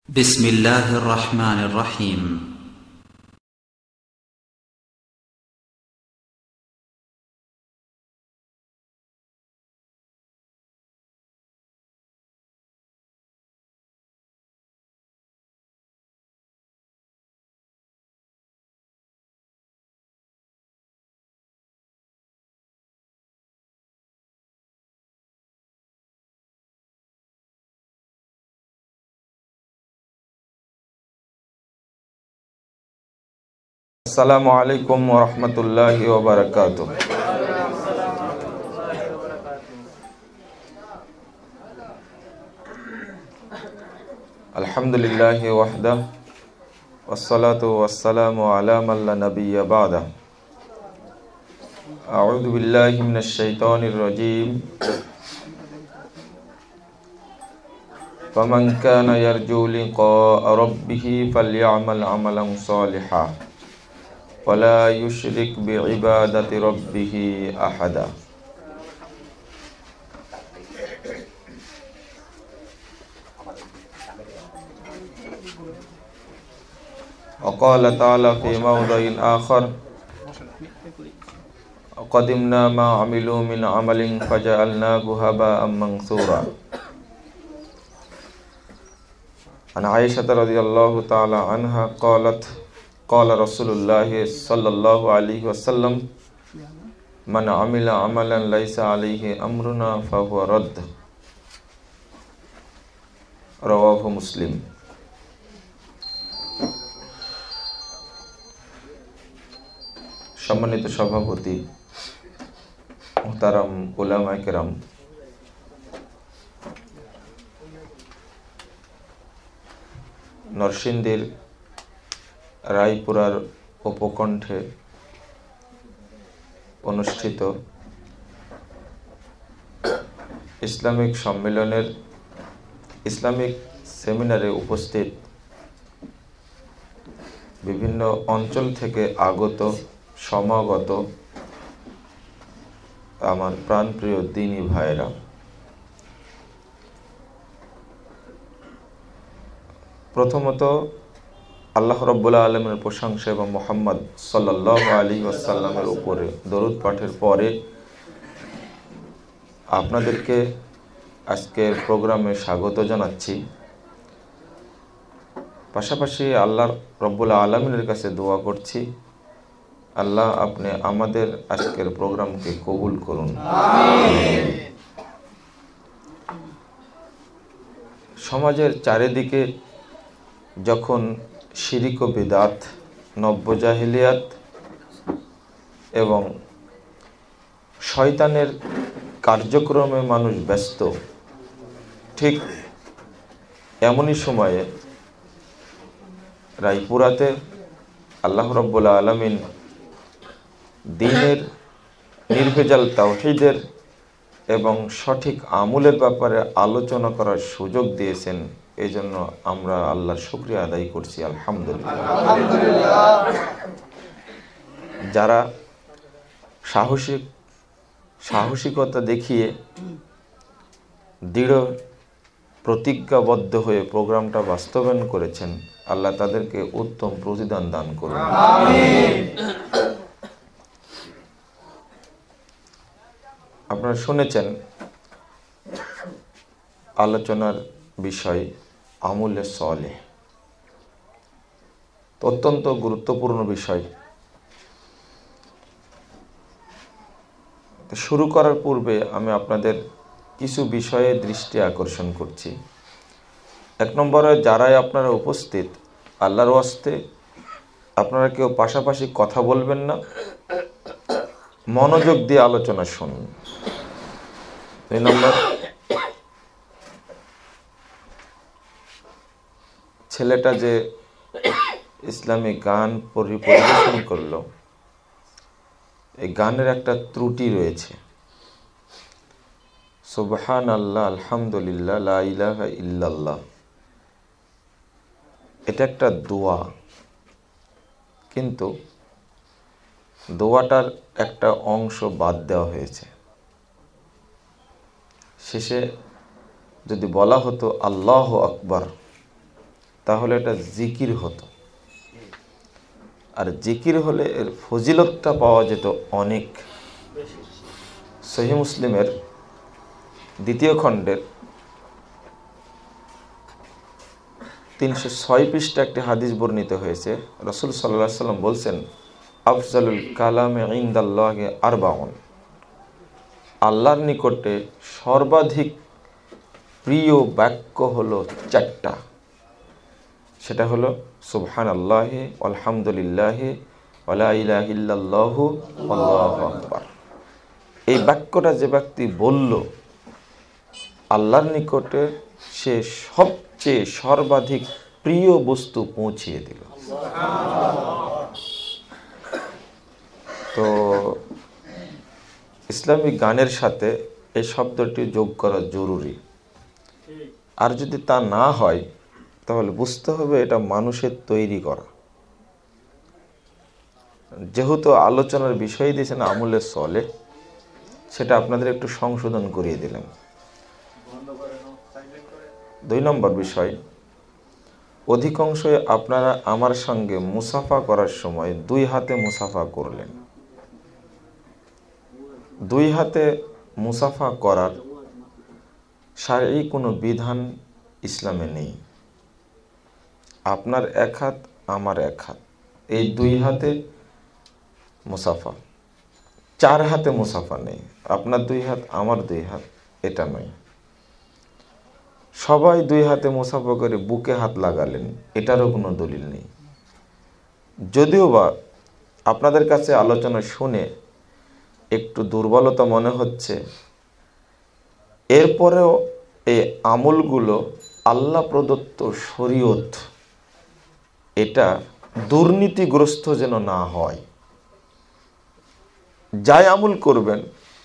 بسم الله الرحمن الرحيم আসসালামু আলাইকুম ওরহমতুল্লাহি ওবারাকাতুহ। আলহামদুলিল্লাহি ওয়াহদাহ ওয়াসসালাতু ওয়াসসালামু আলা মান লা নাবিয়্যা বা'দাহ। আউযু বিল্লাহি মিনাশ শাইতানির রাজীম। ফামান কানা ইয়ারজু লিকা'a রাব্বিহি ফালইআমাল আমালান সালিহান ওয়ালা ইউশরিক বিইবাদাতি রাব্বিহি আহাদা। وقال تعالى في موضع آخر وقدمنا ما عملوا من عمل فجعلناه هباء منثورا. عن عائشة رضي الله تعالى عنها قالت قال رسول الله صلى الله عليه وسلم من عمل عملا ليس عليه أمرنا فهو رد. رواه مسلم. সম্মানিত সভাপতি, মুহতারাম উলামায়ে কেরাম, নরসিংদীর রায়পুরার উপকণ্ঠে অনুষ্ঠিত ইসলামিক সম্মেলনের ইসলামিক সেমিনারে উপস্থিত বিভিন্ন অঞ্চল থেকে আগত সমাগত আমার প্রাণপ্রিয় দ্বীনী ভাইরা, প্রথমত আল্লাহ রাব্বুল আলামিনের প্রশংসা এবং মুহাম্মদ সাল্লাল্লাহু আলাইহি ওয়াসাল্লামের উপরে দরুদ পাঠের পরে আপনাদেরকে আজকের প্রোগ্রামে স্বাগত জানাচ্ছি। পাশাপাশি আল্লাহ রাব্বুল আলামিনের কাছে দোয়া করছি, আল্লাহ আপনি আমাদের আজকের প্রোগ্রামকে কবুল করুন। সমাজের চারিদিকে যখন শিরিক ও বিদআত, নব্য জাহিলিয়াত এবং শয়তানের কার্যক্রমে মানুষ ব্যস্ত, ঠিক এমনই সময়ে রায়পুরাতে আল্লাহ রাব্বুল আলামিন দ্বীনের নির্ভেজাল তাওহীদের এবং সঠিক আমলের ব্যাপারে আলোচনা করার সুযোগ দিয়েছেন। এই জন্য আমরা আল্লাহর শুকরিয়া আদায় করছি, আলহামদুলিল্লাহ। যারা সাহসিকতা দেখিয়ে দৃঢ় প্রতিজ্ঞাবদ্ধ হয়ে প্রোগ্রামটা বাস্তবায়ন করেছেন, আল্লাহ তাদেরকে উত্তম প্রতিদান দান করুন। আপনারা শুনেছেন আলোচনার বিষয় আমলে সালেহ, অত্যন্ত গুরুত্বপূর্ণ বিষয়। শুরু করার পূর্বে আমি আপনাদের কিছু বিষয়ে দৃষ্টি আকর্ষণ করছি। এক নম্বরে, যারাই আপনারা উপস্থিত, আল্লাহর ওয়াস্তে আপনারা কেউ পাশাপাশি কথা বলবেন না, মনোযোগ দিয়ে আলোচনা শুনুন। দুই নম্বর, ছেলেটা যে ইসলামী গান পরিবেশন করলো, এই গানের একটা ত্রুটি রয়েছে। সুবহানাল্লাহ, আলহামদুলিল্লাহ, লা ইলাহা ইল্লাল্লাহ, এটা একটা দোয়া, কিন্তু দোয়াটার একটা অংশ বাদ দেওয়া হয়েছে। শেষে যদি বলা হতো আল্লাহু আকবার, তাহলে এটা জিকির হতো, আর জিকির হলে এর ফজিলতটা পাওয়া যেত অনেক। সহিহ মুসলিমের 2য় খণ্ডের 306 পৃষ্ঠা একটি হাদিস বর্ণিত হয়েছে। রাসূল সাল্লাল্লাহু আলাইহি ওয়াসাল্লাম বলছেন, আফজালুল কালামে ইনদাল্লাহি আরবাউন, আল্লাহর নিকটে সর্বাধিক প্রিয় বাক্য হলো 4টা। সেটা হলো সুবহানাল্লাহি আলহামদুলিল্লাহি ওয়া লা ইলাহা ইল্লাল্লাহু আল্লাহু আকবার। এই বাক্যটা যে ব্যক্তি বলল, আল্লাহর নিকটে সে সবচেয়ে সর্বাধিক প্রিয় বস্তু পৌঁছিয়ে দিল। তো ইসলামিক গানের সাথে এই শব্দটি যোগ করা জরুরি। আর যদি তা না হয় তাহলে বুঝতে হবে এটা মানুষের তৈরি করা। যেহেতু আলোচনার বিষয় দিয়েছেন আমলে সলে, সেটা আপনাদের একটু সংশোধন করিয়ে দিলাম। 2 নম্বর বিষয়, অধিকাংশই আপনারা আমার সঙ্গে মুসাফা করার সময় 2 হাতে মুসাফা করলেন। 2 হাতে মুসাফা করার শারঈ কোনো বিধান ইসলামে নেই। আপনার 1 হাত, আমার 1 হাত, এই 2 হাতে মুসাফা। 4 হাতে মুসাফা নেই, আপনার 2 হাত, আমার 2 হাত, এটা নয়। সবাই 2 হাতে মুসাফা করে বুকে হাত লাগালেন, এটারও কোনো দলিল নেই। যদিও বা আপনাদের কাছে আলোচনা শুনে একটু দুর্বলতা মনে হচ্ছে, এরপরেও এই আমলগুলো আল্লাহ প্রদত্ত শরীয়ত, এটা দুর্নীতিগ্রস্ত যেন না হয়। যাই আমল করবেন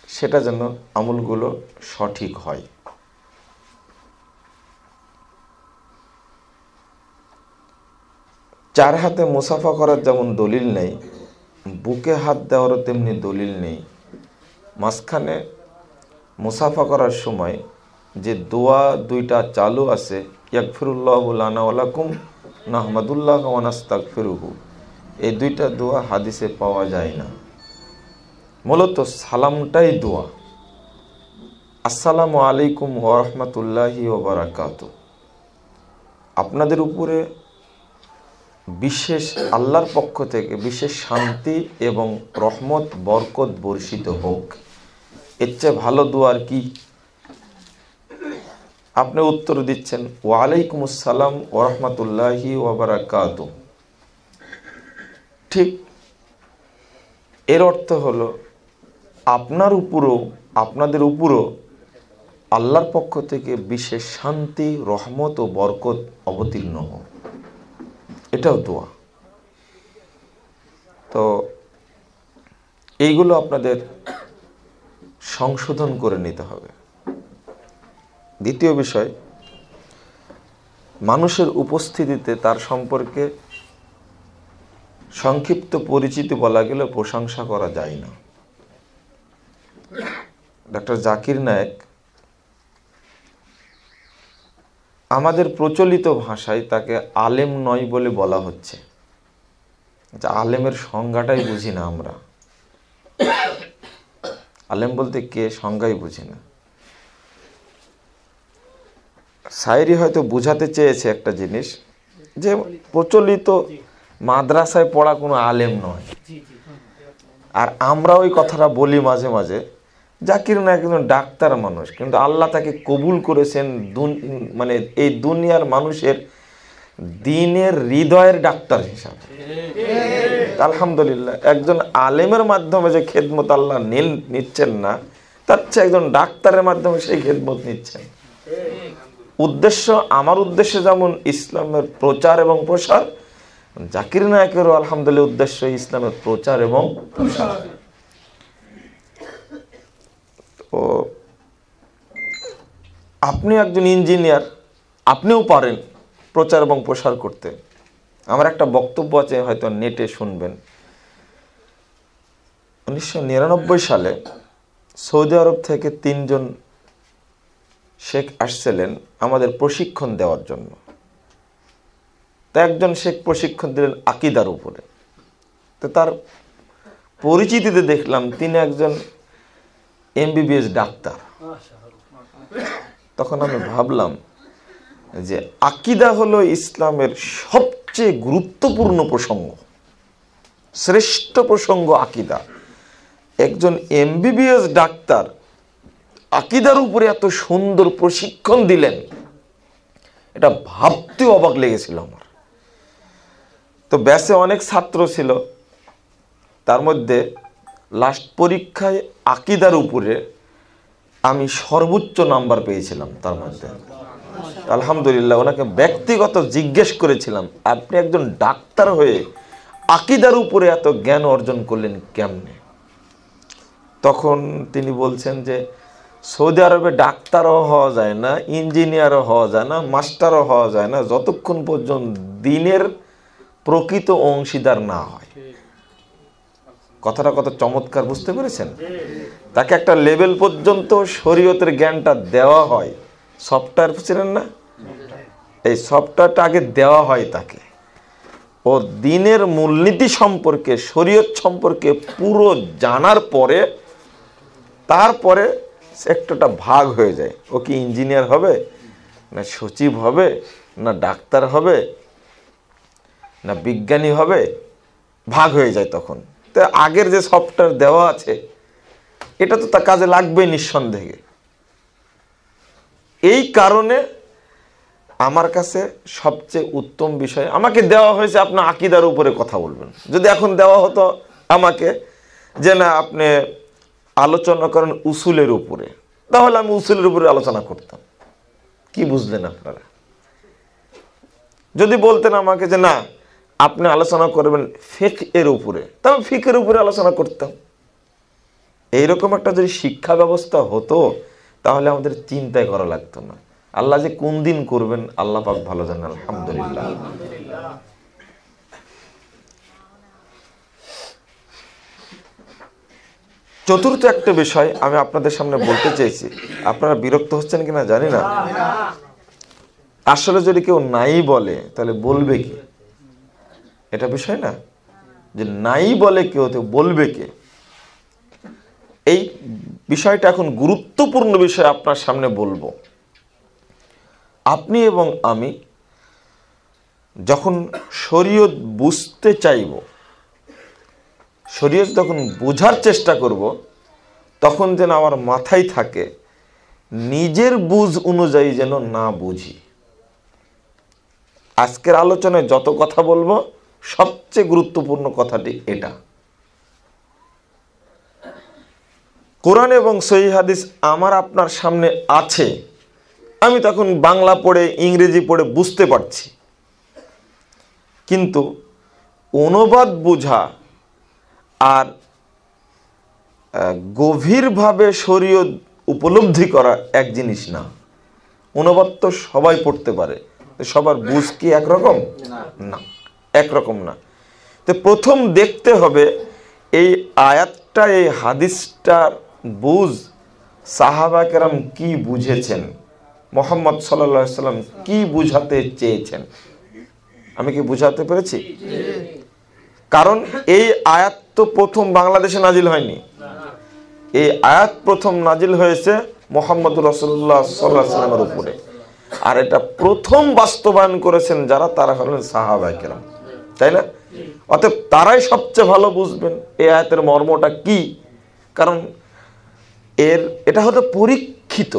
সেটা যেন আমলগুলো সঠিক হয়। চার হাতে মুসাফা করার যেমন দলিল নেই, বুকে হাত দেওয়ারও তেমনি দলিল নেই। মাঝখানে মুসাফা করার সময় যে দোয়া 2টা চালু আছে, ইয়াগফিরুল্লাহু লানা ওয়া লাকুম নাহমাদুল্লাহ ওয়া নাস্তাগফিরুহু, এই 2টা দোয়া হাদিসে পাওয়া যায় না। মূলত সালামটাই দোয়া, আসসালামু আলাইকুম ওয়া রাহমাতুল্লাহি ওয়া বারাকাতুহু। আপনাদের উপরে বিশেষ আল্লাহর পক্ষ থেকে বিশেষ শান্তি এবং রহমত বরকত বর্ষিত হোক, এর চেয়ে ভালো দোয়ার কি? আপনি উত্তর দিচ্ছেন ওয়া আলাইকুমুস সালাম ওয়া রাহমাতুল্লাহি ওয়া বারাকাতুহু। ঠিক এর অর্থ হলো আপনার উপরও, আপনাদের উপরও আল্লাহর পক্ষ থেকে বিশেষ শান্তি, রহমত ও বরকত অবতীর্ণ হোক, এটাও দোয়া। তো এইগুলো আপনাদের সংশোধন করে নিতে হবে। দ্বিতীয় বিষয়, মানুষের উপস্থিতিতে তার সম্পর্কে সংক্ষিপ্ত পরিচিতি বলা গেলে প্রশংসা করা যায় না। ডক্টর জাকির নায়েক আমাদের প্রচলিত ভাষায় তাকে আলেম নয় বলে বলা হচ্ছে। আলেমের সংজ্ঞাটাই বুঝি না আমরা। আলেম বলতে কে, সংজ্ঞাই বুঝি না। শায়রি হয়তো বুঝাতে চেয়েছে একটা জিনিস, যে প্রচলিত মাদ্রাসায় পড়া কোনো আলেম নয়। আর আমরা ওই কথাটা বলি মাঝে মাঝে। জাকির নায়েক একজন ডাক্তার মানুষ, কিন্তু আল্লাহ তাকে কবুল করেছেন মানে এই দুনিয়ার মানুষের দিনের হৃদয়ের ডাক্তার হিসাবে। আলহামদুলিল্লাহ, একজন আলেমের মাধ্যমে যে খেদমত আল্লাহ নিচ্ছেন না, তার চেয়ে একজন ডাক্তারের মাধ্যমে সেই খেদমত নিচ্ছেন। উদ্দেশ্য, আমার উদ্দেশ্য যেমন ইসলামের প্রচার এবং প্রসার, জাকির নায়েকেরও আলহামদুলিল্লাহ উদ্দেশ্য ইসলামের প্রচার এবং প্রসার। তো আপনি একজন ইঞ্জিনিয়ার, আপনিও পারেন প্রচার এবং প্রসার করতে। আমার একটা বক্তব্য আছে, হয়তো নেটে শুনবেন। 1999 সালে সৌদি আরব থেকে 3 জন শেখ আসছিলেন আমাদের প্রশিক্ষণ দেওয়ার জন্য। তা একজন শেখ প্রশিক্ষণ দিলেন আকীদার উপরে। তো তার পরিচিতিতে দেখলাম তিনি একজন MBBS ডাক্তার। তখন আমি ভাবলাম যে আকীদা হলো ইসলামের সবচেয়ে গুরুত্বপূর্ণ প্রসঙ্গ, শ্রেষ্ঠ প্রসঙ্গ আকীদা। একজন MBBS ডাক্তার আকীদার উপরে এত সুন্দর প্রশিক্ষণ দিলেন, এটা ভাবতে অবাক লেগেছিল আমার। তো ব্যাসে অনেক ছাত্র ছিল, তার মধ্যে লাস্ট পরীক্ষায় আকীদার উপরে আমি সর্বোচ্চ নাম্বার পেয়েছিলাম তার মধ্যে। আলহামদুলিল্লাহ। ওনাকে ব্যক্তিগত জিজ্ঞেস করেছিলাম, আপনি একজন ডাক্তার হয়ে আকীদার উপরে এত জ্ঞান অর্জন করলেন কেমনে? তখন তিনি বলছেন যে সৌদি আরবে ডাক্তারও হওয়া যায় না, ইঞ্জিনিয়ারও হওয়া যায় না, মাস্টারও হওয়া যায় না যতক্ষণ পর্যন্ত দ্বীনের প্রকৃত অংশীদার না হয়। কথাটা কত চমৎকার, বুঝতে পেরেছেন? তাকে একটা লেভেল পর্যন্ত শরীয়তের জ্ঞানটা দেওয়া হয়। সফটওয়্যার ছিলেন না, এই সফটওয়্যারটা আগে দেওয়া হয় তাকে। ও দ্বীনের মূলনীতি সম্পর্কে, শরীয়ত সম্পর্কে পুরো জানার পরে তারপরে সেক্টরটা ভাগ হয়ে যায়। ও কি ইঞ্জিনিয়ার হবে, না সচিব হবে, না ডাক্তার হবে, না বিজ্ঞানী হবে, ভাগ হয়ে যায় তখন। তো আগের যে সফটওয়্যার দেওয়া আছে এটা তো তার কাজে লাগবে নিঃসন্দেহে। এই কারণে আমার কাছে সবচেয়ে উত্তম বিষয় আমাকে দেওয়া হয়েছে, আপনি আকীদার উপরে কথা বলবেন। যদি এখন দেওয়া হতো আমাকে যে না আপনি আলোচনা করেন উসুলের উপরে, তাহলে আমি উসুলের উপরে আলোচনা করতাম। কি বুঝলেন আপনারা? যদি বলতেন আমাকে যে না আপনি আলোচনা করবেন ফিকহ এর উপরে, তাহলে ফিকহের উপরে আলোচনা করতাম। এইরকম একটা যদি শিক্ষা ব্যবস্থা হতো তাহলে আমাদের চিন্তাই করা লাগতো না। আল্লাহ যে কোন দিন করবেন আল্লাহ পাক ভালো জানেন। আলহামদুলিল্লাহ। চতুর্থ একটা বিষয় আমি আপনাদের সামনে বলতে চাইছি, আপনারা বিরক্ত হচ্ছেন কিনা জানি না। আসলে যদি কেউ নাই বলে তাহলে বলবে কি? এটা বিষয় না যে নাই বলে কেউ, তো বলবে কে? এই বিষয়টা এখন গুরুত্বপূর্ণ বিষয় আপনার সামনে বলবো। আপনি এবং আমি যখন শরীয়ত বুঝতে চাইব, শরীয়ত যখন বোঝার চেষ্টা করব, তখন যেন আমার মাথায় থাকে নিজের বুঝ অনুযায়ী যেন না বুঝি। আজকের আলোচনায় যত কথা বলবো সবচেয়ে গুরুত্বপূর্ণ কথাটি এটা। কোরআন এবং সহিহ হাদিস আমার আপনার সামনে আছে, আমি তখন বাংলা পড়ে ইংরেজি পড়ে বুঝতে পারছি, কিন্তু অনুবাদ বোঝা আর গভীরভাবে শরীয়ত উপলব্ধি করা এক জিনিস না। অনুবাদ তো সবাই পড়তে পারে, সবার বুঝ কি একরকম? না, একরকম না। তো প্রথম দেখতে হবে এই আয়াতটা, এই হাদিসটার বুঝ সাহাবা কেরাম কি বুঝেছেন, মুহাম্মদ সাল্লাল্লাহু আলাইহি সাল্লাম কি বুঝাতে চেয়েছেন। আমি কি বুঝাতে পেরেছি? কারণ এই আয়াত তো প্রথম বাংলাদেশে নাজিল হয়নি। এই আয়াত প্রথম নাজিল হয়েছে মুহাম্মদ রাসূলুল্লাহ সাল্লাল্লাহু আলাইহি সাল্লামের উপরে, আর এটা প্রথম বাস্তবায়ন করেছেন যারা, তারা হলেন সাহাবায়ে কেরাম, তাই না? অতএব তারাই সবচেয়ে ভালো বুঝবেন এই আয়াতের মর্মটা কি। কারণ এটা হতো পরীক্ষিত,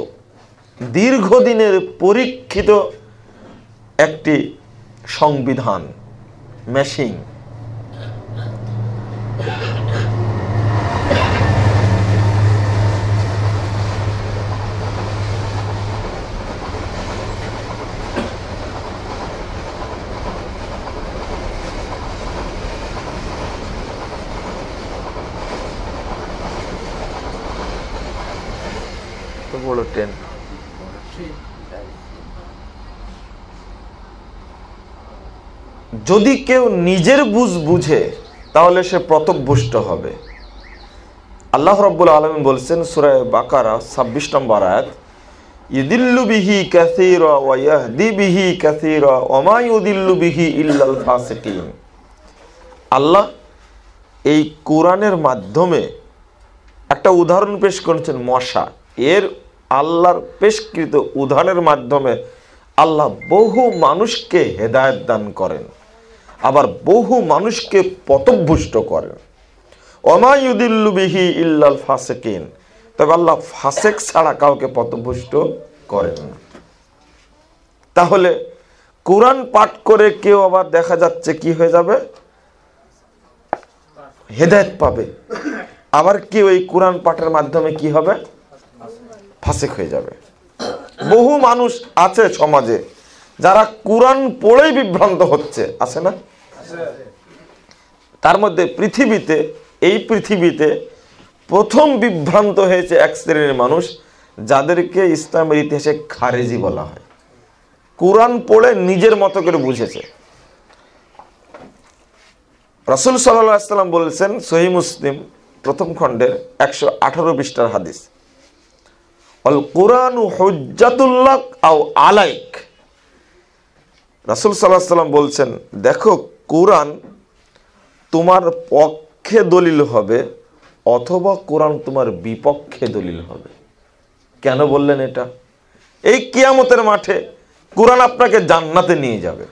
দীর্ঘদিনের পরীক্ষিত একটি সংবিধান, মেশিন। বড় ট্রেন। যদি কেউ নিজের বুঝ বুঝে তাহলে সে পথভ্রষ্ট হবে। আল্লাহ রাব্বুল আলামিন বলছেন সূরা বাকারা 26 নম্বর আয়াত, ইউদিল্লু বিহি কাসীরা ওয়া ইয়াহদি বিহি কাসীরা ওয়া মা ইউদিল্লু বিহি ইল্লাল ফাসিকিন। আল্লাহ এই কোরআনের মাধ্যমে একটা উদাহরণ পেশ করেছেন, মশা। এর আল্লাহর পেশকৃত উদাহরণের মাধ্যমে আল্লাহ বহু মানুষকে হেদায়েত দান করেন, আবার বহু মানুষকে পথভ্রষ্ট করেন। ওমা ইউদিল্লু বিহি ইল্লাল ফাসিকিন, তবে আল্লাহ ফাসেক ছাড়া কাউকে পথভ্রষ্ট করেন না। তাহলে কোরআন পাঠ করে কেউ আবার দেখা যাচ্ছে কি হয়ে যাবে, হেদায়েত পাবে, আবার কেউ এই কোরআন পাঠের মাধ্যমে কি হবে, ফাসেক হয়ে যাবে। বহু মানুষ আছে সমাজে যারা কোরআন পড়েই বিভ্রান্ত হচ্ছে, আছে না? তার মধ্যে এই পৃথিবীতে প্রথম বিভ্রান্ত হয়েছে এক শ্রেণীর মানুষ, যাদেরকে ইসলামের ইতিহাসে খারেজি বলা হয়। কোরআন পড়ে নিজের মতো করে বুঝেছে। রাসূল সাল্লাল্লাহু আলাইহি ওয়াসাল্লাম বলেছেন, সহিহ মুসলিম প্রথম খণ্ডের 118 পৃষ্ঠার হাদিস, আল কুরআনু হুজ্জাতুল লাক আও আলাইক। রাসূল সাল্লাল্লাহু আলাইহি ওয়াসাল্লাম বলছেন, দেখো কোরআন তোমার পক্ষে দলিল হবে অথবা কোরআন তোমার বিপক্ষে দলিল হবে। কেন বললেন এটা? এই কিয়ামতের মাঠে কোরআন আপনাকে জান্নাতে নিয়ে যাবে,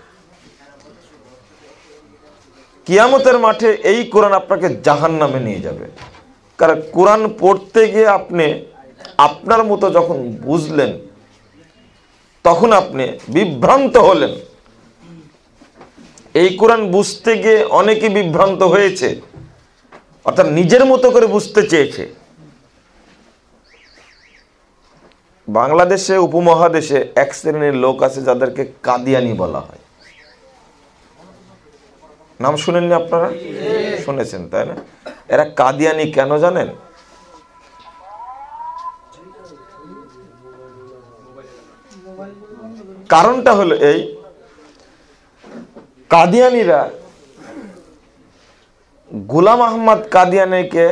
কিয়ামতের মাঠে এই কোরআন আপনাকে জাহান্নামে নিয়ে যাবে। কারণ কোরআন পড়তে গিয়ে আপনি আপনার মতো যখন বুঝলেন, তখন আপনি বিভ্রান্ত হলেন। এই কোরআন বুঝতে গিয়ে অনেকে বিভ্রান্ত হয়েছে, অর্থাৎ নিজের মতো করে বুঝতে চেয়েছে। বাংলাদেশে উপমহাদেশে এক শ্রেণীর লোক আছে যাদেরকে কাদিয়ানি বলা হয়। নাম শুনেননি আপনারা? শুনেছেন তাই না? এরা কাদিয়ানি কেন জানেন? কারণটা হলো এই, কাদিয়ানিরা গোলাম আহমদ কাদিয়ানিকে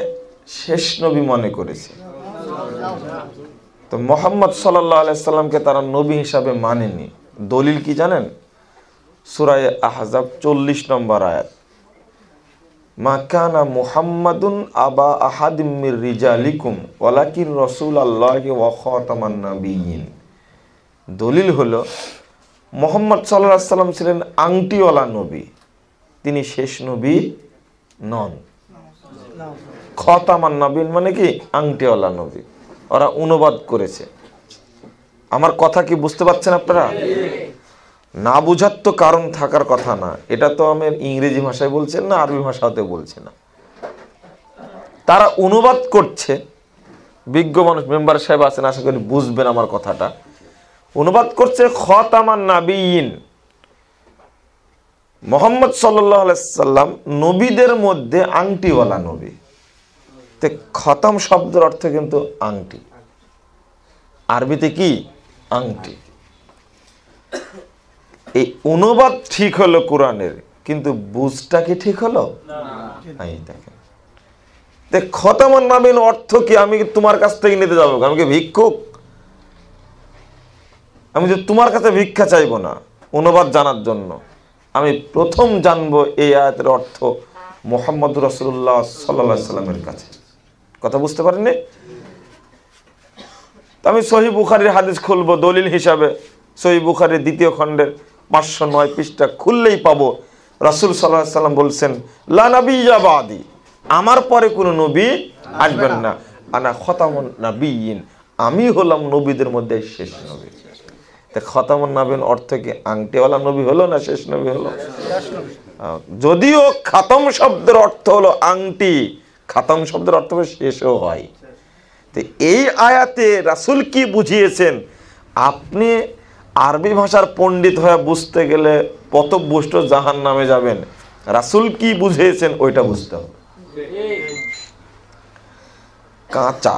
শেষ নবী মনে করেছে। তো মুহাম্মদ সাল্লাল্লাহু আলাইহি সাল্লামকে তারা নবী হিসাবে মানেনি। দলিল কি জানেন? সূরা আহজাব 40 নম্বর আয়াত, মা কানা মুহাম্মাদুন আবা আহাদিম মির রিজালিকুম ওয়ালাকিন রাসূলুল্লাহি ওয়া খাতামান নাবিয়্যিন। দলিল হলো মুহাম্মদ সাল্লাল্লাহু আলাইহি সাল্লাম ছিলেন আংটিওয়ালা নবী, তিনি শেষ নবী নন। খাতামান নাবিয়্যিন মানে কি? আংটিওয়ালা নবী। ওরা অনুবাদ করেছে। আমার কথা কি বুঝতে পারছেন আপনারা? না বুঝার তো কারণ থাকার কথা না। এটা তো আমি ইংরেজি ভাষায় বলছেন না, আরবি ভাষাতে বলছে না, তারা অনুবাদ করছে। বিজ্ঞ মানুষ মেম্বার সাহেব আছেন, আশা করি বুঝবেন আমার কথাটা। অনুবাদ করছে খাতামান নাবিয়্যিন, মুহাম্মদ সাল্লাল্লাহু আলাইহি সাল্লাম নবীদের মধ্যে আংটিওয়ালা নবী। তে খতম শব্দের অর্থ কিন্তু আংটি, আরবিতে কি? আংটি। এই অনুবাদ ঠিক হলো কোরআনের, কিন্তু বুঝটা কি ঠিক হলো না? এই দেখেন, খতামান নাবিয়্যিন অর্থ কি? আমি কি তোমার কাছ থেকে নিতে যাবো? আমি কি ভিক্ষুক? আমি যে তোমার কাছে ভিক্ষা চাইবো না অনুবাদ জানার জন্য। আমি প্রথম জানবো এই আয়াতের অর্থ মুহাম্মদুর রাসূলুল্লাহ সাল্লাল্লাহু আলাইহি সাল্লামের কাছে। কথা বুঝতে পারেননি? আমি সহিহ বুখারীর হাদিস খুলবো দলিল হিসাবে। সহিহ বুখারীর 2য় খণ্ডের 509 পৃষ্ঠা খুললেই পাবো, রাসূল সাল্লাল্লাহু আলাইহি সাল্লাম বলছেন, লা নাবিয়্যা বাদি, আমার পরে কোনো নবী আসবেন না, আনা খতামুন নাবিয়্যিন, আমি হলাম নবীদের মধ্যে শেষ নবী। তা খতামুন নাবিয়্যিন অর্থ কি আংটিওয়ালা নবী হলো না শেষ নবী হলো? যদিও খাতম শব্দের অর্থ হলো আংটি, খাতম শব্দের অর্থ শেষও হয়। তো এই আয়াতে রাসূল কি বুঝিয়েছেন, আপনি আরবি ভাষার পণ্ডিত হয়ে বুঝতে গেলে পথভ্রষ্ট জাহান্নামে যাবেন। রাসূল কি বুঝিয়েছেন ওইটা বুঝতে হবে। কাঁচা,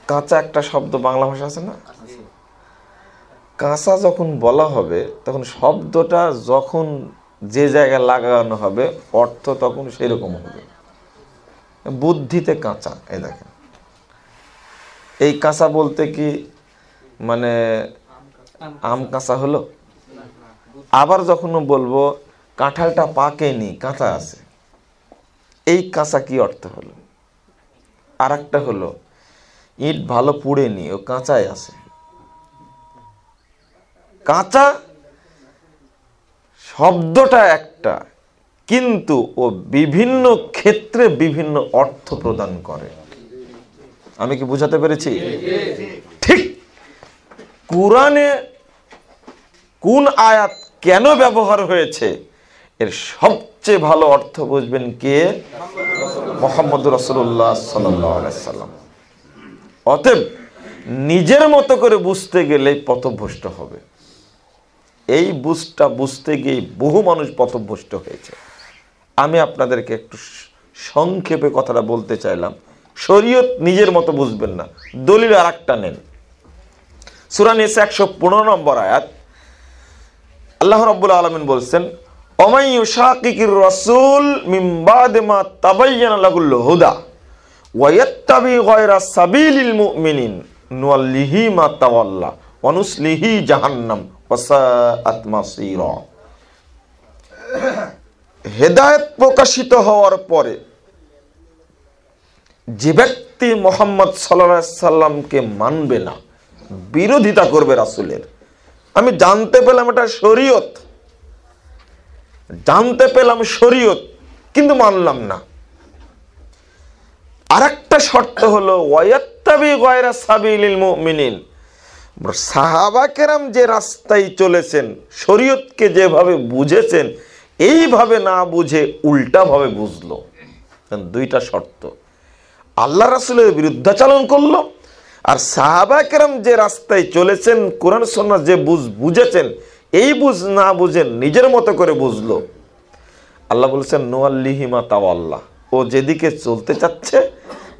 কাঁচা একটা শব্দ বাংলা ভাষা আছে না? কাঁচা যখন বলা হবে তখন শব্দটা যখন যে জায়গায় লাগানো হবে অর্থ তখন সেরকম হবে। বুদ্ধিতে কাঁচা, এই দেখেন, এই কাঁচা বলতে কি মানে আম কাঁচা হলো। আবার যখন বলবো কাঁঠালটা পাকেনি, কাঁচা আছে, এই কাঁচা কি অর্থ হলো? আর একটা হলো ইট ভালো পুড়েনি, ও কাঁচাই আছে। কাঁচা শব্দটা একটা, কিন্তু ও বিভিন্ন ক্ষেত্রে বিভিন্ন অর্থ প্রদান করে। আমি কি বুঝাতে পেরেছি? ঠিক কুরআনে কোন আয়াত কেন ব্যবহার হয়েছে এর সবচেয়ে ভালো অর্থ বুঝবেন কে? মুহাম্মদ রাসূলুল্লাহ সাল্লাল্লাহু আলাইহি সাল্লাম। অতএব নিজের মতো করে বুঝতে গেলে পথভ্রষ্ট হবে। এই বুঝতে গিয়ে বহু মানুষ পথভ্রষ্ট হয়েছে। আমি আপনাদেরকে একটু সংক্ষেপে কথাটা বলতে চাইলাম। শরীয়ত নিজের মতো বুঝবেন না, দলিল আর একটা নেন। সূরা নিসা 115 নম্বর আয়াত, আল্লাহ রাব্বুল আলামিন বলছেন, ওমাই ইউশাকিকির রাসূল মিন বাদি মা তাবায়্যানা লাহুল হুদা ওয়া ইয়াত্তাবি গায়রা সাবিলিল মুমিনিন নুওয়াল্লিহি মা তাওয়াল্লা ওয়া নুসলিহি জাহান্নাম ওয়া সাআত মাসীরা। হেদায়েত প্রকাশিত হওয়ার পরে যে ব্যক্তি মুহাম্মদ সাল্লাল্লাহু আলাইহি সাল্লামকে মানবে না, বিরোধিতা করবে রাসূলের, আমি জানতে পেলাম এটা শরীয়ত, জানতে পেলাম শরীয়ত, কিন্তু মানলাম না। আরেকটা শর্ত হলো ওয়ায়াত্তাবি গায়রা সাবিলিল মুমিনিন। সাহাবা কেরাম যে রাস্তায় চলেছেন, শরীয়তকে যেভাবে বুঝেছেন, এইভাবে না বুঝে উল্টাভাবে বুঝলো। দুইটা শর্ত, আল্লাহ রাসূলের বিরুদ্ধাচরণ করলো, আর সাহাবা কেরাম যে রাস্তায় চলেছেন, কোরআন সুন্নাহ যে বুঝেছেন, এই বুঝ না বুঝে নিজের মতো করে বুঝলো। আল্লাহ বলছেন নুওয়াল্লিহি মা তাওয়াল্লা। ও যেদিকে চলতে চাচ্ছে,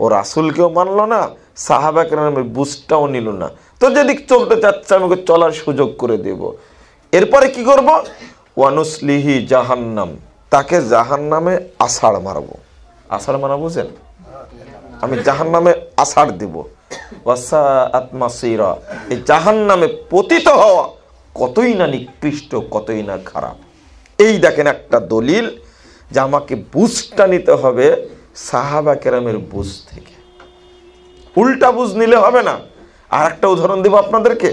ও রাসূলকেও মানলো না, সাহাবা কেরামের বুঝটাও নিল না, তো যেদিকে চলতে চাচ্ছে আমি ওকে চলার সুযোগ করে দেব। এরপরে কি করব? ওয়া নুসলিহি জাহান্নাম, তাকে জাহান্নামে আছাড় মারবো। আছাড় মারা বুঝেন? আমি জাহান্নামে আছাড় দেব। ওয়া সাআত মাসীরা, এই জাহান্নামে পতিত হওয়া কতই না নিকৃষ্ট, কতই না খারাপ। এই দেখেন একটা দলিল যে আমাকে বুঝটা নিতে হবে সাহাবা কেরামের বুঝ থেকে, উল্টা বুঝ নিলে হবে না। আর একটা উদাহরণ দেব আপনাদেরকে,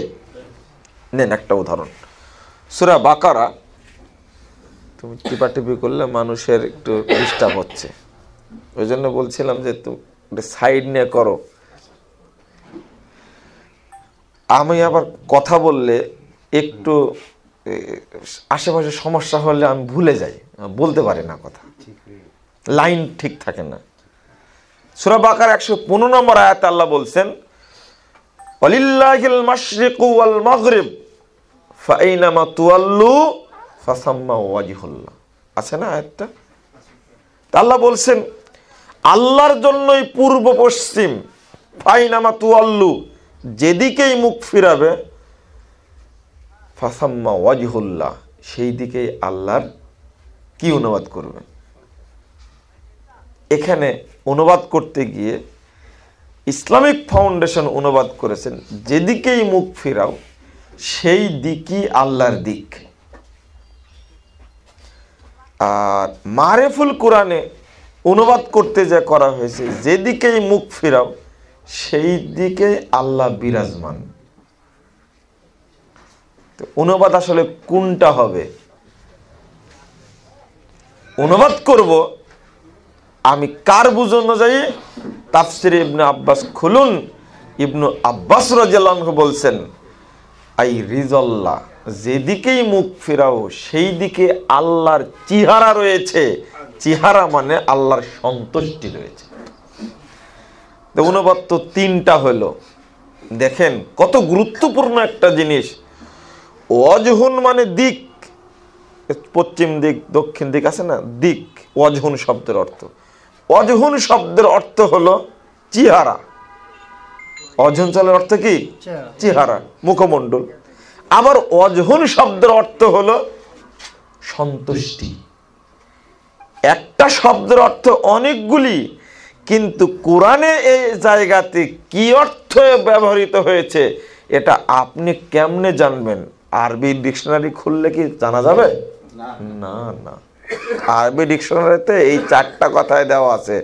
নেন একটা উদাহরণ। সূরা বাকারা, তুমি টিপাটিপি করলে মানুষের একটু ডিস্টার্ব হচ্ছে, ওই জন্য বলছিলাম যে তুমি সাইড নিয়ে করো। আমি আবার কথা বললে একটু আশেপাশে সমস্যা হলে আমি ভুলে যাই, বলতে পারি না কথা, লাইন ঠিক থাকে না। সূরা বাকারা 115 নম্বর আয়াতে আল্লাহ বলছেন, ওয়ালিল্লাহিল মাশরিকু ওয়াল মাগরিব ফাআইনামা তুওয়াল্লু ফাসাম্মা ওয়াজহুল্লাহ। আছে না আয়াতটা? আল্লাহ বলছেন আল্লাহর জন্যই পূর্ব পশ্চিম, ফাআইনামা তুওয়াল্লু, যেদিকেই মুখ ফিরাবে, ফাসাম্মা ওয়াজহুল্লাহ, সেই দিকেই আল্লাহর কি অনুবাদ করবেন। এখানে অনুবাদ করতে গিয়ে ইসলামিক ফাউন্ডেশন অনুবাদ করেছেন যেদিকেই মুখ ফিরাও সেই দিকই আল্লাহর দিক। আর মারেফুল কোরআনে অনুবাদ করতে যা করা হয়েছে যেদিকেই মুখ ফিরাও সেই দিকে আল্লাহ বিরাজমান। তো অনুবাদ আসলে কোনটা হবে? অনুবাদ করব আমি কার বুঝ অনুযায়ী? তাফসিরে ইবনে আব্বাস খুলুন। ইবনে আব্বাস রাদিয়াল্লাহু আনহু বলছেন, আই রিজাল্লাহ, যেদিকেই মুখ ফিরাও সেই দিকে আল্লাহর চেহারা রয়েছে। চেহারা মানে আল্লাহর সন্তুষ্টি রয়েছে। তো অনুবাদ তো তিনটা হলো। দেখেন কত গুরুত্বপূর্ণ একটা জিনিস। ওয়াজহুন মানে দিক, পশ্চিম দিক, দক্ষিণ দিক আছে না, দিক। ওয়াজহুন শব্দের অর্থ, ওয়াজহুন শব্দের অর্থ হলো চেহারা। অজঞ্চলের অর্থ কি? চেহারা, মুখমণ্ডল। আবার ওয়াজহুন শব্দের অর্থ হলো সন্তুষ্টি। একটা শব্দের অর্থ অনেকগুলি, কিন্তু কোরআনে এই জায়গাতে কি অর্থ ব্যবহৃত হয়েছে এটা আপনি কেমনে জানবেন? আরবি ডিকশনারি খুললে কি জানা যাবে? না না, আরবি ডিকশনারিতে এই 4টা কথায় দেওয়া আছে।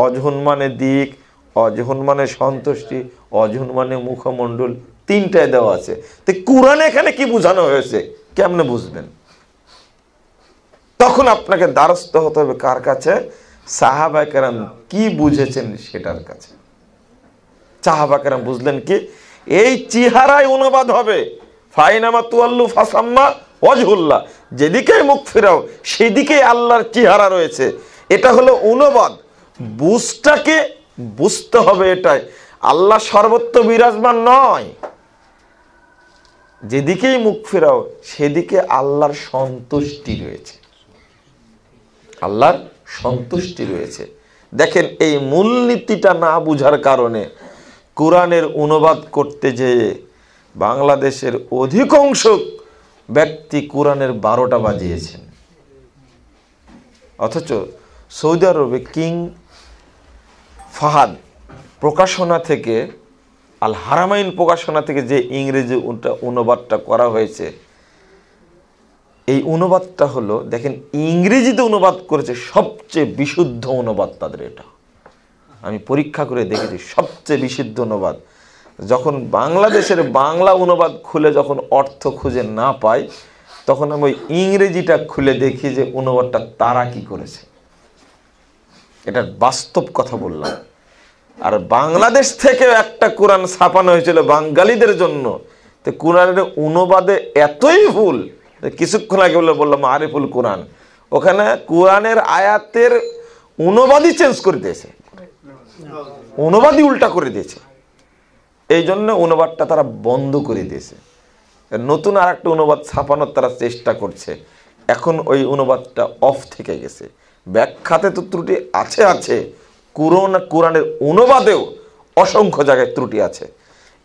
অজহুন মানে দিক, অজহুন মানে সন্তুষ্টি, অজহুন মানে মুখমণ্ডল, 3টায় দেওয়া আছে। তো কোরআনে এখানে কি বোঝানো হয়েছে কেমনে বুঝবেন? তখন আপনাকে দ্বারস্থ হতে হবে কার কাছে? সাহাবায়ে কেরাম কি বুঝেছেন সেটার কাছে। সাহাবায়ে কেরাম বুঝলেন কি? এই চেহারায় অনুবাদ হবে, ফাইনামা তুয়াল্লু ফাসাম্মা ওয়াজহুল্লাহ, যেদিকে মুখ ফেরাও সেদিকে আল্লাহর চেহারা রয়েছে। এটা হলো অনুবাদ। বুঝটাকে বুঝতে হবে এটাই, আল্লাহ সর্বত্র বিরাজমান নয়। যেদিকেই মুখ ফেরাও সেদিকে আল্লাহর সন্তুষ্টি রয়েছে, আল্লাহর সন্তুষ্টি রয়েছে। দেখেন, এই মূলনীতিটা না বুঝার কারণে কোরআনের অনুবাদ করতে যেয়ে বাংলাদেশের অধিকাংশ ব্যক্তি কোরআনের 12টা বাজিয়েছেন। অথচ সৌদি আরবে কিং ফাহাদ প্রকাশনা থেকে, আল হারামাইন প্রকাশনা থেকে যে ইংরেজি অনুবাদটা করা হয়েছে, এই অনুবাদটা হলো, দেখেন ইংরেজিতে অনুবাদ করেছে, সবচেয়ে বিশুদ্ধ অনুবাদ তাদের এটা। আমি পরীক্ষা করে দেখেছি সবচেয়ে বিশুদ্ধ অনুবাদ। যখন বাংলাদেশের বাংলা অনুবাদ খুলে যখন অর্থ খুঁজে না পাই, তখন আমি ওই ইংরেজিটা খুলে দেখি যে অনুবাদটা তারা কি করেছে। এটা বাস্তব কথা বললাম। আর বাংলাদেশ থেকে একটা কোরআন ছাপানো হয়েছিল বাঙালিদের জন্য, তো কোরআনের অনুবাদে এতই ভুল, কিছুক্ষণ আগে বললাম আরিফুল কোরআন, ওখানে কোরআনের আয়াতের অনুবাদই চেঞ্জ করে দিয়েছে, অনুবাদই উল্টা করে দিয়েছে। এই জন্য অনুবাদটা তারা বন্ধ করে দিয়েছে। নতুন আর একটা অনুবাদ ছাপানোর তারা চেষ্টা করছে, এখন ওই অনুবাদটা অফ থেকে গেছে। ব্যাখ্যাতে তো ত্রুটি আছে আছে, কোরআনের অনুবাদেও অসংখ্য জায়গায় ত্রুটি আছে।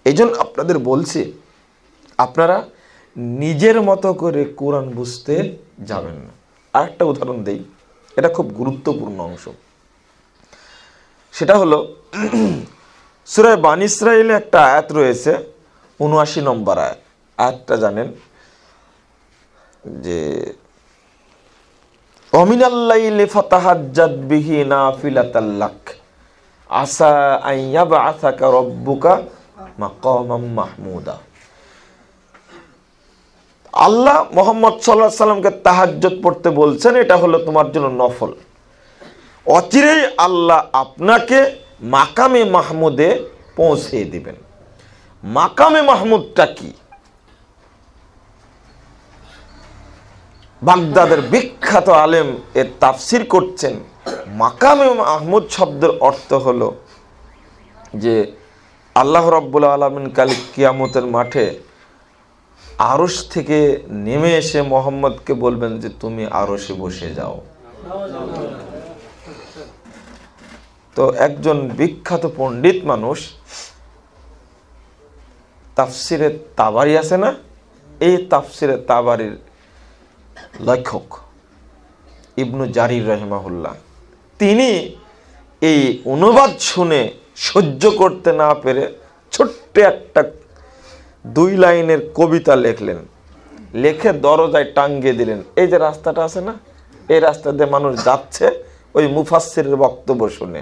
এই জন্য আপনাদের বলছি, আপনারা নিজের মতো করে কোরআন বুঝতে যাবেন না। আরেকটা উদাহরণ দেই, এটা খুব গুরুত্বপূর্ণ অংশ। সেটা হলো সূরা বানী ইসরাঈলে একটা আয়াত রয়েছে, ৭৯ নম্বর আয়াত। আয়াতটা জানেন যে ওমিনাল লাইলি ফাতাহাজ্জাদ বিহি নাফিলাতাল লাক আসা আন ইয়াবআসাকা রাব্বুকা মাকামাম মাহমুদা। আল্লাহ মুহাম্মদ সাল্লাল্লাহু আলাইহি সাল্লামকে তাহাজ্জুদ পড়তে বলছেন, এটা হলো তোমার জন্য নফল। অচিরেই আল্লাহ আপনাকে মাকামে মাহমুদে পৌঁছে দিবেন। মাকামে মাহমুদটা কি? বাগদাদের বিখ্যাত আলেম এর তাফসির করছেন, মাকামে মাহমুদ শব্দের অর্থ হলো যে আল্লাহ রাব্বুল আলামিন কাল কিয়ামতের মাঠে আরশ থেকে নেমে এসে মুহাম্মদকে বলবেন যে তুমি আরশে বসে যাও। তো একজন বিখ্যাত পণ্ডিত মানুষ, তাফসিরে তাবারি আছে না, এই তাফসিরে তাবারির লেখক ইবনু জারির রাহিমাহুল্লাহ, তিনি এই অনুবাদ শুনে সহ্য করতে না পেরে ছোট্ট একটা 2 লাইনের কবিতা লিখলেন, লিখে দরজায় টাঙ্গিয়ে দিলেন। এই যে রাস্তাটা আছে না, এই রাস্তা দিয়ে মানুষ যাচ্ছে, ওই মুফাসসিরের বক্তব্য শুনে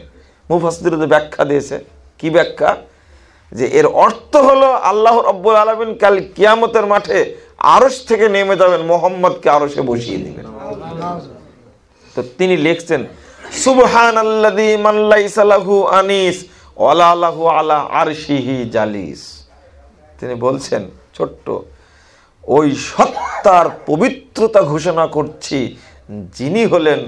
মুফাসসির যে ব্যাখ্যা দিয়েছে, কি ব্যাখ্যা? যে এর অর্থ হলো আল্লাহ রাব্বুল আলামিন কাল কিয়ামতের মাঠে আরশ থেকে নেমে যাবেন, মুহাম্মদকে আরশে বসিয়ে দিবেন। তো তিনি লিখছেন সুবহানাল্লাযী মান লাইসা লাহু আনিস ওয়ালা লাহু আলা আরশিহি জালিস। তিনি বলছেন, ছোট্ট ওই সত্তার পবিত্রতা ঘোষণা করছি যিনি হলেন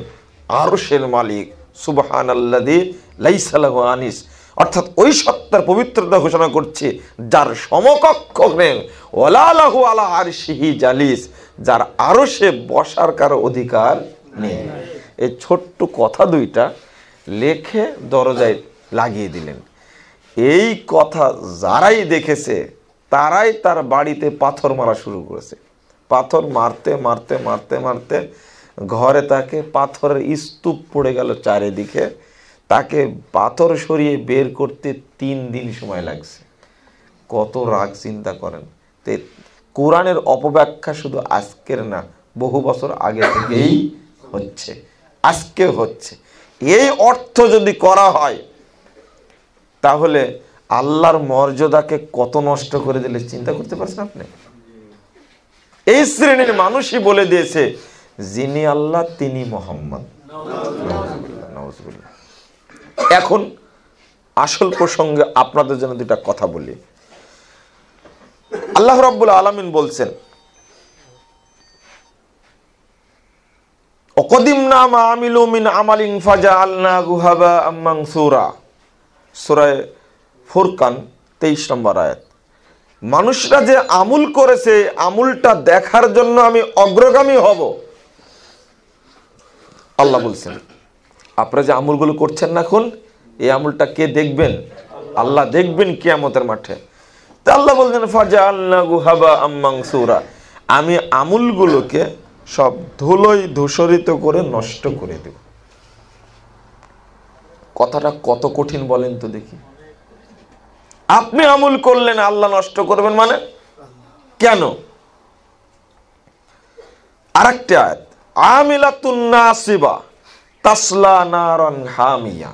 আরশের মালিক, সুবহানাল্লাযী লাইসা লাহু আনিস, অর্থাৎ ওই সত্তার পবিত্রতা ঘোষণা করছে যার সমকক্ষ নেই, ওয়ালা লাহু আলা আরশিহি জালিস, যার আরশে বসার কারো অধিকার নেই। এই ছোট্ট কথা দুইটা লেখে দরজায় লাগিয়ে দিলেন। এই কথা যারাই দেখেছে তারাই তার বাড়িতে পাথর মারা শুরু করেছে। পাথর মারতে মারতে মারতে মারতে ঘরে তাকে পাথরের স্তূপ পড়ে গেল চারিদিকে। তাকে পাথর সরিয়ে বের করতে 3 দিন সময় লাগছে। কত রাগ চিন্তা করেন। তো কোরআনের অপব্যাখ্যা শুধু আজকের না, বহু বছর আগে থেকেই হচ্ছে, আজকে হচ্ছে। এই অর্থ যদি করা হয় তাহলে আল্লাহর মর্যাদাকে কত নষ্ট করে দিলে চিন্তা করতে পারছেন আপনি? এই শ্রেণীর মানুষই বলে দিয়েছে যিনি আল্লাহ তিনি মুহাম্মদ। এখন আসল প্রসঙ্গে আপনাদের জন্য দুটা কথা বলি। আল্লাহ রাব্বুল আলামিন বলছেন ওয়াকাদিমনা মা আমিলু মিন আমালিন ফাজআলনাহু হাবাআম মানসুরা, সূরা ফুরকান 23 নম্বর আয়াত। মানুষরা যে আমল করেছে আমলটা দেখার জন্য আমি অগ্রগামী হব, আল্লাহ বলছেন। আপনারা যে আমলগুলো করছেন না এখন, এই আমলটা কে দেখবেন? আল্লাহ দেখবেন কিয়ামতের মাঠে। তা আল্লাহ বলছেন ফাজআলনাহু হাবাআম মানসুরা, আমি আমলগুলোকে সব ধুলোয় ধূসরিত করে নষ্ট করে দেব। কথাটা কত কঠিন বলেন তো দেখি। আপনি আমল করলেন, আল্লাহ নষ্ট করবেন মানে কেন? আরেকটা আয়াত, আমিলাতুন নাসিবা তাসলা নারান হামিয়া,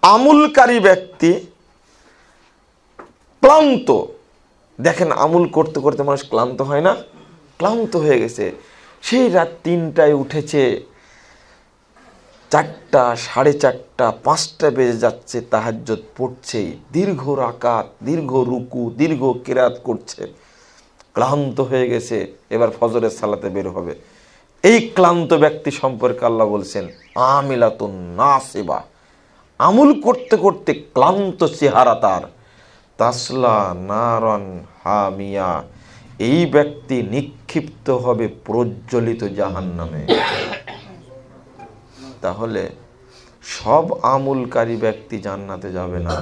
আমলকারী ব্যক্তি ক্লান্ত। দেখেন আমল করতে করতে মানুষ ক্লান্ত হয় না? ক্লান্ত হয়ে গেছে, সেই রাত 3টায় উঠেছে, 4টা, 4:30, 5টা বেজে যাচ্ছে, তাহাজ্জুদ পড়ছে, দীর্ঘ রাকাত, দীর্ঘ রুকু, দীর্ঘ কিরাত করছে, ক্লান্ত হয়ে গেছে, এবার ফজরের সালাতে বের হবে। এই ক্লান্ত ব্যক্তি সম্পর্কে আল্লাহ বলছেন আমিলাতুন নাসিবা, আমল করতে করতে ক্লান্ত চেহারা তার, তাসলা নারান হামিয়া, এই ব্যক্তি নিক্ষিপ্ত হবে প্রজ্বলিত জাহান্নামে। তাহলে সব আমলকারী ব্যক্তি জান্নাতে যাবে না,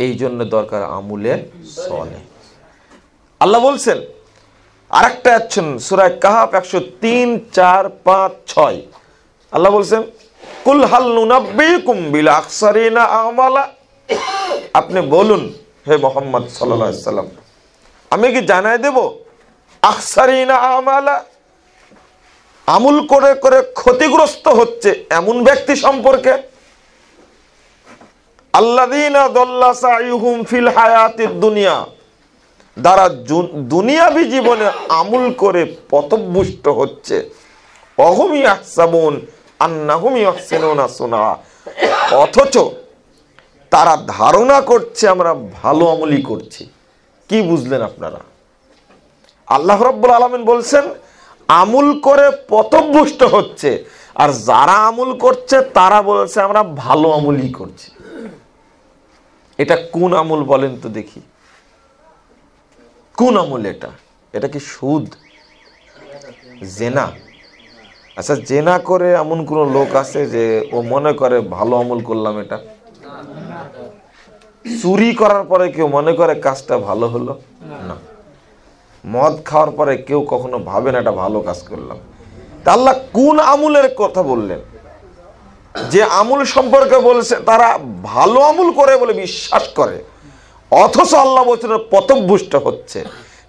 এই জন্য দরকার আমলে সলেহ। আল্লাহ বলছেন আরেকটা আছেন সূরা কাহফ 103, 4, 5, 6, আল্লাহ বলছেন কুল হাল নুনাব্বিকুম বিল আখসারিনা আমালা, আপনি বলুন হে মুহাম্মদ সাল্লাল্লাহু আলাইহি সাল্লাম, আমি কি জানাই দেব আখসারিনা আমালা, আমল করে করে ক্ষতিগ্রস্ত হচ্ছে এমন ব্যক্তি সম্পর্কে? আল্লাযীনা দাল্লা সাইয়ুহুম ফিল হায়াতিদ দুনিয়া, যারা দুনিয়াবী জীবনে আমল করে পথভ্রষ্ট হচ্ছে, অহুম ইয়াহসাবুন আন্নাহুম ইউহসিনুনা সুনা, অথচ তারা ধারণা করছে আমরা ভালো আমলই করছি। কি বুঝলেন আপনারা? আল্লাহ রাব্বুল আলামিন বলছেন আমল করে পথভ্রষ্ট হচ্ছে, আর যারা আমল করছে তারা বলছে আমরা ভালো আমলই করছি। এটা কোন আমল বলেন তো দেখি? কোন আমল এটা? এটা কি সুদ, জেনা? আচ্ছা, জেনা করে এমন কোন লোক আছে যে ও মনে করে ভালো আমল করলাম? এটা চুরি করার পরে কেউ মনে করে কাজটা ভালো হলো না। মদ খাওয়ার পরে কেউ কখনো ভাবে না এটা ভালো কাজ করলাম। তা আল্লাহ কোন আমলের কথা বললেন? যে আমল সম্পর্কে বলছে তারা ভালো আমল করে বলে বিশ্বাস করে, অথচ আল্লাহ বলছেন পথভ্রষ্ট হচ্ছে।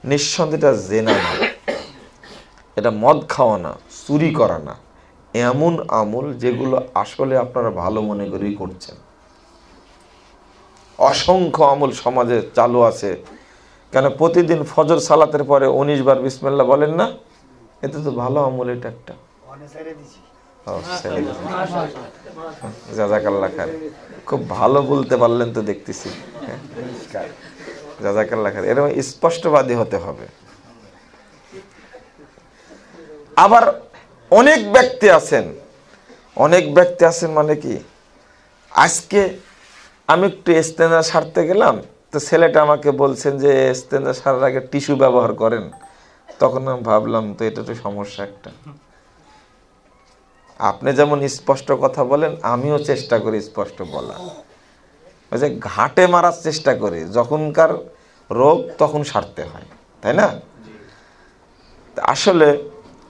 নিঃসন্দেহে এটা জেনা না, এটা মদ খাওয়া না, চুরি করা না, এমন আমল যেগুলো আসলে আপনারা ভালো মনে করেই করছেন। অসংখ্য আমল সমাজে চালু আছে। কেন প্রতিদিন ফজর সালাতের পরে 19 বার বিসমিল্লাহ বলেন না? এটা তো ভালো আমল। এটা একটা জাযাকাল্লাহ খায়ের, খুব ভালো বলতে পারলেন তো দেখতেছি। জাযাকাল্লাহ খায়ের, এরকম স্পষ্টবাদী হতে হবে। আবার অনেক ব্যক্তি আছেন মানে কি, আজকে আমি একটু ইস্তেঞ্জা সারতে গেলাম, তো ছেলেটা আমাকে বলছেন যে ইস্তেঞ্জা সারার আগে টিস্যু ব্যবহার করেন। তখন আমি ভাবলাম তো এটা তো সমস্যা একটা। আপনি যেমন স্পষ্ট কথা বলেন, আমিও চেষ্টা করি স্পষ্ট বলা। ওই যে ঘাটে মারার চেষ্টা করি, যখনকার রোগ তখন সারতে হয়, তাই না? আসলে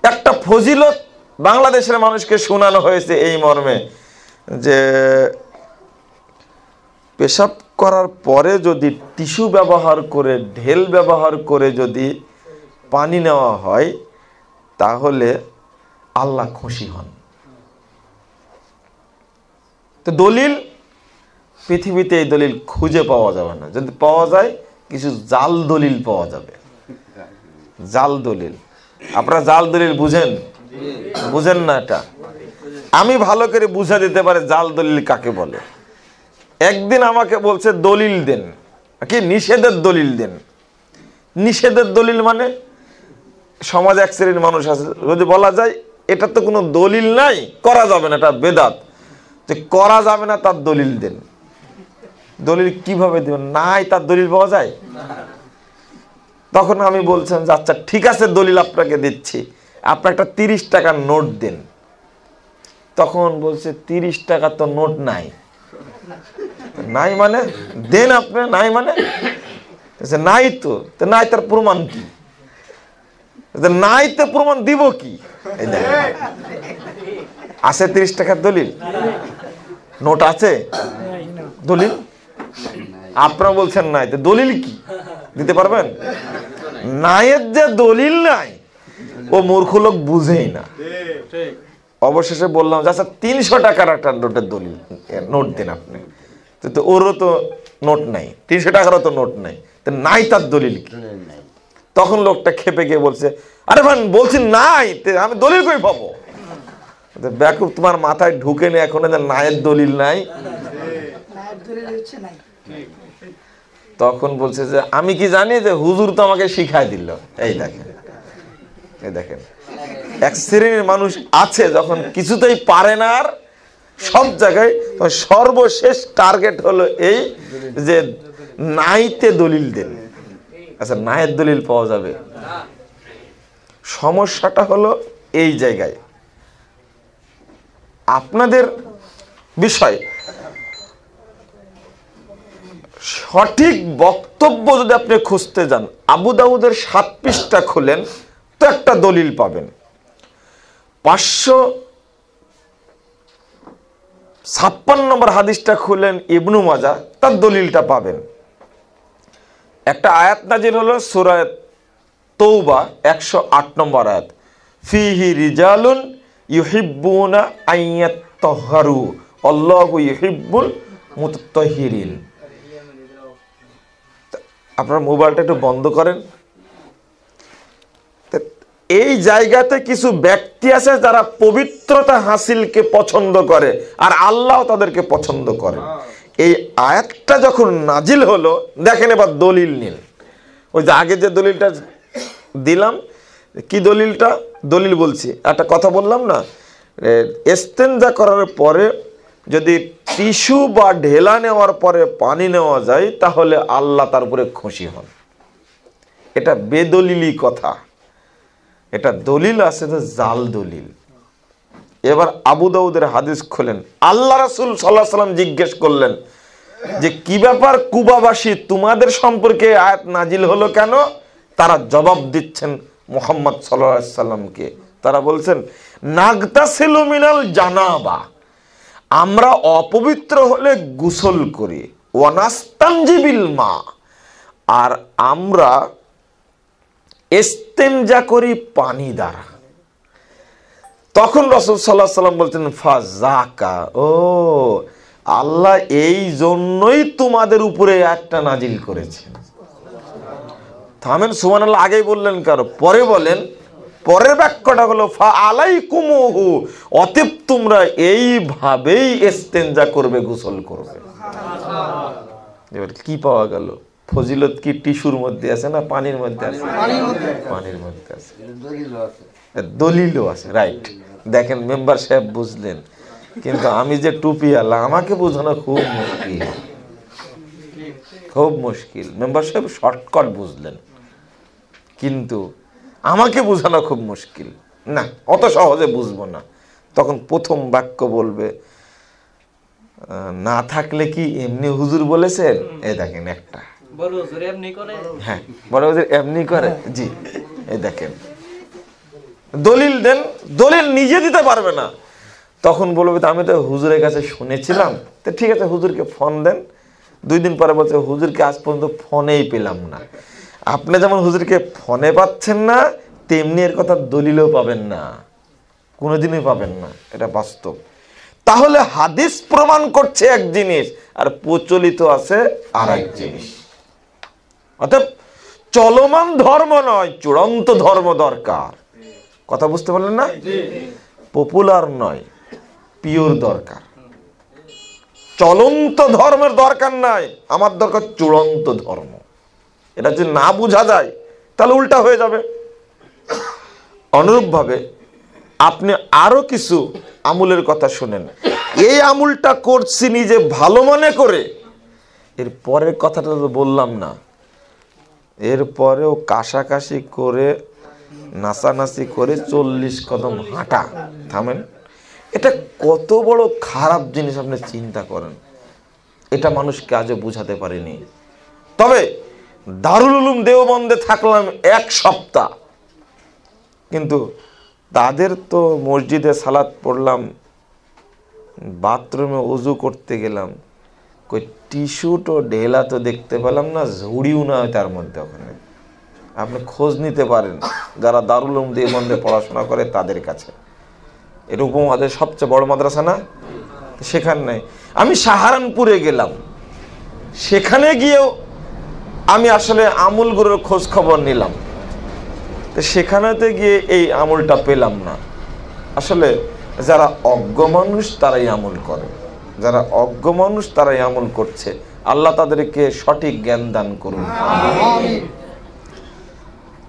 একটা ফজিলত বাংলাদেশের মানুষকে শোনানো হয়েছে এই মর্মে যে পেশাব করার পরে যদি টিস্যু ব্যবহার করে, ঢেল ব্যবহার করে যদি পানি নেওয়া হয়, তাহলে আল্লাহ খুশি হন। তো দলিল পৃথিবীতে এই দলিল খুঁজে পাওয়া যাবে না। যদি পাওয়া যায়, কিছু জাল দলিল পাওয়া যাবে। জাল দলিল, আপনারা জাল দলিল বুঝেন? বুঝেন না? এটা আমি ভালো করে বুঝা দিতে পারি জাল দলিল কাকে বলে। একদিন আমাকে বলছে দলিল দেন, কি নিষেধের দলিল দেন। নিষেধের দলিল মানে সমাজে এক শ্রেণীর মানুষ আছে, যদি বলা যায় এটা তো কোনো দলিল নাই, করা যাবে না, এটা বেদাত, যে করা যাবে না তার দলিল দেন। দলিল কিভাবে দেবেন? নাই, তার দলিল পাওয়া যায়? তখন আমি বলছেন যে আচ্ছা ঠিক আছে, দলিল আপনাকে দিচ্ছি, আপনি একটা 30 টাকার নোট দেন। তখন বলছে 30 টাকা তো নোট নাই। নাই মানে দেন আপনি, নাই মানে নাই তো, নাই তার প্রমাণ কি? নাই তো প্রমাণ দিব কি? আছে 30 টাকার দলিল, নোট আছে, দলিল আপনারা বলছেন নাই, তো দলিল কি দিতে পারবেন? নাইয়ের যে দলিল নাই, ও মূর্খ লোক বুঝেই না। অবশেষে বললাম যে আচ্ছা 300 টাকার একটা নোটের দলিল নোট দিন আপনি। তো ওরও তো নোট নাই, 300 টাকারও তো নোট নাই, তো নাই তার দলিল কি? তখন লোকটা খেপে গিয়ে বলছে, আরে ভাই বলছি নাই, আমি দলিল কই পাবো? ব্যাকুব, তোমার মাথায় ঢুকে নি এখন নায়ের দলিল নাই? তখন বলছে যে আমি কি জানি, যে হুজুর তো আমাকে শিখাই দিল। এই দেখেন, এই দেখেন, এক শ্রেণীর মানুষ আছে যখন কিছুতেই পারে না আর সব জায়গায়, সর্বশেষ টার্গেট হলো এই যে নাইতে দলিল দেন। আচ্ছা নায়ের দলিল পাওয়া যাবে? সমস্যাটা হলো এই জায়গায়। আপনাদের বিষয় সঠিক বক্তব্য যদি আপনি খুঁজতে যান, আবু দাউদের 7 পৃষ্ঠা খুলেন তো একটা দলিল পাবেন। 556 নম্বর হাদিসটা খুলেন ইবনু মাজাহ, তার দলিলটা পাবেন। একটা আয়াত নাজিল হলো সূরা তৌবা 108 নম্বর আয়াত, ফিহি রিজালুন ইউহিব্বুনা আইয়াত্তাহহারু আল্লাহু ইউহিব্বুল মুতাত্তাহিরিন। আপনারা মোবাইলটা একটু বন্ধ করেন। এই জায়গাতে কিছু ব্যক্তি আছে যারা পবিত্রতা হাসিলকে পছন্দ করে, আর আল্লাহ তাদেরকে পছন্দ করে। এই আয়াতটা যখন নাজিল হলো, দেখেন এবার দলিল নিন। ওই যে আগে যে দলিলটা দিলাম, কি দলিলটা? দলিল বলছি, একটা কথা বললাম না, ইস্তেনজা করার পরে যদি টিস্যু বা ঢেলা নেওয়ার পরে পানি নেওয়া যায়, তাহলে আল্লাহ তার উপরে খুশি হন। এটা বেদলিলি কথা, এটা দলিল আছে যে জাল দলিল। এবার আবু দাউদের হাদিস খোলেন, আল্লাহ রাসূল সাল্লাল্লাহু আলাইহি ওয়াসাল্লাম জিজ্ঞেস করলেন যে কি ব্যাপার কুবাবাসী, তোমাদের সম্পর্কে আয়াত নাজিল হলো কেন? তারা জবাব দিচ্ছেন মুহাম্মদ সাল্লাল্লাহু আলাইহি ওয়াসাল্লামকে। তারা বলছেন নাগতাসিলু মিনাল জানাবা, আমরা অপবিত্র হলে গোসল করি, ওয়ানাস্তানজিবিল মা, আর আমরা ইস্তেনজা করি পানি দ্বারা। তখন রাসূল সাল্লাল্লাহু আলাইহি ওয়াসাল্লাম বলতেন ফাযাকা, ও আল্লাহ এই জন্যই তোমাদের উপরে একটা নাজিল করেছেন। থামেন, সুবহানাল্লাহ আগেই বললেন কারো, পরে বলেন, পরের বাক্যটা হলো ফা আলাইকুমুহু, অতএব তোমরা এইভাবেই ইস্তেনজা করবে, গোসল করবে। এবার কি পাওয়া গেল? ফজিলত কি টিস্যুর মধ্যে আছে না পানির মধ্যে আছে? পানির মধ্যে আছে, দলিলও আছে। রাইট, দেখেন মেম্বার সাহেব বুঝলেন, কিন্তু আমি যে টুপি আলা, আমাকে বোঝানো খুব মুশকিল, খুব মুশকিল। মেম্বার সাহেব শর্টকাট বুঝলেন, কিন্তু আমাকে বোঝানো খুব মুশকিল। না, অত সহজে বুঝবো না। তখন প্রথম বাক্য বলবে, না থাকলে কি এমনি হুজুর বলেছেন? এই দেখেন একটা, হ্যাঁ বড় হুজুর এমনি করে, জি এই দেখেন দলিল দেন। দলিল নিজে দিতে পারবে না, তখন বলবে আমি তো হুজুরের কাছে শুনেছিলাম। তো ঠিক আছে, হুজুরকে ফোন দেন, 2 দিন পরে বলছে হুজুরকে আজ পর্যন্ত ফোনেই পেলাম না। আপনি যেমন হুজুরকে ফোনে পাচ্ছেন না, তেমনি এর কথা দলিলও পাবেন না, কোনোদিনই পাবেন না, এটা বাস্তব। তাহলে হাদিস প্রমাণ করছে এক জিনিস আর প্রচলিত আছে আর এক জিনিস। অর্থাৎ চলমান ধর্ম নয়, চূড়ান্ত ধর্ম দরকার। কথা বুঝতে পারলেন না? পপুলার নয়, পিওর দরকার। চলন্ত ধর্মের দরকার নাই, আমার দরকার চূড়ান্ত ধর্ম। এটা যদি না বোঝা যায় তাহলে উল্টা হয়ে যাবে। অনুরূপভাবে আপনি আরো কিছু আমুলের কথা শুনেন। এই আমুলটা করছি নিজে ভালো মনে করে, এর পরের কথাটা তো বললাম না, এরপরেও কাশাকাশি করে নাচানাচি করে 40 কদম হাঁটা। থামেন, এটা কত বড় খারাপ জিনিস আপনি চিন্তা করেন। এটা মানুষকে আজও বুঝাতে পারেনি। তবে দারুল উলুম দেওবন্দে থাকলাম 1 সপ্তাহ, কিন্তু তাদের তো মসজিদে সালাত পড়লাম, বাথরুমে ওযু করতে গেলাম, কই টিস্যু তো ঢেলা তো দেখতে পেলাম না, ঝুড়িও না তার মধ্যে। ওখানে আপনি খোঁজ নিতে পারেন যারা দারুল উলুম দেওবন্দে পড়াশোনা করে তাদের কাছে। এটা উপমহাদেশের সবচেয়ে বড় মাদ্রাসা না? সেখানে নাই। আমি সাহারানপুরে গেলাম, সেখানে গিয়েও আমি আসলে আমুলগুলোর খোঁজ খবর নিলাম, তো সেখানেতে গিয়ে এই আমলটা পেলাম না। আসলে যারা অজ্ঞ মানুষ তারাই আমল করে, যারা অজ্ঞ মানুষ তারাই আমল করছে। আল্লাহ তাদেরকে সঠিক জ্ঞান দান করুন।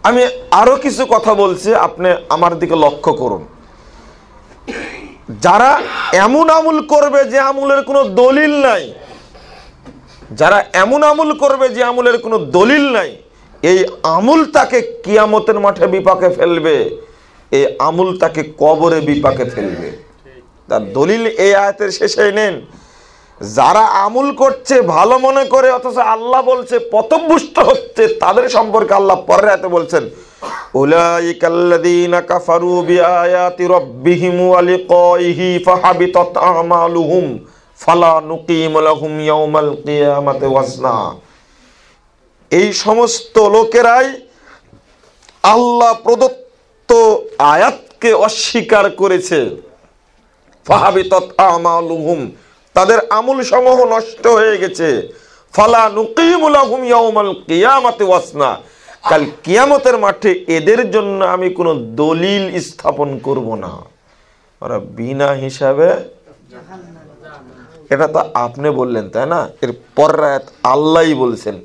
আমি আরো কিছু কথা বলছি, আপনি আমার দিকে লক্ষ্য করুন। যারা এমন আমল করবে যে আমলের কোনো দলিল নাই, যারা এমন আমল করবে যে আমলের কোনো দলিল নাই, এই আমল তাকে কিয়ামতের মাঠে বিপাকে ফেলবে, এই আমল তাকে কবরে বিপাকে ফেলবে। তার দলিল এই আয়াতের শেষে নেন। যারা আমল করছে ভালো মনে করে অথচ আল্লাহ বলছে পথভ্রষ্ট হচ্ছে, তাদের সম্পর্কে আল্লাহ পরের আয়াতে বলছেন উলাইকাল্লাযীনা কাফারু বিআয়াতি রাব্বিহিম ওয়া লিকাইহি ফাহাবিতাত আমালুহুম ফালা নুকিমু লাহুম ইয়াওমাল কিয়ামাতি ওয়াজনা। এই সমস্ত লোকেরাই আল্লাহ প্রদত্ত আয়াতকে অস্বীকার করেছে। ফাহাবিতাত আমালুহুম, তাদের আমল সমূহ নষ্ট হয়ে গেছে। ফালা নুকিমু লাহুম ইয়াওমাল কিয়ামাতি ওয়াজনা, কাল কিয়ামতের মাঠে এদের জন্য আমি কোনো দলিল স্থাপন করব না, ওরা বিনা হিসাবে। এটা তো আপনি বললেন তাই না? এর পরের আয়াত আল্লাহই বলছেন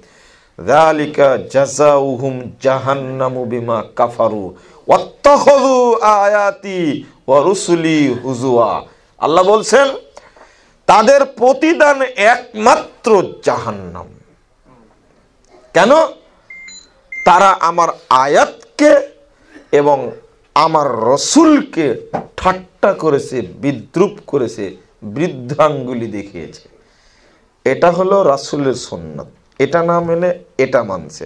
যালিকা জাযাউহুম জাহান্নামু বিমা কাফারু ওয়াত্তাখাযু আয়াতি ওয়া রুসুলি হুজুয়া। আল্লাহ বলছেন তাদের প্রতিদান একমাত্র জাহান্নাম। কেন? তারা আমার আয়াতকে এবং আমার রসুলকে ঠাট্টা করেছে, বিদ্রূপ করেছে, বৃদ্ধাঙ্গুলি দেখিয়েছে। এটা হলো রাসূলের সুন্নাত, এটা না মেনে এটা মানছে।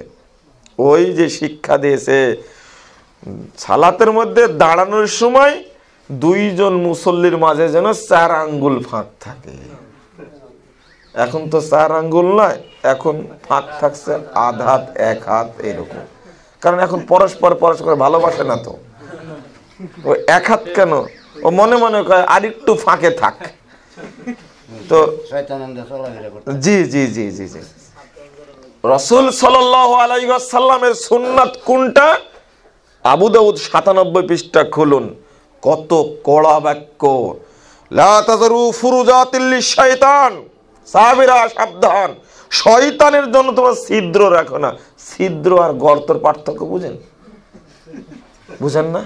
ওই যে শিক্ষা দিয়েছে সালাতের মধ্যে দাঁড়ানোর সময় 2 জন মুসল্লির মাঝে যেন 4 আঙ্গুল ফাঁক থাকে। এখন তো 4 আঙ্গুল নয়, এখন ফাঁক থাকছে আধা হাত, 1 হাত এরকম। কারণ এখন পরস্পর ভালোবাসে না, তো ও 1 হাত কেন, ও মনে মনে কয় আরেকটু ফাঁকে থাক। তো জি জি জি জি জি রাসূল সাল্লাল্লাহু আলাইহি ওয়াসাল্লামের সুন্নাত কোনটা? আবু দাউদ 97 পৃষ্ঠা খুলুন, কত কড়া বাক্য। লা তাযরু ফুরুজাতিল লিশাইতান, সাহাবীরা সাবধান, শয়তানের জন্য তোমরা ছিদ্র রাখো না। ছিদ্র আর গর্তের পার্থক্য বুঝেন? বুঝেন না?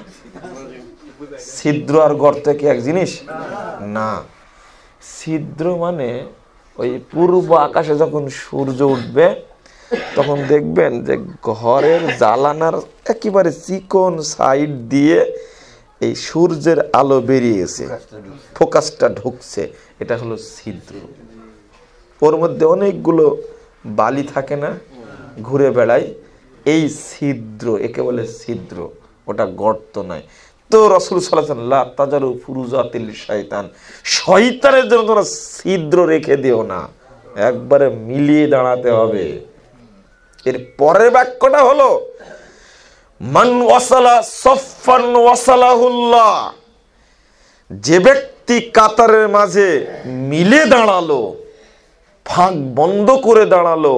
ছিদ্র আর গর্ত কি এক জিনিস না। ছিদ্র মানে ওই পূর্ব আকাশে যখন সূর্য উঠবে তখন দেখবেন যে ঘরের জানালার একেবারে চিকন সাইড দিয়ে এই সূর্যের আলো বেরিয়েছে, ফোকাসটা ঢুকছে, এটা হলো ছিদ্র। ওর মধ্যে অনেকগুলো বালি থাকে না, ঘুরে বেড়ায়, এই ছিদ্র, একে বলে ছিদ্র, ওটা গর্ত নয়। তো রাসূল সাল্লাল্লাহু আলাইহি ওয়াসাল্লাম লা তাজালু ফুরুজাতিল শাইতান, শয়তানের জন্য তোমরা ছিদ্র রেখে দিও না। একবারে মিলিয়ে দাঁড়াতে হবে। এর পরের বাক্যটা হলো মান ওয়াসালা সফফান ওয়াসালাহুল্লাহ, যে ব্যক্তি কাতারের মাঝে মিলে দাঁড়ালো, ফাঁক বন্ধ করে দাঁড়ালো,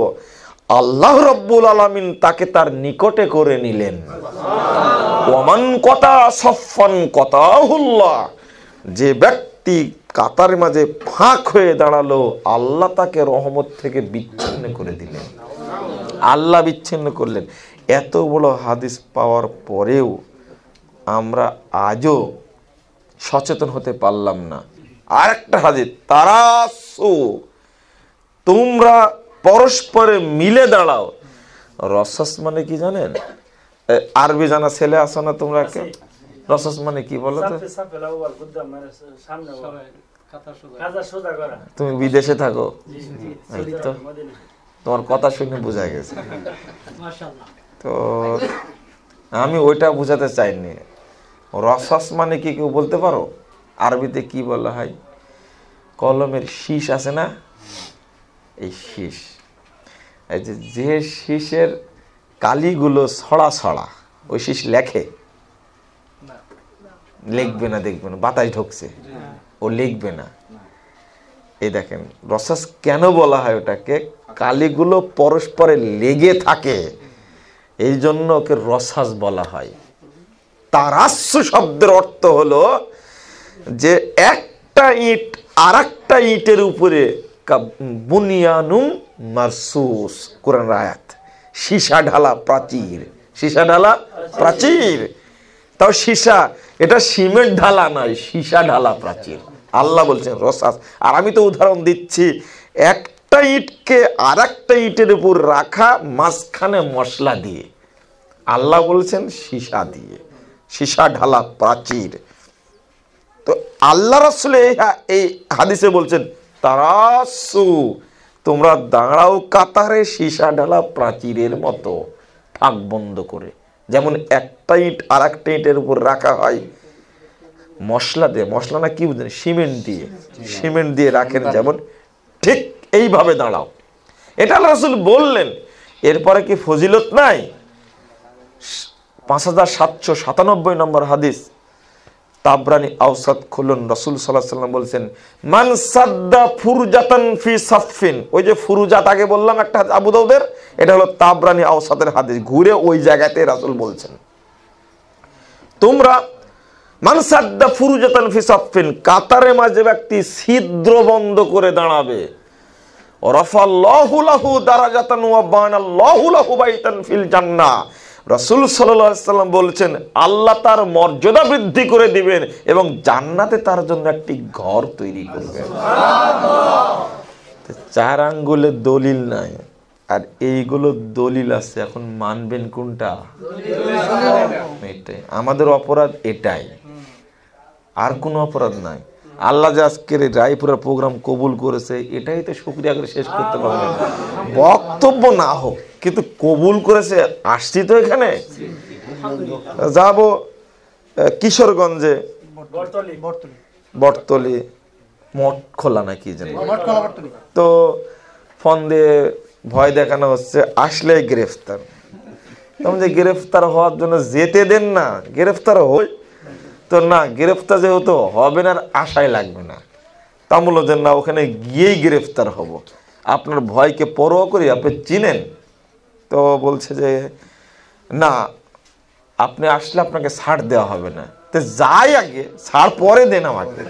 আল্লাহ রাব্বুল আলামিন তাকে তার নিকটে করে নিলেন। ওয়ামান কতা সফফান কতাহুল্লাহ, যে ব্যক্তি কাতারের মাঝে ফাঁক হয়ে দাঁড়ালো, আল্লাহ তাকে রহমত থেকে বিচ্ছিন্ন করে দিলেন। আল্লাহ বিচ্ছিন্ন করলেন। এত বড় হাদিস পাওয়ার পরেও আমরা আজও সচেতন হতে পারলাম না। আর একটা হাদিস, তারাসু, তোমরা পরস্পরে মিলে দাঁড়াও। রসাস মানে কি জানেন? আরবি জানা ছেলে আসো না তোমরা? রসাস মানে কি বলো তো? তুমি বিদেশে থাকো তো তোমার কথা শুনে বোঝা গেছে। তো আমি ওইটা বোঝাতে চাইনি। রসাস মানে কি কেউ বলতে পারো? আরবিতে কি বলা হয়? কলমের শীষ আছে না, এই শীষ, এই যে শীষের কালিগুলো ছড়া ছড়া, ওই শীষ লেখে? লিখবে না, দেখবে না, বাতাস ঢুকছে, ও লিখবে না। এই দেখেন রসাস কেন বলা হয় ওটাকে? কালিগুলো পরস্পরে লেগে থাকে, এই জন্য ওকে রসাস বলা হয়। তারাস্সু শব্দের অর্থ হলো যে একটা ইট আর একটা ইটের উপরে বুনিয়ানুম মারসুস, কোরআন আয়াত, সীসা ঢালা প্রাচীর, সীসা ঢালা প্রাচীর। তাও সীসা, এটা সিমেন্ট ঢালা নয়, সীসা ঢালা প্রাচীর। আল্লাহ বলছেন রসাস। আর আমি তো উদাহরণ দিচ্ছি, একটা ইটকে আর একটা ইটের উপর রাখা, মাঝখানে মশলা দিয়ে। আল্লাহ বলছেন সীসা দিয়ে, সীসা ঢালা প্রাচীর। তো আল্লাহ রাসূল এই হাদিসে বলছেন তারাসু, তোমরা দাঁড়াও কাতারে সীসা ঢালা প্রাচীরের মতো, ফাঁক বন্ধ করে। যেমন একটা ইট আর একটা ইটের উপর রাখা হয় মশলা দিয়ে, মশলা না কি বুঝলেন, সিমেন্ট দিয়ে, সিমেন্ট দিয়ে রাখেন যেমন, ঠিক এইভাবে দাঁড়াও। এটা আল্লাহ রাসূল বললেন। এরপরে কি ফজিলত নাই? 5797 নম্বর হাদিস, তাবরানি আওসাত খুলুন, রাসূল সাল্লাল্লাহু আলাইহি ওয়াসাল্লাম বলছেন মান সাদ্দা ফুরজাতান ফি সাফফিন। ওই যে ফুরজাত আগে বললাম একটা আবু দাউদের, এটা হলো তাবরানি আওসাতের হাদিস, ঘুরে ওই জায়গাতে রাসূল বলছেন তোমরা মান সাদ্দা ফুরজাতান ফি সাফফিন, কাতারে মাঝে ব্যক্তি ছিদ্র বন্ধ করে দাঁড়াবে, রাফাল্লাহু লাহু দারাজাতান ওয়া বানাল্লাহু লাহু বাইতান ফিল জান্নাহ। রাসূল সাল্লাল্লাহু আলাইহি ওয়াসাল্লাম বলেছেন আল্লাহ তার মর্যাদা বৃদ্ধি করে দিবেন এবং জান্নাতে তার জন্য একটি ঘর তৈরি করবেন। চার আঙ্গুলের দলিল নাই, আর এইগুলো দলিল আছে। এখন মানবেন কোনটা? এটাই আমাদের অপরাধ, এটাই, আর কোনো অপরাধ নাই। আল্লাহ যে আজকের রায়পুরের প্রোগ্রাম কবুল করেছে, এটাই তো শুকরিয়া করে শেষ করতে পারবে না। বক্তব্য না হোক, কিন্তু কবুল করেছে, আসছি তো এখানে। যাব কিশোরগঞ্জে, বটতলি, মঠ খোলা নাকি যেন, তো ফোন দিয়ে ভয় দেখানো হচ্ছে আসলে গ্রেফতার। তখন যে গ্রেফতার হওয়ার জন্য যেতে দেন না, গ্রেফতার হই তো না, গ্রেফতার যেহেতু হবে না, আশায় লাগবে না। তা বললো যে না, ওখানে গিয়েই গ্রেফতার হব। আপনার ভয়কে পরোয়া করি, আপনি চিনেন? তো বলছে যে না, আপনি আসলে আপনাকে ছাড় দেওয়া হবে না। তো যাই আগে, ছাড় পরে দেন আমাকে।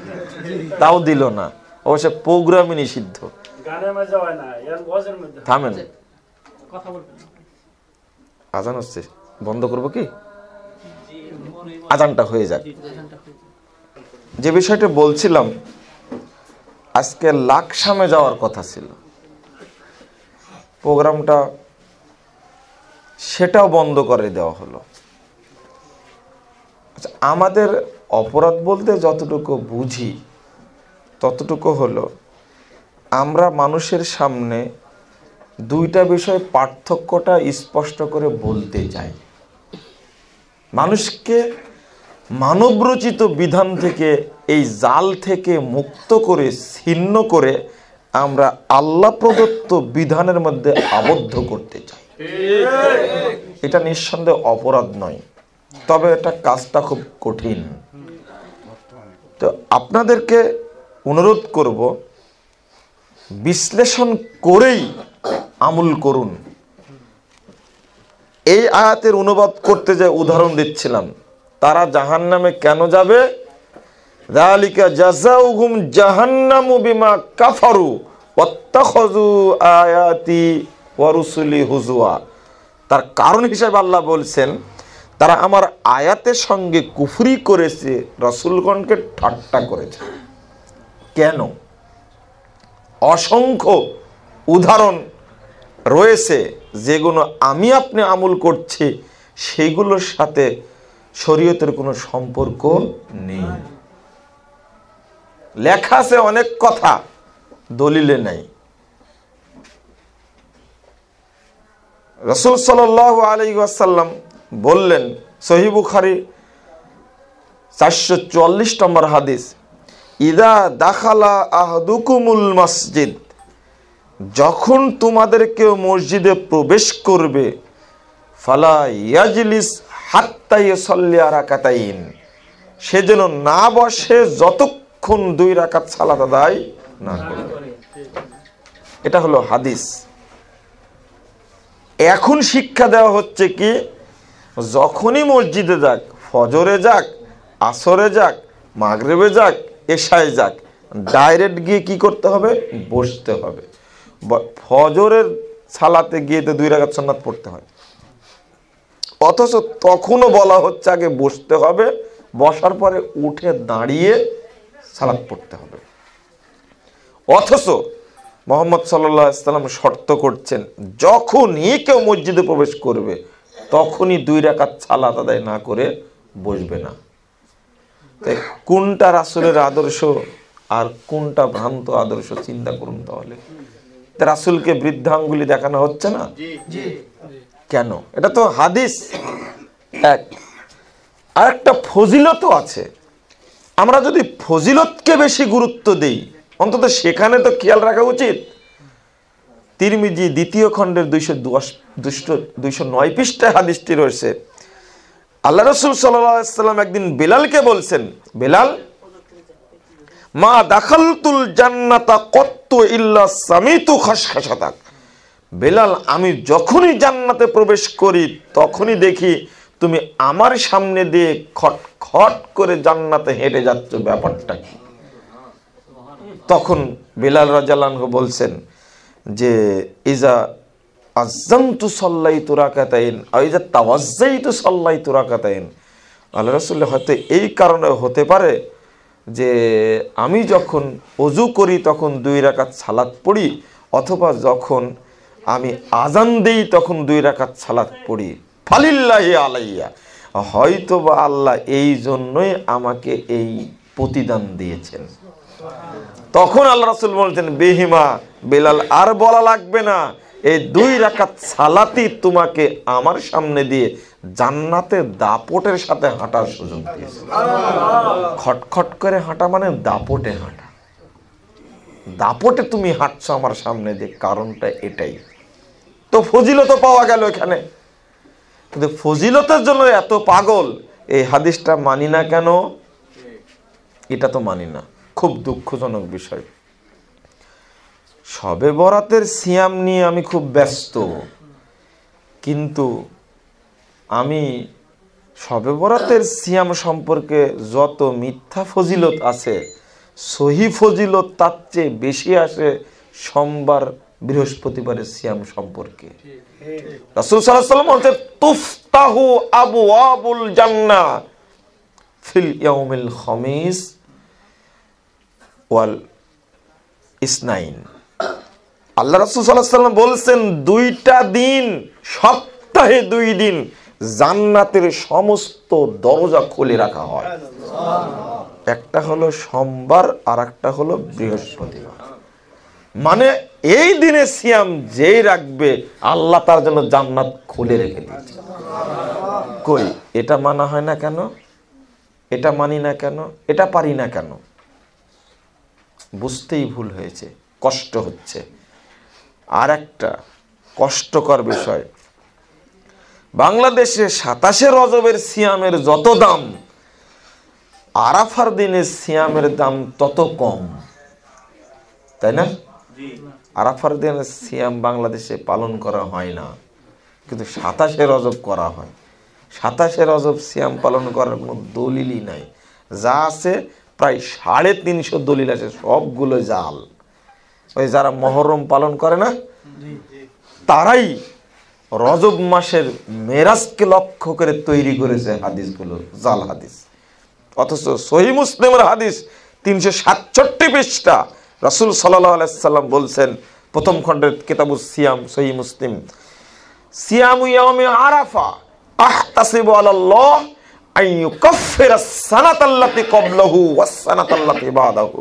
তাও দিল না। অবশ্য প্রোগ্রামই নিষিদ্ধ। থামেন, আজান হচ্ছে, বন্ধ করবো কি? আজানটা হয়ে যাক। যে বিষয়টা বলছিলাম, আজকে লাকসামে যাওয়ার কথা ছিল, প্রোগ্রামটা সেটাও বন্ধ করে দেওয়া হলো। আচ্ছা, আমাদের অপরাধ বলতে যতটুকু বুঝি ততটুকু হলো, আমরা মানুষের সামনে দুইটা বিষয় পার্থক্যটা স্পষ্ট করে বলতে চাই। মানুষকে মানবরচিত বিধান থেকে, এই জাল থেকে মুক্ত করে, ছিন্ন করে আমরা আল্লাহ প্রদত্ত বিধানের মধ্যে আবদ্ধ করতে চাই। এটা নিঃসন্দেহে অপরাধ নয়, তবে এটা কাজটা খুব কঠিন। তো আপনাদেরকে অনুরোধ করব, বিশ্লেষণ করেই আমল করুন। এই আয়াতের অনুবাদ করতে যে উদাহরণ দিচ্ছিলাম, তারা জাহান্নামে কেন যাবে? যালিকা জাযাউহুম জাহান্নামু বিমা কাফারু ওয়াত্তাখাযু আয়াতি ওয়া রুসুলি হুজুয়া। তার কারণ হিসেবে আল্লাহ বলছেন, তারা আমার আয়াতের সঙ্গে কুফরি করেছে, রাসূলগণকে ঠাট্টা করেছে। কেন? অসংখ্য উদাহরণ রয়েছে যেগুলো আমি আপনি আমল করছি, সেগুলোর সাথে শরীয়তের কোনো সম্পর্ক নেই। লেখা আছে অনেক কথা, দলিলে নাই। রাসূল সাল্লাল্লাহু আলাইহি ওয়াসাল্লাম বললেন, সহিহ বুখারী 444 নম্বর হাদিস, ইদা দাখালা আহাদুকুমুল মসজিদ, যখন তোমাদের কেউ মসজিদে প্রবেশ করবে, ফালা ইয়াজলিস হাত্তা ইউসাল্লি রাকাতাইন, সে যেন না বসে যতক্ষণ 2 রাকাত সালাত আদায় না করে। এটা হলো হাদিস। এখন শিক্ষা দেওয়া হচ্ছে কি, যখনই মসজিদে যাক, ফজরে যাক, আসরে যাক, মাগরিবে যাক, এশায় যাক, ডাইরেক্ট গিয়ে কি করতে হবে? বসতে হবে। ফজরের সালাতে গিয়ে তো 2 রাকাত সুন্নাত পড়তে হয়, অথচ তখনও বলা হচ্ছে আগে বসতে হবে, বসার পরে উঠে দাঁড়িয়ে সালাত পড়তে হবে। অথচ মুহাম্মদ সাল্লাল্লাহু আলাইহি ওয়াসাল্লাম শর্ত করছেন, যখনই কেউ মসজিদে প্রবেশ করবে তখনই 2 রাকাত সালাত আদায় না করে বসবে না। তাই কোনটা রাসূলের আদর্শ আর কোনটা ভ্রান্ত আদর্শ চিন্তা করুন। তাহলে রাসূলকে বৃদ্ধাঙ্গুলি দেখানো হচ্ছে না কেন? এটা তো হাদিস। এক আরেকটা ফজিলতও আছে। আমরা যদি ফজিলতকে বেশি গুরুত্ব দেই, অন্তত সেখানে তো খেয়াল রাখা উচিত। তিরমিজি 2য় খণ্ডের 209 পৃষ্ঠায় হাদিসটি রয়েছে। আল্লাহ রাসূল সাল্লাল্লাহু আলাইহি ওয়াসাল্লাম একদিন বেলালকে বলছেন, বেলাল, মা দাখালতুল জান্নাতা কত্তু ইল্লা সামিতু খাশখাশাতাক, বেলাল, আমি যখনই জান্নাতে প্রবেশ করি তখনই দেখি তুমি আমার সামনে দিয়ে খটখট করে জান্নাতে হেঁটে যাচ্ছ, ব্যাপারটা কি? তখন বেলাল রাদিয়াল্লাহু আনহু বলছেন যে, ইজা আযামতু সাল্লাইতু রাকাতাইন আও ইজা তাওয়াজ্জাইতু সাল্লাইতু রাকাতাইন। আল্লাহ রাসূল হয়তো এই কারণে হতে পারে যে আমি যখন ওযু করি তখন 2 রাকাত সালাত পড়ি, অথবা যখন আমি আজান দেই তখন 2 রাকাত সালাত পড়ি। ফালিল্লাহি আলাইয়া, হয়তো বা আল্লাহ এই জন্যই আমাকে এই প্রতিদান দিয়েছেন। তখন আল্লাহ রাসূল বলছেন, বেহিমা, বেলাল, আর বলা লাগবে না, এই 2 রাকাত সালাতই তোমাকে আমার সামনে দিয়ে জান্নাতে দাপটের সাথে হাঁটার সুযোগ দিয়েছে। খটখট করে হাঁটা মানে দাপটে হাঁটা। দাপটে তুমি হাঁটছো আমার সামনে দিয়ে, কারণটা এটাই। তো ফজিলত পাওয়া গেল এখানে। কিন্তু ফজিলতের জন্য এত পাগল, এই হাদিসটা মানি না কেন? এটা তো মানি না। খুব দুঃখজনক বিষয়। শবে বরাতের সিয়াম নিয়ে আমি খুব ব্যস্ত, কিন্তু আমি শবে বরাতের সিয়াম সম্পর্কে যত মিথ্যা ফজিলত আছে, সহি ফজিলত তার চেয়ে বেশি আসে সোমবার বৃহস্পতিবারের সিয়াম সম্পর্কে। রাসূল সাল্লাল্লাহু আলাইহি ওয়াসাল্লাম বলেন, তুফতাহু আবওয়াবুল জান্নাহ ফিল ইয়াউমিল খামিস ওয়াল ইসনাইন। আল্লাহ রাসূল সাল্লাল্লাহু আলাইহি ওয়াসাল্লাম বলছেন, 2টা দিন, সপ্তাহে 2 দিন জান্নাতের সমস্ত দরজা খুলে রাখা হয়। একটা হলো সোমবার আর একটা হলো বৃহস্পতিবার। মানে এই দিনে সিয়াম যেই রাখবে আল্লাহ তার জন্য জান্নাত খুলে রেখে দিয়েছে। কই এটা মানা হয় না কেন? এটা মানি না কেন? এটা পারি না কেন? বুঝতেই ভুল হয়েছে। কষ্ট হচ্ছে। আর একটা কষ্টকর বিষয়, বাংলাদেশে 27 রজবের সিয়ামের যত দাম, আরাফার দিনের সিয়ামের দাম তত কম, তাই না? আরাফার দিনের সিয়াম বাংলাদেশে পালন করা হয় না, কিন্তু 27 রজব করা হয়। 27 রজব সিয়াম পালন করার কোনো দলিলই নাই। যা আছে প্রায় 350 দলিল আছে, সবগুলো জাল। ওই যারা মহরম পালন করে না, তারাই রজব মাসের মেরাজকে লক্ষ্য করে তৈরি করেছে হাদিসগুলো, জাল হাদিস। অথচ সহিহ মুসলিমের হাদিস 367 পৃষ্ঠা, রাসূল সাল্লাল্লাহু আলাইহি সাল্লাম বলছেন, প্রথম খণ্ডের কিতাবুস সিয়াম, সহিহ মুসলিম, সিয়ামু ইয়াউমি আরাফা আহতাসিবু আলাল্লাহ আন ইউকাফফিরাস সানাতাল্লাতী ক্বাবলাহু ওয়াস সানাতাল্লাতী বাদাহু।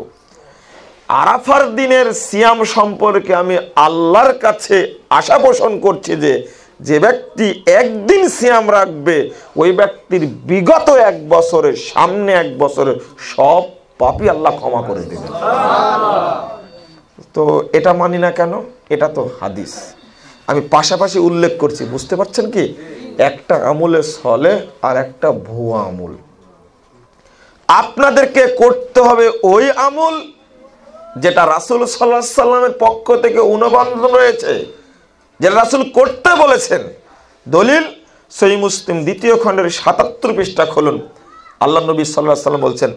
আরাফার দিনের সিয়াম সম্পর্কে আমি আল্লাহর কাছে আশা পোষণ করছি যে যে ব্যক্তি একদিন সিয়াম রাখবে, ওই ব্যক্তির বিগত 1 বছরের, সামনে 1 বছরের সব পাপই আল্লাহ ক্ষমা করে দেবেন। তো এটা মানি না কেন? এটা তো হাদিস। আমি পাশাপাশি উল্লেখ করছি, বুঝতে পারছেন কি? একটা আমলে সলে আর একটা ভুয়া আমল। আপনাদেরকে করতে হবে ওই আমল যেটা রাসূল সাল্লাল্লাহু আলাইহি সাল্লামের পক্ষ থেকে অনুবন্ধন রয়েছে, যেটা রাসূল করতে বলেছেন। দলিল সহিহ মুসলিম 2য় খণ্ডের 77 পৃষ্ঠা খুলুন। আল্লাহ নবী সাল্লাল্লাহু আলাইহি সাল্লাম বলছেন,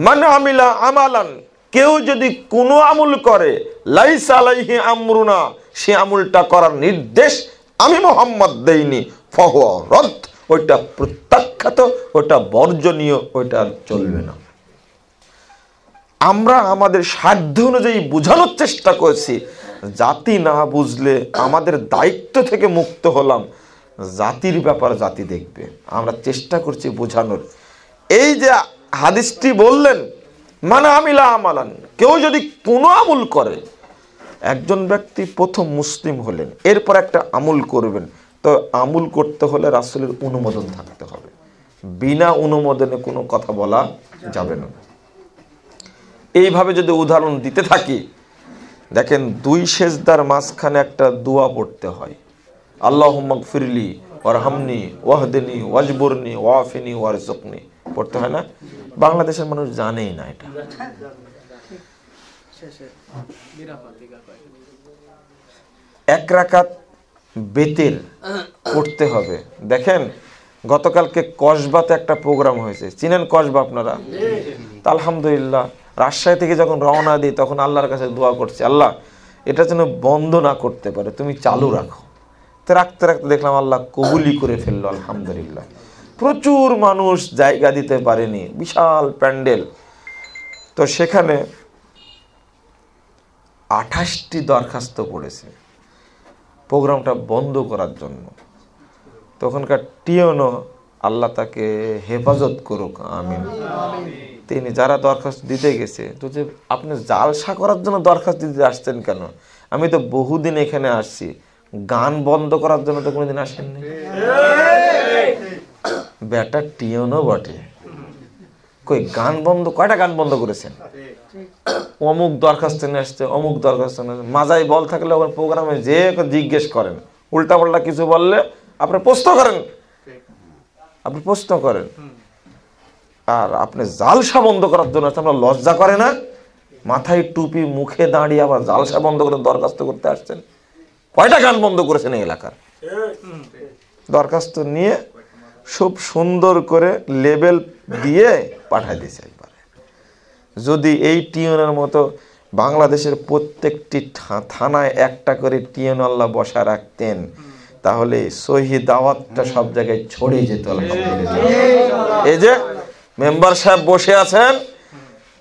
মান আমিলা আমালান, কেউ যদি কোনো আমল করে, লাইসা আলাইহি আমরুনা, সে আমলটা করার নির্দেশ আমি মুহাম্মদ দেইনি, ফাহুয়া রদ, ওইটা প্রত্যাখ্যাত, ওইটা বর্জনীয়, ওইটা চলবে না। আমরা আমাদের সাধ্য অনুযায়ী বোঝানোর চেষ্টা করছি। জাতি না বুঝলে আমাদের দায়িত্ব থেকে মুক্ত হলাম, জাতির ব্যাপার জাতি দেখবে। আমরা চেষ্টা করছি বোঝানোর। এই যে হাদিসটি বললেন, মানে আমিলা আমালান, কেউ যদি কোনো আমল করে, একজন ব্যক্তি প্রথম মুসলিম হলেন, এরপর একটা আমল করবেন, তো আমল করতে হলে রাসূলের অনুমোদন থাকতে হবে। বিনা অনুমোদনে কোনো কথা বলা যাবে না। এইভাবে যদি উদাহরণ দিতে থাকি, দেখেন 2 সেজদার মাঝখানে একটা দোয়া পড়তে হয়, আল্লাহুম্মা গফিরলি ওয়ারহামনি ওয়াহদিনি ওয়াজবুরনি ওয়াফিনি ওয়ারযুকনি, পড়তে হয় না? বাংলাদেশের মানুষ জানেই না এটা। এক রাকাত বেতের পড়তে হবে। দেখেন গতকালকে কসবাতে একটা প্রোগ্রাম হয়েছে, চিনেন কসবা আপনারা? আলহামদুলিল্লাহ, রাজশাহী থেকে যখন রওনা দিই তখন আল্লাহর কাছে দোয়া করছি, আল্লাহ এটা যেন বন্ধ না করতে পারে, তুমি চালু রাখো। তো রাখতে রাখতে দেখলাম আল্লাহ কবুলি করে ফেললো, আলহামদুলিল্লাহ। প্রচুর মানুষ জায়গা দিতে পারেনি, বিশাল প্যান্ডেল। তো সেখানে 28টি দরখাস্ত পড়েছে প্রোগ্রামটা বন্ধ করার জন্য। তখনকার টিওনো, আল্লাহ তাকে হেফাজত করুক, আমিন। তিনি যারা দরখাস্ত দিতে গেছে, তো যে আপনি জালসা করার জন্য দরখাস্ত দিতে আসছেন কেন? আমি তো বহুদিন এখানে আসছি, গান বন্ধ করার জন্য তো কোনোদিন আসেননি। বেটা টিওনো বটে, কই গান বন্ধ, কয়টা গান বন্ধ করেছেন? অমুক দরখাস্ত নিয়ে আসছে, অমুক দরখাস্ত নিয়ে আসছে। মাজাই বল থাকলে ওখানে প্রোগ্রামে যে জিজ্ঞেস করেন, উল্টা পাল্টা কিছু বললে আপনি প্রশ্ন করেন, আর আপনি জালসা বন্ধ করার জন্য আপনার লজ্জা করে না? মাথায় টুপি, মুখে দাঁড়িয়ে আবার জালসা বন্ধ করে দরখাস্ত করতে আসছেন। কয়টা গান বন্ধ করেছেন এই এলাকার? দরখাস্ত নিয়ে খুব সুন্দর করে লেবেল দিয়ে পাঠাই দিয়েছে একবারে। যদি এই টিউনের মতো বাংলাদেশের প্রত্যেকটি থানায় একটা করে টিউন আল্লাহ বসা রাখতেন, তাহলে সহি দাওয়াতটা সব জায়গায় ছড়িয়ে যেত। এই যে মেম্বার সাহেব বসে আছেন,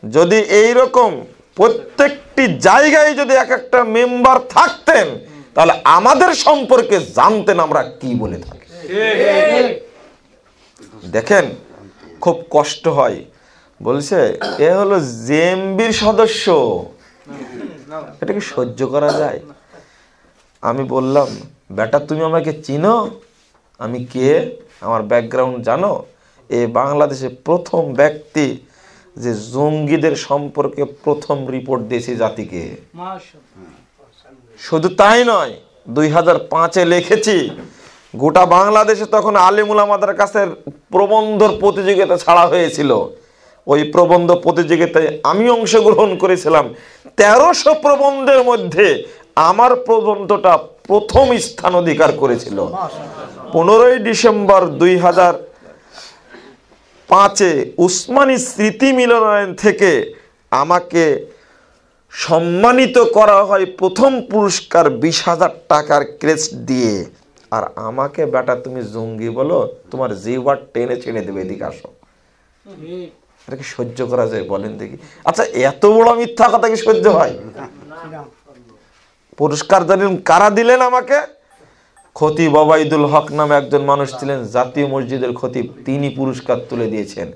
যদি এইরকম প্রত্যেকটি জায়গায় যদি এক একটা মেম্বার থাকতেন, তাহলে আমাদের সম্পর্কে জানতেন আমরা কি বলে থাকি। দেখেন খুব কষ্ট হয়, বলছে এ হলো জেএমবির সদস্য, এটা কি সহ্য করা যায়? আমি বললাম, বেটা তুমি আমাকে চিনো? আমি কে? আমার ব্যাকগ্রাউন্ড জানো? এই বাংলাদেশে প্রথম ব্যক্তি যে জঙ্গিদের সম্পর্কে প্রথম রিপোর্ট দিয়েছি জাতিকে। শুধু তাই নয়, 2005-এ লিখেছি, গোটা বাংলাদেশে তখন আলিম উলামাদের কাছে প্রবন্ধর প্রতিযোগিতা ছাড়া হয়েছিল। ওই প্রবন্ধ প্রতিযোগিতায় আমি অংশগ্রহণ করেছিলাম। 1300 প্রবন্ধের মধ্যে আমার প্রবন্ধটা প্রথম স্থান অধিকার করেছিল। 15ই ডিসেম্বর 2005-এ উসমানী স্মৃতি মিলনায়ন থেকে আমাকে সম্মানিত করা হয় প্রথম পুরস্কার 20,000 টাকার ক্রেস্ট দিয়ে। আর আমাকে বেটা তুমি জঙ্গি বলো, তোমার জিহ্বা টেনে ছেড়ে দেবে, এদিকে আসো। এটা কি সহ্য করা যায় বলেন দেখি? আচ্ছা, এত বড় মিথ্যা কথা কি সহ্য হয়? পুরস্কার জানেন কারা দিলেন আমাকে? খতিব ওবায়দুল হক নামে একজন মানুষ ছিলেন, জাতীয় মসজিদের খতিব, তিনি পুরস্কার তুলে দিয়েছেন।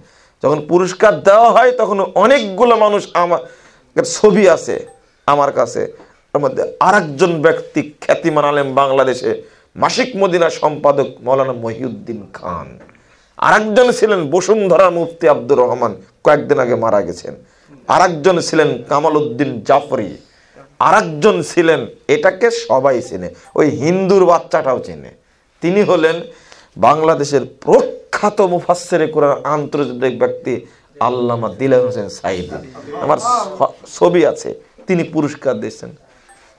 যখন পুরস্কার দেওয়া হয় তখন অনেকগুলো মানুষ, আমার ছবি আছে আমার কাছে, তার মধ্যে আরেকজন ব্যক্তি খ্যাতিমান আলেম, বাংলাদেশে মাসিক মদিনা সম্পাদক মৌলানা মহিউদ্দিন খান। আরেকজন ছিলেন বসুন্ধরা মুফতি আব্দুর রহমান, কয়েকদিন আগে মারা গেছেন। আরেকজন ছিলেন কামাল উদ্দিন জাফরি। আরেকজন ছিলেন, এটাকে সবাই চেনে, ওই হিন্দুর বাচ্চাটাও চেনে, তিনি হলেন বাংলাদেশের প্রখ্যাত মুফাসসিরে কুরআন আন্তর্জাতিক ব্যক্তি আল্লামা দিলওয়ার হোসেন সাঈদী। আমার ছবি আছে, তিনি পুরস্কার দিয়েছেন।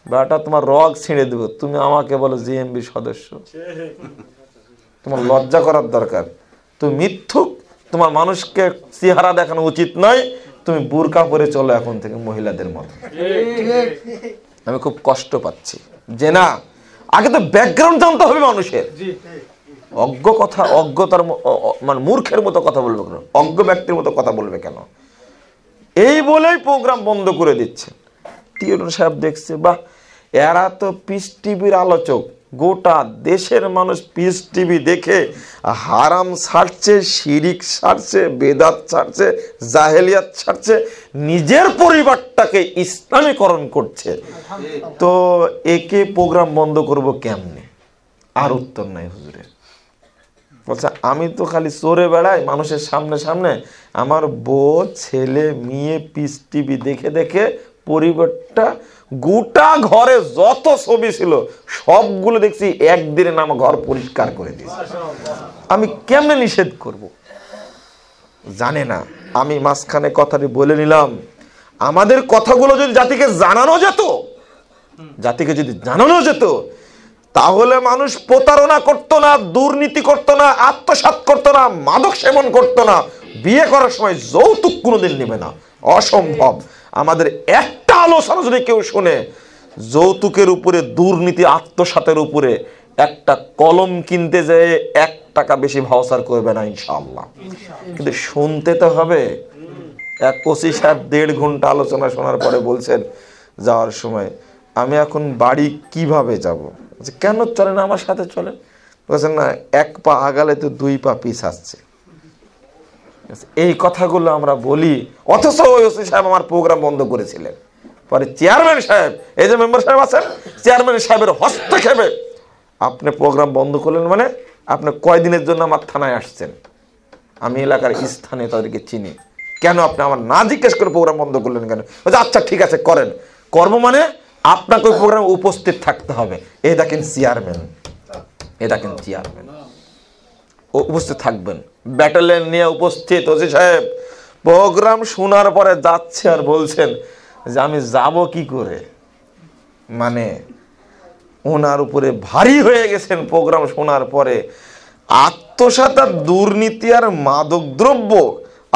বেটা তোমার রগ ছিঁড়ে দেব, তুমি আমাকে বলো জিএমবি সদস্য? তোমার লজ্জা করার দরকার। তুমি মিথ্যুক, তোমার মানুষকে চেহারা দেখানো উচিত নয়, তুমি বুরকা পরে চলো এখন থেকে মহিলাদের মতো। আমি খুব কষ্ট পাচ্ছি যে না, আগে তো ব্যাকগ্রাউন্ড জানতে হবে মানুষের। অজ্ঞ কথা, অজ্ঞতার মানে মূর্খের মতো কথা বলবে কেন? অজ্ঞ ব্যক্তির মতো কথা বলবে কেন? এই বলেই প্রোগ্রাম বন্ধ করে দিচ্ছে। টিউটর সাহেব দেখছে, বাহ, এরা তো পিস টিভির আলোচক, গোটা দেশের মানুষ পিস টিভি দেখে হারাম ছাড়ছে, শিরিক ছাড়ছে, বেদাত ছাড়ছে, জাহেলিয়াত ছাড়ছে, নিজের পরিবারটাকে ইসলামীকরণ করছে, তো একে প্রোগ্রাম বন্ধ করব কেমনে? আর উত্তর নাই হুজুরের। বলছে আমি তো খালি চড়ে বেড়াই মানুষের সামনে সামনে, আমার বউ ছেলে মেয়ে পিস টিভি দেখে দেখে পরিবারটা, গোটা ঘরে যত ছবি ছিল সবগুলো দেখছি একদিনে আমার ঘর পরিষ্কার করে দিয়েছে। আমি কেমনে নিষেধ করব? জানে না। আমি মাঝখানে কথাটি বলে নিলাম, আমাদের কথাগুলো যদি জাতিকে জানানো যেত, তাহলে মানুষ প্রতারণা করতো না, দুর্নীতি করতো না, আত্মসাৎ করতো না, মাদক সেবন করতো না, বিয়ে করার সময় যৌতুক কোনোদিন নেবে না, অসম্ভব। আমাদের একটা আলোচনা যদি কেউ শুনে যৌতুকের উপরে, দুর্নীতি, আত্মসাতের উপরে, একটা কলম কিনতে যেয়ে 1 টাকা বেশি ভাউচার করবে না ইনশাআল্লাহ। কিন্তু শুনতে তো হবে। এক ওসি সাহেব 1.5 ঘন্টা আলোচনা শোনার পরে বলছেন যাওয়ার সময়, আমি এখন বাড়ি কিভাবে যাব? কেন চলেন আমার সাথে চলেন? বলছেন না, 1 পা আগালে তো 2 পা পিছ আসছে। এই কথাগুলো আমরা বলি, অথচ ওই ওসি সাহেব আমার প্রোগ্রাম বন্ধ করেছিলেন। পরে চেয়ারম্যান সাহেব, এই যে মেম্বার সাহেব আছেন, চেয়ারম্যান সাহেবের হস্তক্ষেপে আপনি প্রোগ্রাম বন্ধ করলেন, মানে আপনি কয়দিনের জন্য আমার থানায় আসছেন? আমি এলাকার স্থানে তাদেরকে চিনি, কেন আপনি আমার না জিজ্ঞেস করে প্রোগ্রাম বন্ধ করলেন কেন? আচ্ছা ঠিক আছে করেন, কর্ম মানে আপনাকে ওই প্রোগ্রামে উপস্থিত থাকতে হবে। এই দেখেন চেয়ারম্যান, উপস্থিত থাকবেন, ব্যাটালিয়ন নিয়ে উপস্থিত। ওসি সাহেব প্রোগ্রাম শোনার পরে যাচ্ছে আর বলছেন যে আমি যাব কি করে, মানে ওনার উপরে ভারী হয়ে গেছেন প্রোগ্রাম শোনার পরে। আত্মসাৎ আর দুর্নীতি আর মাদকদ্রব্য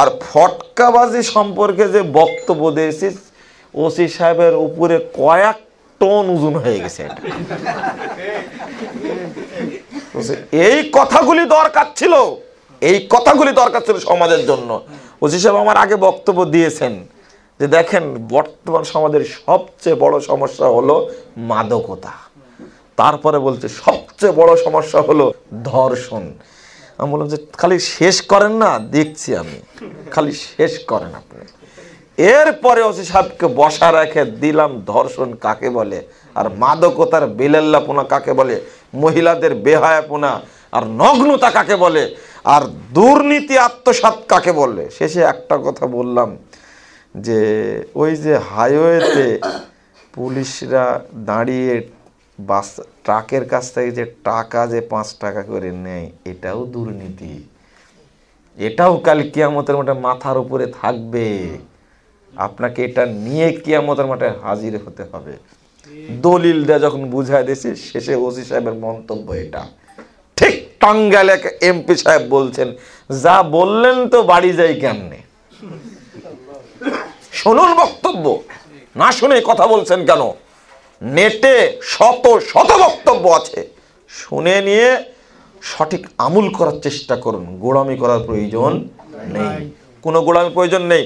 আর ফটকাবাজি সম্পর্কে যে বক্তব্য দিয়েছি, ওসি সাহেবের উপরে কয়েক টন ওজন হয়ে গেছে। এই কথাগুলি দরকার ছিল, সমাজের জন্য। ওসি সাহেব আমার আগে বক্তব্য দিয়েছেন যে দেখেন, বর্তমান সমাজের সবচেয়ে বড় সমস্যা হলো মাদকতা, তারপরে বলছে সবচেয়ে বড় সমস্যা হলো ধর্ষণ। আমি বললাম যে খালি শেষ করেন না, দেখছি আমি, খালি শেষ করেন আপনি। এরপরে ওসি সাহেবকে বসা রেখে দিলাম ধর্ষণ কাকে বলে, আর মাদকতার বেলাল্লাপনা কাকে বলে, মহিলাদের বেহায়াপনা, আর নগ্নতা কাকে বলে, আর দুর্নীতি আত্মসাৎ কাকে বলে। শেষে একটা কথা বললাম যে ওই যে হাইওয়েতে পুলিশরা দাঁড়িয়ে বাস ট্রাকের কাছ থেকে যে টাকা যে 5 টাকা করে নেয়, এটাও দুর্নীতি। এটাও কাল কিয়ামতের মাঠে মাথার উপরে থাকবে। আপনাকে এটা নিয়ে কিয়ামতের মাঠে হাজির হতে হবে। দলিল দেয়া যখন বুঝাই দিয়েছি, শেষে ওসি সাহেবের মন্তব্য এটা ঠিক। টাঙ্গাইলে এক এমপি সাহেব বলছেন, যা বললেন তো বাড়ি যাই কেমনে? শুনুন বক্তব্য, না শুনে কথা বলছেন কেন? নেটে শত শত বক্তব্য আছে, শুনে নিয়ে সঠিক আমল করার চেষ্টা করুন। গোড়ামি করার প্রয়োজন নেই, কোনো গোড়ামি প্রয়োজন নেই।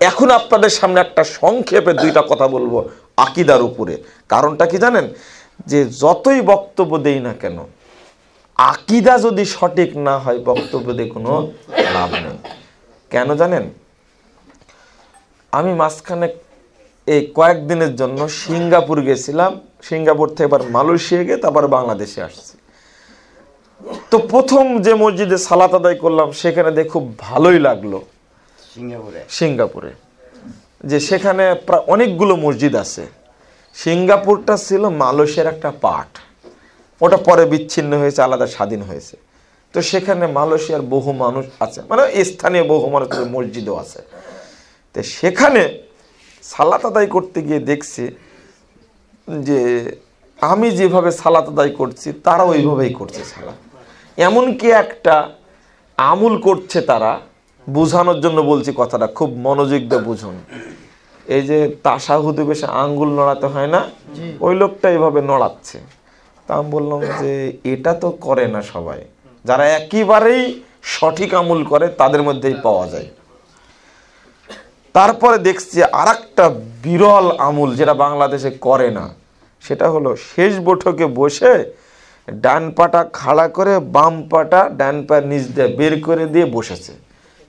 এখন আপনাদের সামনে একটা সংক্ষেপে 2টা কথা বলবো আকীদার উপরে। কারণটা কি জানেন? যে যতই বক্তব্য দেই না কেন, আকীদা যদি সঠিক না হয় বক্তব্য দিয়ে কোনো লাভ নেই। কেন জানেন? আমি মাঝখানে এই কয়েকদিনের জন্য সিঙ্গাপুর গেছিলাম। সিঙ্গাপুর থেকে এবার মালয়েশিয়া গিয়ে তারপর বাংলাদেশে আসছি। তো প্রথম যে মসজিদে সালাত আদায় করলাম, সেখানে দেখে খুব ভালোই লাগলো। সিঙ্গাপুরে যে সেখানে প্রায় অনেকগুলো মসজিদ আছে। সিঙ্গাপুরটা ছিল মালয়েশিয়ার একটা পার্ট, ওটা পরে বিচ্ছিন্ন হয়েছে, আলাদা স্বাধীন হয়েছে। তো সেখানে মালয়েশিয়ার বহু মানুষ আছে, মানে স্থানীয় বহু মানুষের মসজিদও আছে। তো সেখানে সালাত আদায় করতে গিয়ে দেখছি যে আমি যেভাবে সালাত আদায় করছি তারা ওইভাবেই করছে সালাত। এমনকি একটা আমল করছে তারা, বোঝানোর জন্য বলছি কথাটা, খুব মনোযোগ দিয়ে বুঝুন। এই যে তাশাহুদে বেশি আঙ্গুল নড়াতে হয় না, ওই লোকটা এইভাবে নড়াচ্ছে। তা আমি বললাম যে এটা তো করে না সবাই, যারা একেবারেই সঠিক আমল করে তাদের মধ্যেই পাওয়া যায়। তারপরে দেখছি আরেকটা বিরল আমল যেটা বাংলাদেশে করে না, সেটা হলো শেষ বৈঠকে বসে ডান পাটা খাড়া করে বাম পাটা ডান পায়ের নিচ দিয়ে বের করে দিয়ে বসেছে।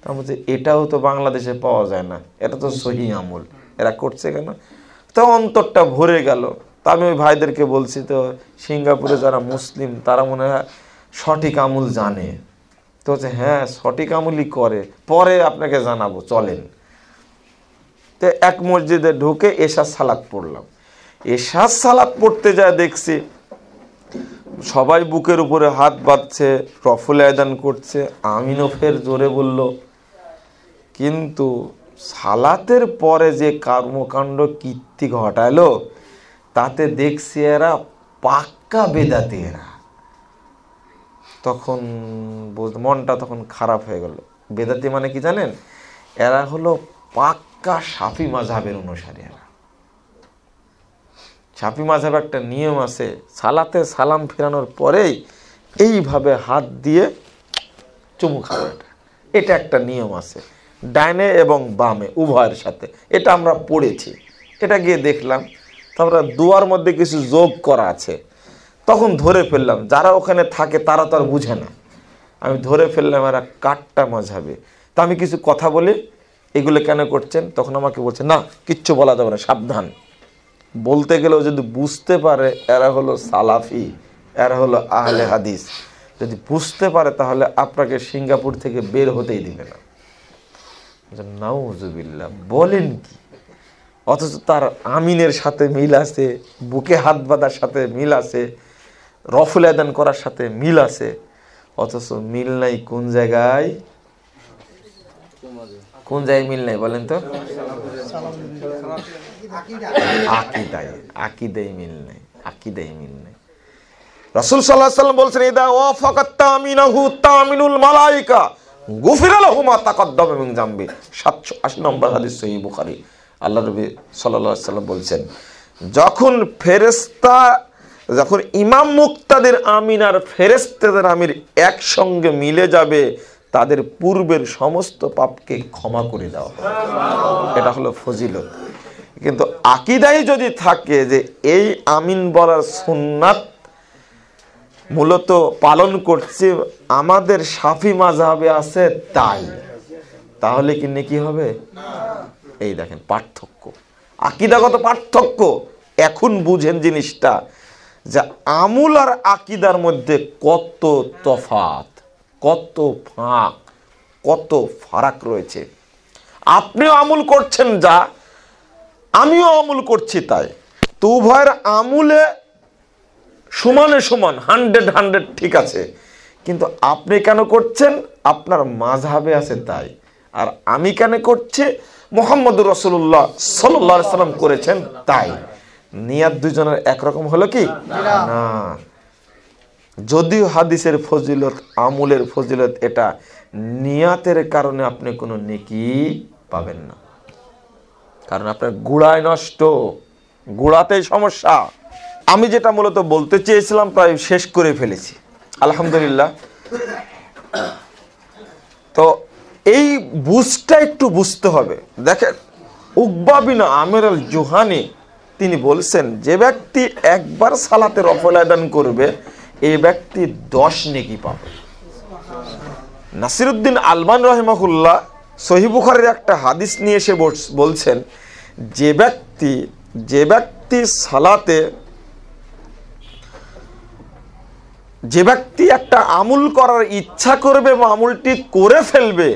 তার মধ্যে এটাও তো বাংলাদেশে পাওয়া যায় না, এটা তো সহি আমল, এরা করছে কেন? তো অন্তরটা ভরে গেল। তা আমি ওই ভাইদেরকে বলছি, তো সিঙ্গাপুরে যারা মুসলিম তারা মনে হয় সঠিক আমল জানে। তো হচ্ছে হ্যাঁ সঠিক আমলই করে, পরে আপনাকে জানাবো, চলেন। তো এক মসজিদে ঢুকে এশার সালাত পড়লাম। এশার সালাত পড়তে যায় দেখছি সবাই বুকের উপরে হাত বাঁধছে, রফুল আয়দান করছে, আমিনও ফের জোরে বলল। কিন্তু সালাতের পরে যে কর্মকাণ্ড কীর্তি ঘটালো, তাতে দেখছি এরা পাক্কা বেদাতি। এরা তখন মনটা তখন খারাপ হয়ে গেল। বেদাতি মানে কি জানেন? এরা হলো পাক্কা শাফি মাযহাবের অনুসারী। এরা শাফি মাযহাবে একটা নিয়ম আছে, সালাতে সালাম ফেরানোর পরেই এইভাবে হাত দিয়ে চুমু খাওয়া, এটা একটা নিয়ম আছে, ডাইনে এবং বামে উভয়ের সাথে। এটা আমরা পড়েছি, এটা গিয়ে দেখলাম। তারপরে দোয়ার মধ্যে কিছু যোগ করা আছে, তখন ধরে ফেললাম। যারা ওখানে থাকে তারা তো আর বুঝে না, আমি ধরে ফেললাম এরা কাট্টা মাযহাবে। তা আমি কিছু কথা বলি, এগুলো কেন করছেন? তখন আমাকে বলছে না কিচ্ছু বলা যাবে না, সাবধান। বলতে গেলেও যদি বুঝতে পারে এরা হলো সালাফি, এরা হলো আহলে হাদিস, যদি বুঝতে পারে তাহলে আপনাকে সিঙ্গাপুর থেকে বের হতেই দিবে না। নাউজুবিল্লাহ, বলেন কি? অথচ তার আমিনের সাথে মিল আছে, বুকে হাত বাঁধার সাথে মিল আছে, রফুল আদান করার সাথে মিল আছে। অথচ মিল নাই কোন জায়গায়? কোন জায়গায় মিল নাই বলেন তো? আকিদায় মিল নাই, আকিদায় মিল নাই। রাসূল সাল্লাল্লাহু আলাইহি ওয়াসাল্লাম বলছেন, ইদা ওয়াফাকাত তামিনাহু তামিনুল মালায়েকা গুফিরা লাহু মা তাকাদ্দামা মিন যামবি। 780 নম্বর হাদিস, সহিহ বুখারী। আল্লাহ নবী সাল্লাল্লাহু আলাইহি ওয়াসাল্লাম বলছেন, যখন ইমাম মুক্তাদির আমিন আর ফেরেশতাদের আমির একসঙ্গে মিলে যাবে, তাদের পূর্বের সমস্ত পাপকে ক্ষমা করে দেওয়া হবে। এটা হলো ফজিলত। কিন্তু আকীদায় যদি থাকে যে এই আমিন বলার সুন্নাত মূলত পালন করছে আমাদের শাফি মাযহাবে আছে তাই, তাহলে কি নেকি হবে? এই দেখেন পার্থক্য, আকীদাগত পার্থক্য। এখন বুঝেন জিনিসটা যে আমল আর আকীদার মধ্যে কত তফাৎ, কত ফাঁক, কত ফারাক রয়েছে। আপনিও আমল করছেন যা, আমিও আমল করছি তাই, তো উভয়ের আমলে সমানে সমান 100 ঠিক আছে, কিন্তু আপনি কেন করছেন আপনার মাযহাবে আছে তাই, আর আমি কেন করছি মুহাম্মদুর রাসূলুল্লাহ সাল্লাল্লাহু আলাইহি সাল্লাম করেছেন তাই। নিয়াত দুইজনের একরকম হলো কি না। যদিও হাদিসের ফজিলত, আমলের ফজিলত এটা, নিয়াতের কারণে আপনি কোনো নেকি পাবেন না, কারণ আপনার গুড়ায় নষ্ট, গুড়াতেই সমস্যা। আমি যেটা মূলত বলতে চেয়েছিলাম প্রায় শেষ করে ফেলেছি আলহামদুলিল্লাহ। তো এই বুঝটা একটু বুঝতে হবে। দেখেন উকবা বিন আমির আল জুহানি তিনি বলছেন, যে ব্যক্তি একবার সালাতে নফল আদান করবে এই ব্যক্তি 10 নেকি পাবে। নাসিরউদ্দিন আলবানী রাহিমাহুল্লাহ সহিহ বুখারীর একটা হাদিস নিয়ে এসে বলছেন, যে ব্যক্তি সালাতে, যে ব্যক্তি একটা আমল করার ইচ্ছা করবে এবং আমলটি করে ফেলবে,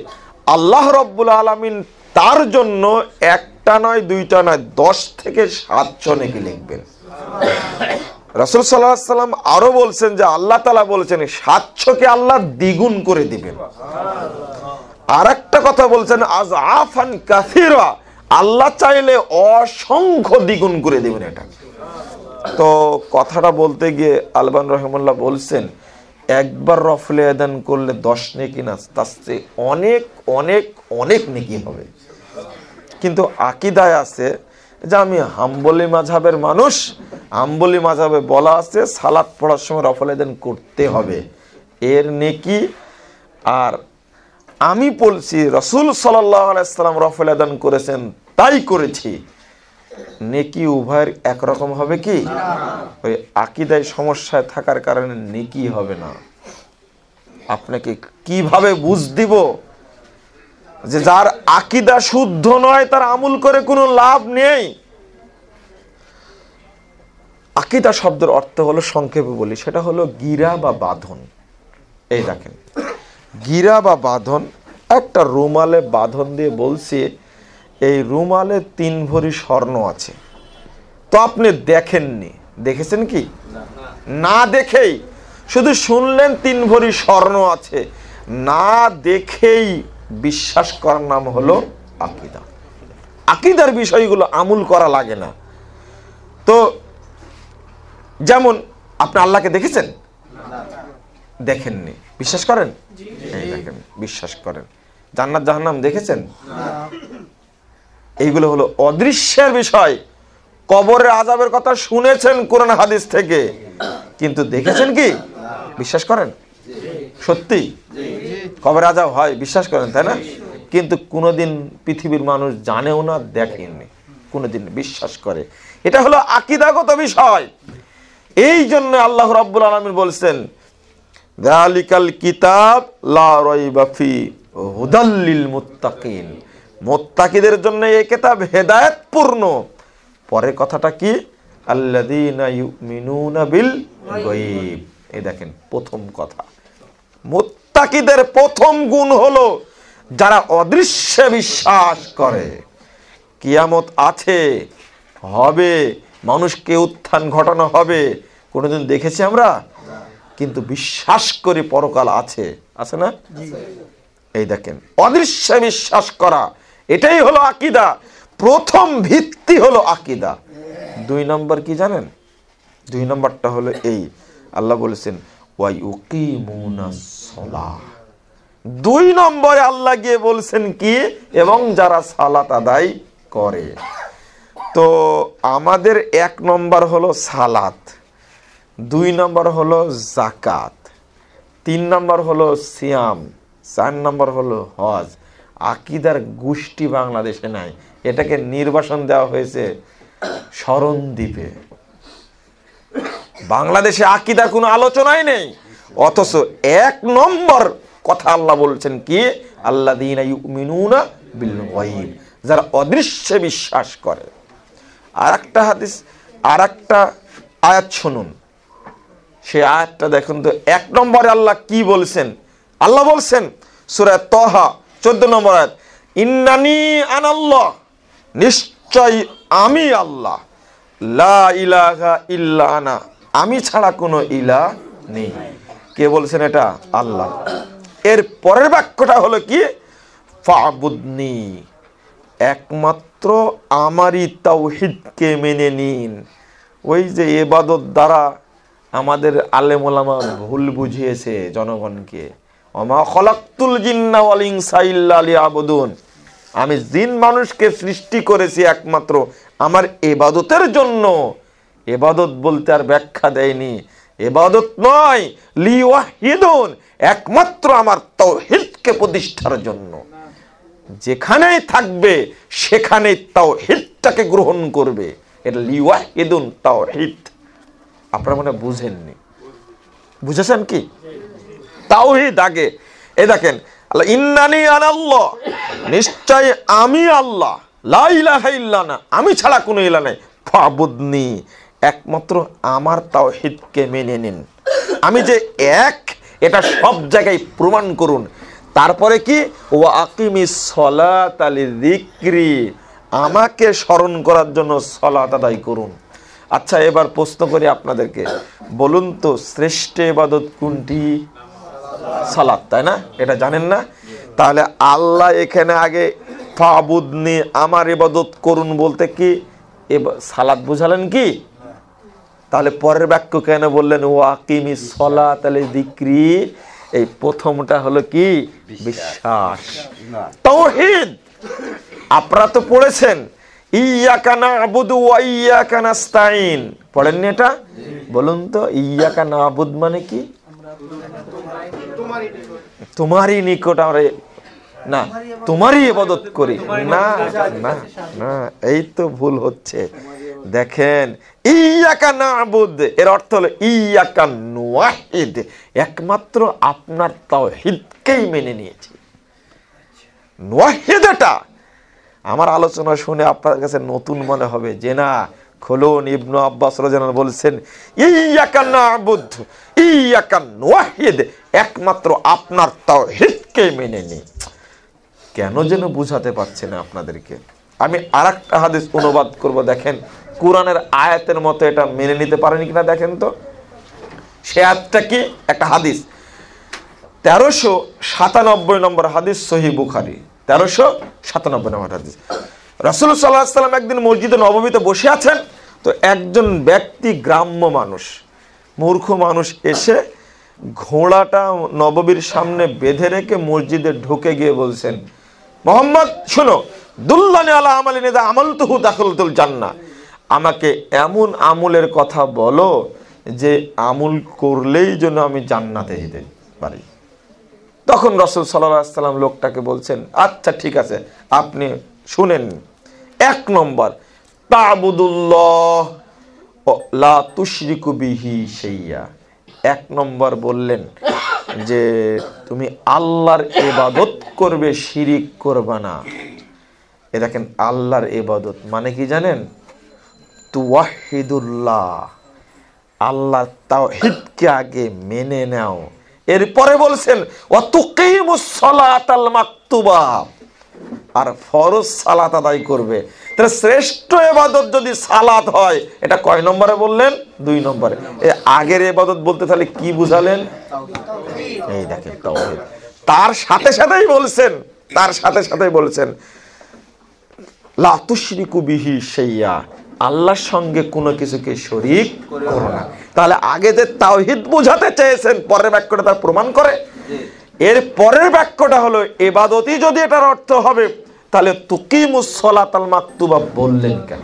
আল্লাহ রাব্বুল আলামিন তার জন্য একটা নয়, দুইটা নয়, 10 থেকে 700 নেকি লিখবেন। রাসূল সাল্লাল্লাহু আলাইহি সাল্লাম আরো বলছেন যে আল্লাহ তাআলা বলেছেন 700কে আল্লাহ দ্বিগুণ করে দিবেন। আর একটা কথা বলছেন আযআফান কাসীরা, আল্লাহ চাইলে অসংখ্য দ্বিগুণ করে দিবেন এটা। তো কথাটা বলতে গিয়ে আলবানী রাহিমাহুল্লাহ বলছেন, একবার নফল আদান করলে 10 নেকি না, তার চেয়ে অনেক অনেক অনেক নেকি হবে। কিন্তু আকীদায় আছে যে আমি হাম্বলি মাযহাবের মানুষ, হাম্বলি মাযহাবে বলা আছে সালাত পড়ার সময় নফল আদান করতে হবে, এর নেকি। আর আমি বলছি রাসূল সাল্লাল্লাহু আলাইহি সাল্লাম নফল আদান করেছেন তাই করেছি, নেকি উভয়ের একরকম হবে কি? ওই আকীদায় সমস্যায় থাকার কারণে নেকি হবে না। আপনাকে কিভাবে বুঝ দিব যে যার আকীদা শুদ্ধ নয় তার আমল করে কোনো লাভ নেই? আকীদা শব্দের অর্থ হলো, সংক্ষেপে বলি, সেটা হলো গিরা বা বাঁধন। এই দেখেন গিরা বা বাঁধন, একটা রুমালে বাঁধন দিয়ে বলছি এই রুমালে 3 ভরি স্বর্ণ আছে। তো আপনি দেখেননি, দেখেছেন কি? না দেখেই শুধু শুনলেন 3 ভরি স্বর্ণ আছে, না দেখেই বিশ্বাস করার নাম হলো আকীদা। আকীদার বিষয়গুলো আমল করা লাগে না। তো যেমন আপনি আল্লাহকে দেখেছেন? দেখেননি, বিশ্বাস করেন? এই দেখেন, বিশ্বাস করেন। জান্নাত জাহান্নাম দেখেছেন? এইগুলো হলো অদৃশ্যের বিষয়। কবরের আযাবের কথা শুনেছেন কোরআন হাদিস থেকে, কিন্তু দেখেছেন কি? বিশ্বাস করেন? সত্যি কবরে আযাব হয়, বিশ্বাস করেন, তাই না? কিন্তু কোনোদিন পৃথিবীর মানুষ জানেও না, দেখেননি, কোনোদিন বিশ্বাস করে। এটা হলো আকীদাগত বিষয়। এই জন্য আল্লাহ রাব্বুল আলামিন বলছেন, যালিকাল কিতাব লা রাইবা ফি হুদাল লিল মুত্তাকিন, মুত্তাকিদের জন্য এই কিতাব হেদায়েতপূর্ণ। পরের কথাটা কি? আল্লাযীনা ইউমিনুনা বিল গায়ব। এই দেখেন প্রথম কথা, মুত্তাকিদের প্রথম গুণ হলো যারা অদৃশ্যে বিশ্বাস করে। কিয়ামত আছে, হবে, মানুষকে উত্থান ঘটানো হবে, কোনোদিন দেখেছি আমরা? কিন্তু বিশ্বাস করি পরকাল আছে, আছে না? এই দেখেন অদৃশ্যে বিশ্বাস করা, এটাই হলো আকীদা। প্রথম ভিত্তি হলো আকীদা। 2 নম্বর কি জানেন? 2 নম্বরটা হলো এই, আল্লাহ বলেছেন ওয়া ইউকিমুনাস সালাহ। 2 নম্বরে আল্লাহ গিয়ে বলছেন কি? এবং যারা সালাত আদায় করে। তো আমাদের 1 নম্বর হলো সালাত, 2 নম্বর হলো যাকাত, 3 নম্বর হলো সিয়াম, 4 নম্বর হলো হজ। আকীদার গোষ্ঠী বাংলাদেশে নাই, এটাকে নির্বাসন দেওয়া হয়েছে শরণদ্বীপে। বাংলাদেশে আকীদার কোনো আলোচনাই নেই, অথচ 1 নম্বর কথা আল্লাহ বলছেন কি? আল্লাযীনা ইউমিনুনা বিল গায়ব, যারা অদৃশ্যে বিশ্বাস করে। আর একটা হাদিস, আর একটা আয়াত শুনুন, সেই আয়াতটা দেখুন তো, 1 নম্বরে আল্লাহ কি বলছেন? আল্লাহ বলছেন সূরা তাহা 14 নম্বর আয়াত, ইন্নানি আনাল্লাহ, নিশ্চয় আমি আল্লাহ, লা ইলাহা ইল্লা আনা, আমি ছাড়া কোনো ইলাহ নেই। কে বলছেন এটা? আল্লাহ। এর পরের বাক্যটা হলো কি? ফাবুদনি, একমাত্র আমারই তাওহীদকে মেনে নিন। ওই যে ইবাদত দ্বারা আমাদের আলেম ওলামা ভুল বুঝিয়েছে জনগণকে, ওমা খলাকতুল জিন্না ওয়াল ইনসা ইল্লা লিয়াবুদুন, আমি জিন মানুষকে সৃষ্টি করেছি একমাত্র আমার ইবাদতের জন্য। ইবাদত বলতে আর ব্যাখ্যা দেয়নি, ইবাদত নয়, লিওয়াহিদুন, একমাত্র আমার তাওহীদকে প্রতিষ্ঠার জন্য। যেখানেই থাকবে সেখানেই তাওহীদটাকে গ্রহণ করবে। এটা লিওয়াহিদুন তাওহীদ। আপনারা মনে বুঝেননি, বুঝেছেন কি? তাওহীদ আগে। এই দেখেন, আল্লাহ ইন্নানি আনাল্লাহ, নিশ্চয় আমি আল্লাহ, লা ইলাহা ইল্লা আনা, আমি ছাড়া কোনো ইলাহ নাই, ফাবুদনি, একমাত্র আমার তাওহীদকে মেনে নিন। আমি যে এক, এটা সব জায়গায় প্রমাণ করুন। তারপরে কি? ওয়া আকিমিস সলাতা লিযিকরি, আমাকে স্মরণ করার জন্য সালাত আদায় করুন। আচ্ছা, এবার প্রশ্ন করি আপনাদেরকে, বলুন তো শ্রেষ্ঠ ইবাদত কোনটি? সালাত, তাই না? এটা জানেন না? তাহলে আল্লাহ এখানে আগে ফাবুদনি, আমার ইবাদত করুন বলতে কি সালাত বুঝালেন কি? তাহলে পরের বাক্য কেন বললেন ওয়া আকিমিস সলাতা লিযিকরি? এই প্রথমটা হলো কি? বিশ্বাস, তাওহীদ। আপনারা তো পড়েছেন ইয়াকা না'বুদু ওয়া ইয়াকা নাস্তাইন, পড়েননি এটা? বলুন তো ইয়াকা না'বুদ মানে কি? তোমারই নিকট আমরা, না তোমারই ইবাদত করি, না না না, এই তো ভুল হচ্ছে। দেখেন, ইয়াকা না'বুদ এর অর্থ হলো ইয়াকা নুওয়াহিদ, একমাত্র আপনার তাওহীদকেই মেনে নিয়েছি। নুওয়াহিদ, এটা আমার আলোচনা শুনে আপনার কাছে নতুন মনে হবে যে না, খুলুন ইবনে আব্বাস রাদিয়াল্লাহু আনহু বলছেন ইয়াকা না'বুদ ইয়াকা নুওয়াহিদ, একমাত্র আপনার তাওহীদকে মেনে নিই। কেন যেন বুঝাতে পারছি না আপনাদেরকে। আমি আরেকটা হাদিস অনুবাদ করব, দেখেন কোরআনের আয়াতের মতো এটা মেনে নিতে পারেন কিনা দেখেন তো। সে আয়াতটা কি? একটা হাদিস, 1397 নম্বর হাদিস, সহিহ বুখারী 1397 নম্বর হাদিস। রাসূল সাল্লাল্লাহু আলাইহি ওয়াসাল্লাম একদিন মসজিদে নববীতে বসে আছেন, তো একজন ব্যক্তি, গ্রাম্য মানুষ, মূর্খ মানুষ, এসে ঘোড়াটা নববীর সামনে বেঁধে রেখে মসজিদে ঢুকে গিয়ে বলছেন, মুহাম্মদ শোনো, দুল্লানি আলা আমালিন ইযা আমালতুহু দাখালতুল জান্নাহ, আমাকে এমন আমলের কথা বলো যে আমল করলেই যেন আমি জান্নাতে যেতে পারি। তখন রাসূল সাল্লাল্লাহু আলাইহি ওয়াসাল্লাম লোকটাকে বলছেন, আচ্ছা ঠিক আছে, আপনি শুনেন। 1 নম্বর, তা'বুদুল্লাহ লা তুশরিকু বিহি শাইয়া। 1 নম্বর বললেন যে তুমি আল্লাহর ইবাদত করবে, শিরিক করবে না। এ দেখেন, আল্লাহর ইবাদত মানে কি জানেন? তুওয়াহিদুল্লাহ, আল্লাহর তাওহীদকে আগে মেনে নাও। এরপরে বলছেন ওয়া তুকিমুস সালাতাল মাকতুবা, আর ফরজ সালাত আদায় করবে। তাহলে শ্রেষ্ঠ ইবাদত যদি সালাত হয়, এটা কয় নম্বরে বললেন? 2 নম্বরে। এই আগের ইবাদত বলতে তাহলে কি বুঝালেন? এই দেখেন তাওহীদ। তার সাথে সাথেই বলছেন লা তুশরিকু বিহি শাইয়া, আল্লাহর সঙ্গে কোনো কিছুকে শরীক করো না। তাহলে আগে যে তাওহীদ বোঝাতে চেয়েছেন, পরের বাক্যটা তার প্রমাণ করে। এর পরের বাক্যটা হলো ইবাদতই যদি এটার অর্থ হবে, তাহলে তুকিমুস সালাতাল মাকতুবা বললেন কেন?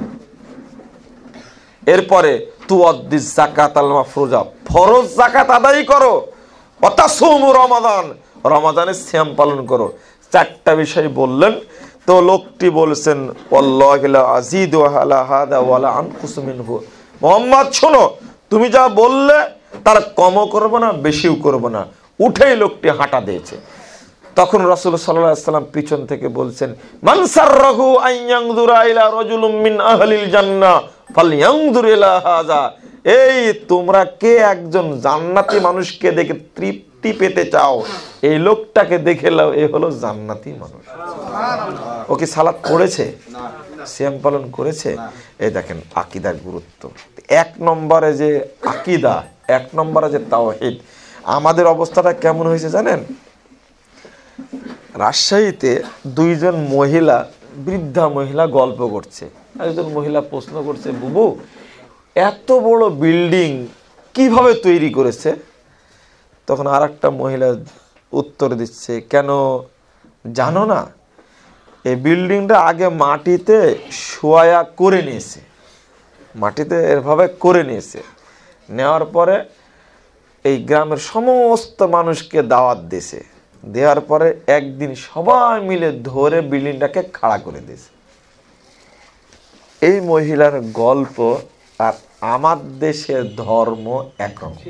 এরপরে তুআদ্দিস যাকাতাল মাফরুজা, ফরজ যাকাত আদায় করো, ওয়া তাসুমু রমাদান, রমাদানের সিয়াম পালন করো। 4টা বিষয় বললেন। তো লোকটি বলছেন ওয়াল্লাহি লা আযীদু আলা হাদা ওয়ালা আনকুসু মিনহু, মুহাম্মদ শোনো, তুমি যা বললে তার কমও করব না, বেশিও করব না। উঠেই লোকটি হাঁটা দিয়েছে। তখন রাসূল সাল্লাল্লাহু আলাইহি ওয়াসাল্লাম পিছন থেকে বলছেন, মান সাররাহু আন ইয়ানজুরা ইলা রাজুলিন মিন আহলিল জান্নাহ ফালইয়ানজুর ইলা হাযা, এই তোমরা কে একজন জান্নাতি মানুষকে দেখে তৃপ্তি পেতে চাও, এই লোকটাকে দেখে নাও, এ হলো জান্নাতি মানুষ। ও কি সালাত পড়েছে, সিয়াম পালন করেছে? এই দেখেন আকীদার গুরুত্ব। এক নম্বরে যে আকীদা, এক নম্বরে যে তাওহীদ। আমাদের অবস্থাটা কেমন হয়েছে জানেন? রাজশাহীতে দুইজন মহিলা, বৃদ্ধা মহিলা গল্প করছে। একজন মহিলা প্রশ্ন করছে, বুবু এত বড় বিল্ডিং কিভাবে তৈরি করেছে? তখন আর একটা মহিলা উত্তর দিচ্ছে, কেন জানো না, এই বিল্ডিংটা আগে মাটিতে শোয়া করে নিয়েছে, মাটিতে এভাবে করে নিয়েছে, নেওয়ার পরে এই গ্রামের সমস্ত মানুষকে দাওয়াত দিয়েছে, দেওয়ার পরে একদিন সবাই মিলে ধরে বিল্ডিংটাকে খাড়া করে দিয়েছে। এই মহিলার গল্প আর আমার দেশের ধর্ম একরকম।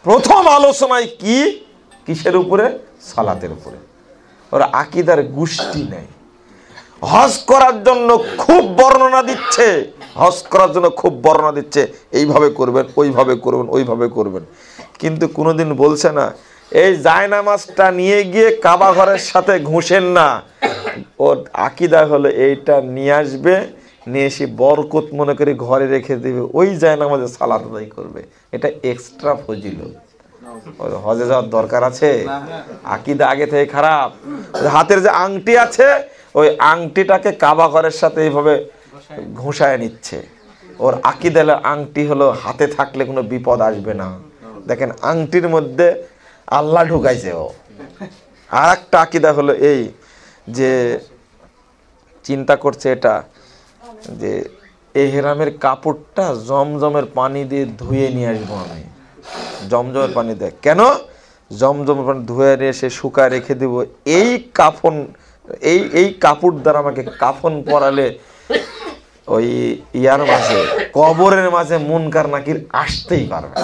প্রথম আলোচনায় কি, কিসের উপরে? সালাতের উপরে। ওরা আকীদার গোষ্ঠী নেই। হজ করার জন্য খুব বর্ণনা দিচ্ছে, হজ করার জন্য খুব বর্ণনা দিচ্ছে, এইভাবে করবেন, ওইভাবে করবেন, ওইভাবে করবেন, কিন্তু কোনোদিন বলছে না এই জায়নামাজটা নিয়ে গিয়ে কাবা ঘরের সাথে ঘুষেন না। ওর আকীদা হলো এইটা নিয়ে আসবে, নিয়ে এসে বরকত মনে করে ঘরে রেখে দেবে, ওই জায়নামাজে সালাত আদায় করবে। এটা এক্সট্রা ফজিলত। হজে যাওয়ার দরকার আছে? আকীদা আগে থেকে খারাপ। হাতের যে আংটি আছে, ওই আংটিটাকে কাবা ঘরের সাথে এইভাবে ঘুষায় নিচ্ছে। ওর আকীদার আংটি হলো হাতে থাকলে কোনো বিপদ আসবে না। দেখেন আংটির মধ্যে আল্লাহ ঢুকাইছে ও। আর একটা আকীদা হলো এই যে চিন্তা করছে এটা, যে এহরামের কাপড়টা জমজমের পানি দিয়ে ধুয়ে নিয়ে আসবো আমি, জমজমের পানি দেয় কেন? জমজমের পানি ধুয়ে এসে শুকায় রেখে দিব, এই কাফন, এই কাপড় দ্বারা আমাকে কাফন পরালে ওই ইয়ার মাঝে, কবরের মাঝে মুনকার নাকির আসতেই পারবে।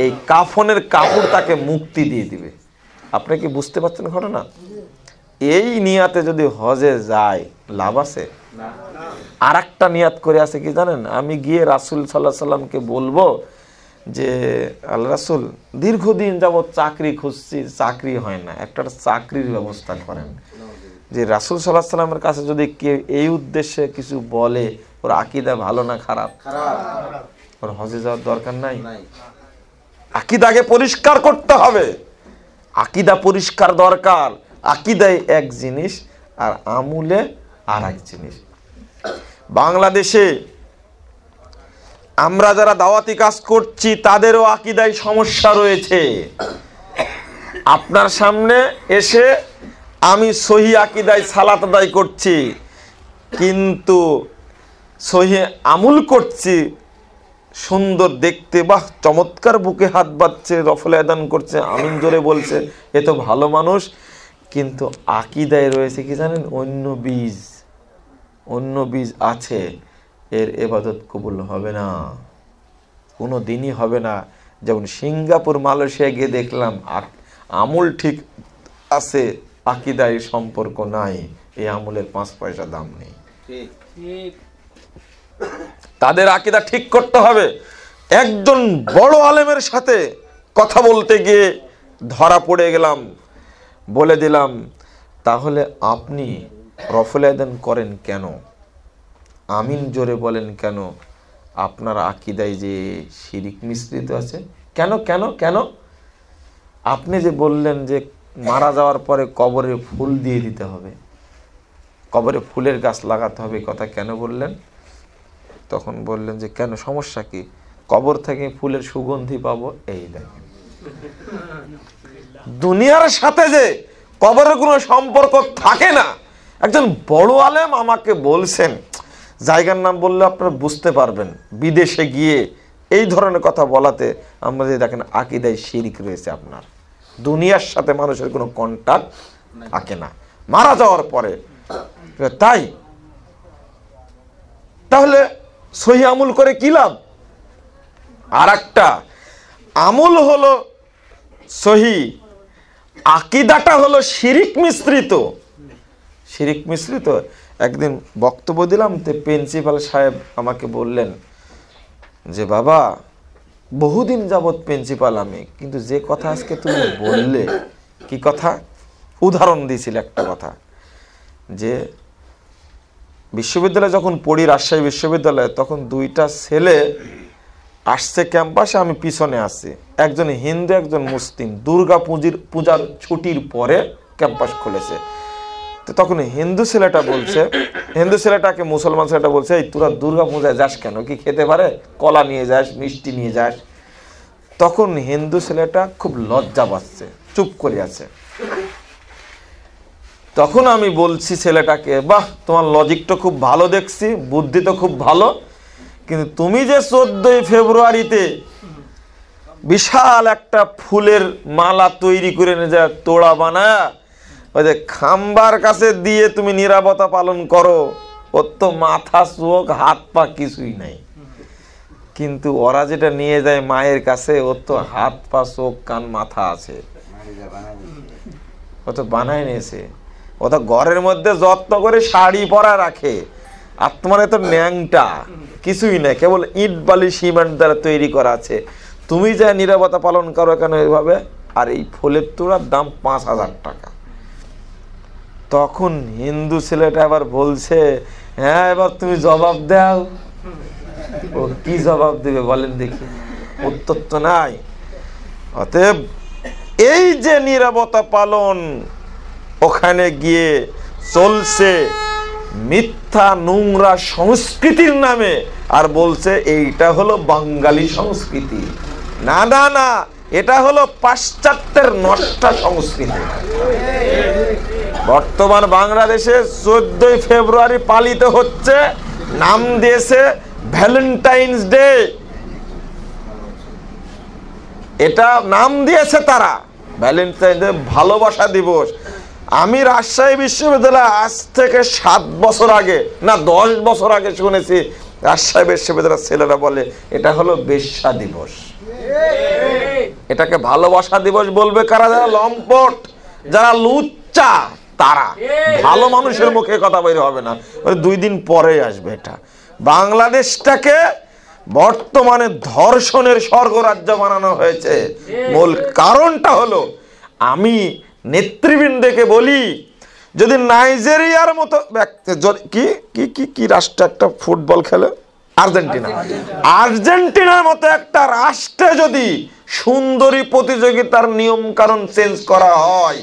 এই কাফনের কাপড় তাকে মুক্তি দিয়ে দিবে। আপনি কি বুঝতে পারছেন ঘটনা? এই নিয়াতে যদি হজে যায় লাভ আছে? আর একটা নিয়াত করে আছে কি জানেন? আমি গিয়ে রাসূল সাল্লাল্লাহু আলাইহি সাল্লামকে বলবো যে আল্লাহ রাসূল দীর্ঘদিন যাবত চাকরি খুঁজছি, চাকরি হয় না, একটা চাকরির ব্যবস্থা করেন। যে রাসূল সাল্লাল্লাহু আলাইহি সাল্লামের কাছে যদি কেউ এই উদ্দেশ্যে কিছু বলে, ওর আকীদা ভালো না খারাপ? ওর হজে যাওয়ার দরকার নাই। আকীদাকে পরিষ্কার করতে হবে, আকীদা পরিষ্কার দরকার। আকীদায় এক জিনিস আর আমলে আর এক জিনিস। বাংলাদেশে আমরা যারা দাওয়াতি কাজ করছি তাদেরও আকীদায় সমস্যা রয়েছে। আপনার সামনে এসে আমি সহি আকীদায় সালাত আদায় করছি, কিন্তু সহি আমল করছি, সুন্দর দেখতে, বাহ চমৎকার, বুকে হাত বাঁধছে, রফল আদান করছে, আমিন জোরে বলছে, এ তো ভালো মানুষ, কিন্তু আকীদায় রয়েছে কি জানেন? অন্য বীজ আছে, এর ইবাদত কবুল হবে না, কোনো দিনই হবে না। যেমন সিঙ্গাপুর, মালয়েশিয়া গিয়ে দেখলাম আমল ঠিক আছে, আকীদায় সম্পর্ক নাই, এই আমলের 5 পয়সা দাম নেই। তাদের আকীদা ঠিক করতে হবে। একজন বড় আলেমের সাথে কথা বলতে গিয়ে ধরা পড়ে গেলাম, বলে দিলাম, তাহলে আপনি রফল আদান করেন কেন, আমিন জোরে বলেন কেন, আপনার আকীদায় যে শিরিক মিশ্রিত আছে? কেন কেন কেন? আপনি যে বললেন যে মারা যাওয়ার পরে কবরে ফুল দিয়ে দিতে হবে, কবরে ফুলের গাছ লাগাতে হবে, কথা কেন বললেন? তখন বললেন যে কেন, সমস্যা কি? কবর থেকে ফুলের সুগন্ধি পাবো। এই দেখেন, দুনিয়ার সাথে যে কবরের কোনো সম্পর্ক থাকে না। একজন বড় আলেম আমাকে বলছেন, জায়গার নাম বললে আপনারা বুঝতে পারবেন, বিদেশে গিয়ে এই ধরনের কথা বলাতে আমরা যে দেখেন আকীদায় শিরিক রয়েছে আপনার। দুনিয়ার সাথে মানুষের কোনো কন্টাক্ট থাকে না মারা যাওয়ার পরে। তাই তাহলে সহি আমল করে কি লাভ? আর একটা আমল হলো সহি, আকীদাটা হলো শিরিক মিশ্রিত। শিরিক মিশ্রিত। একদিন বক্তব্য দিলাম, তো প্রিন্সিপাল সাহেব আমাকে বললেন যে বাবা, বহুদিন যাবৎ প্রিন্সিপাল আমি, কিন্তু যে কথা আজকে তুমি বললে, কি কথা? উদাহরণ দিয়েছিল একটা কথা, যে বিশ্ববিদ্যালয়ে যখন পড়ি, রাজশাহী বিশ্ববিদ্যালয়ে, তখন দুইটা ছেলে আসছে ক্যাম্পাসে, আমি পিছনে আছি, একজন হিন্দু একজন মুসলিম। দুর্গা পূজার ছুটির পরে ক্যাম্পাস খুলেছে। তো তখন হিন্দু ছেলেটাকে মুসলমান ছেলেটা বলছে, এই তোরা দুর্গা পূজায় যাস কেন? কি খেতে পারে? কলা নিয়ে যাস, মিষ্টি নিয়ে যাস। তখন হিন্দু ছেলেটা খুব লজ্জা পাচ্ছে, চুপ করে আছে। তখন আমি বলছি ছেলেটাকে, বাহ, তোমার লজিকটা খুব ভালো দেখছি, বুদ্ধি তো খুব ভালো, কিন্তু তুমি যে 14ই ফেব্রুয়ারিতে বিশাল একটা ফুলের মালা তৈরি করে নিয়ে যা তোড়া বানায় ওই যে খাম্বার কাছে দিয়ে তুমি নীরবতা পালন করো, ওর তো মাথা চোখ হাত পা কিছুই নাই। কিন্তু ওরা যেটা নিয়ে যায় মায়ের কাছে, ওর তো হাত পা চোখ কান মাথা আছে, ও তো বানায় নিয়েছে। ও তো ঘরের মধ্যে যত্ন করে শাড়ি পরা রাখে, আর তোমার এত ন্যাংটা কিছুই নাই, কেবল ইট বালি সিমেন্ট দ্বারা তৈরি করা আছে। তুমি যা নীরবতা পালন করো কেন এভাবে? আর এই ফুলের তোড়ার দাম 5,000 টাকা। তখন হিন্দু ছেলেটা আবার বলছে, হ্যাঁ এবার তুমি জবাব দাও। ও কি জবাব দিবে বলেন দেখি? উত্তর তো নাই। অতএব এই যে নীরবতা পালন ওখানে গিয়ে চলছে মিথ্যা নোংরা সংস্কৃতির নামে, আর বলছে এইটা হলো বাঙালি সংস্কৃতি। না না না, এটা হলো পাশ্চাত্যের নষ্টা সংস্কৃতি। বর্তমান বাংলাদেশে 14ই ফেব্রুয়ারি পালিত হচ্ছে, নাম দিয়েছে ভ্যালেন্টাইন্স ডে। এটা নাম দিয়েছে তারা ভ্যালেন্টাইন্স ডে, ভালোবাসা দিবস। আমি রাজশাহী বিশ্ববিদ্যালয়ে আজ থেকে 7 বছর আগে না 10 বছর আগে শুনেছি রাজশাহী বিশ্ববিদ্যালয়ের ছেলেরা বলে এটা হলো বেশ্যা দিবস। এটাকে ভালোবাসা দিবস বলবে কারা? যারা লম্পট, যারা লুচ্চা, তারা। ভালো মানুষের মুখে কথা বের হবে না, 2 দিন পরে আসবে। এটা বাংলাদেশটাকে বর্তমানে ধর্ষণের স্বর্গরাজ্য বানানো হয়েছে। মূল কারণটা হলো, আমি নেতৃবৃন্দকে বলি, যদি নাইজেরিয়ার মতো কি রাষ্ট্র একটা ফুটবল খেলে, আর্জেন্টিনার মতো একটা রাষ্ট্রে যদি সুন্দরী প্রতিযোগিতার নিয়ম কারণ চেঞ্জ করা হয়,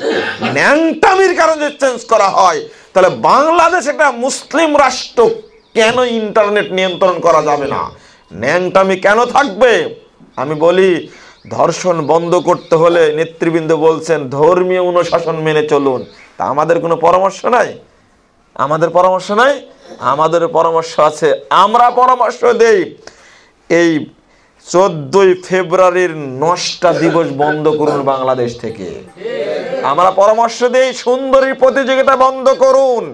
ন্যাংটামির কারণে চেঞ্জ করা হয়, তাহলে বাংলাদেশ একটা মুসলিম রাষ্ট্র কেন ইন্টারনেট নিয়ন্ত্রণ করা যাবে না? ন্যাংটামি কেন থাকবে? আমি বলি, ধর্ষণ বন্ধ করতে হলে নেতৃবৃন্দ বলছেন ধর্মীয় অনুশাসন মেনে চলুন। তা আমাদের কোনো পরামর্শ নাই? আমাদের পরামর্শ নাই? আমাদের পরামর্শ আছে। আমরা পরামর্শ দেই, এই 14ই ফেব্রুয়ারির নষ্টা দিবস বন্ধ করুন বাংলাদেশ থেকে। আমরা পরামর্শ দেই, সুন্দরী প্রতিযোগিতা বন্ধ করুন,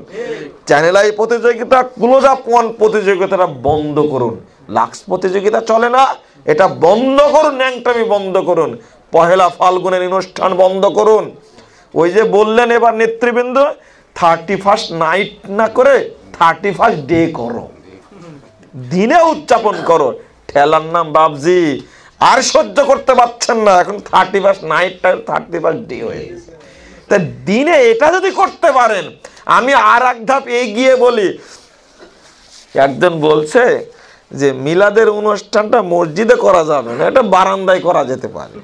চ্যানেল আই প্রতিযোগিতা, ক্লোজ আপ ওয়ান প্রতিযোগিতাটা বন্ধ করুন। লাক্স প্রতিযোগিতা চলে না, এটা বন্ধ করুন। ন্যাংটামি বন্ধ করুন। পহেলা ফাল্গুনের অনুষ্ঠান বন্ধ করুন। ওই যে বললেন এবার নেতৃবৃন্দ, 31st নাইট না করে 31st ডে করো, দিনে উদযাপন করো। ঠেলার নাম বাবজি, আর সহ্য করতে পারছেন না, এখন 31st নাইটটা 31st ডে হয়ে গেছে। তা দিনে এটা যদি করতে পারেন, আমি আর এক ধাপ এগিয়ে বলি, একজন বলছে যে মিলাদের অনুষ্ঠানটা মসজিদে করা যাবে না, এটা বারান্দায় করা যেতে পারে।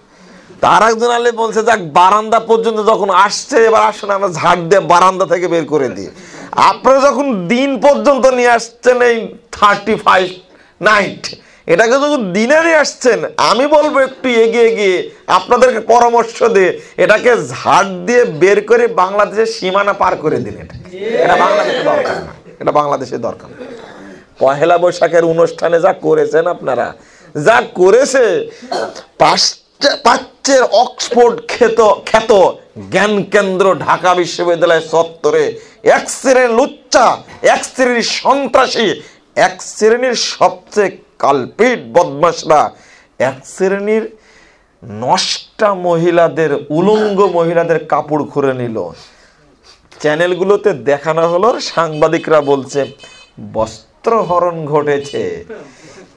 তার একজন আলে বলছে, যাক বারান্দা পর্যন্ত যখন আসছে, এবার আসুন আমরা ঝাড় দিয়ে বারান্দা থেকে বের করে দিই। আপনারা যখন দিন পর্যন্ত নিয়ে আসছেন এই 31st নাইট, এটাকে যখন দিনে নিয়ে আসছেন, আমি বলবো একটু এগিয়ে গিয়ে আপনাদেরকে পরামর্শ দিয়ে এটাকে ঝাড় দিয়ে বের করে বাংলাদেশের সীমানা পার করে দিন। এটা বাংলাদেশের দরকার না, এটা বাংলাদেশের দরকার না। পহেলা বৈশাখের অনুষ্ঠানে যা করেছেন আপনারা, যা করেছে প্রাচ্যের অক্সফোর্ড খ্যাত জ্ঞান কেন্দ্র ঢাকা বিশ্ববিদ্যালয় চত্বরে, এক শ্রেণীর লুচ্চা, এক শ্রেণীর সন্ত্রাসী, এক শ্রেণীর সবচেয়ে কালপিট বদমাশরা, এক শ্রেণীর নষ্টা মহিলাদের, উলঙ্গ মহিলাদের কাপড় খুলে নিল। চ্যানেলগুলোতে দেখানো হলো, সাংবাদিকরা বলছে বস্ত্রহরণ ঘটেছে।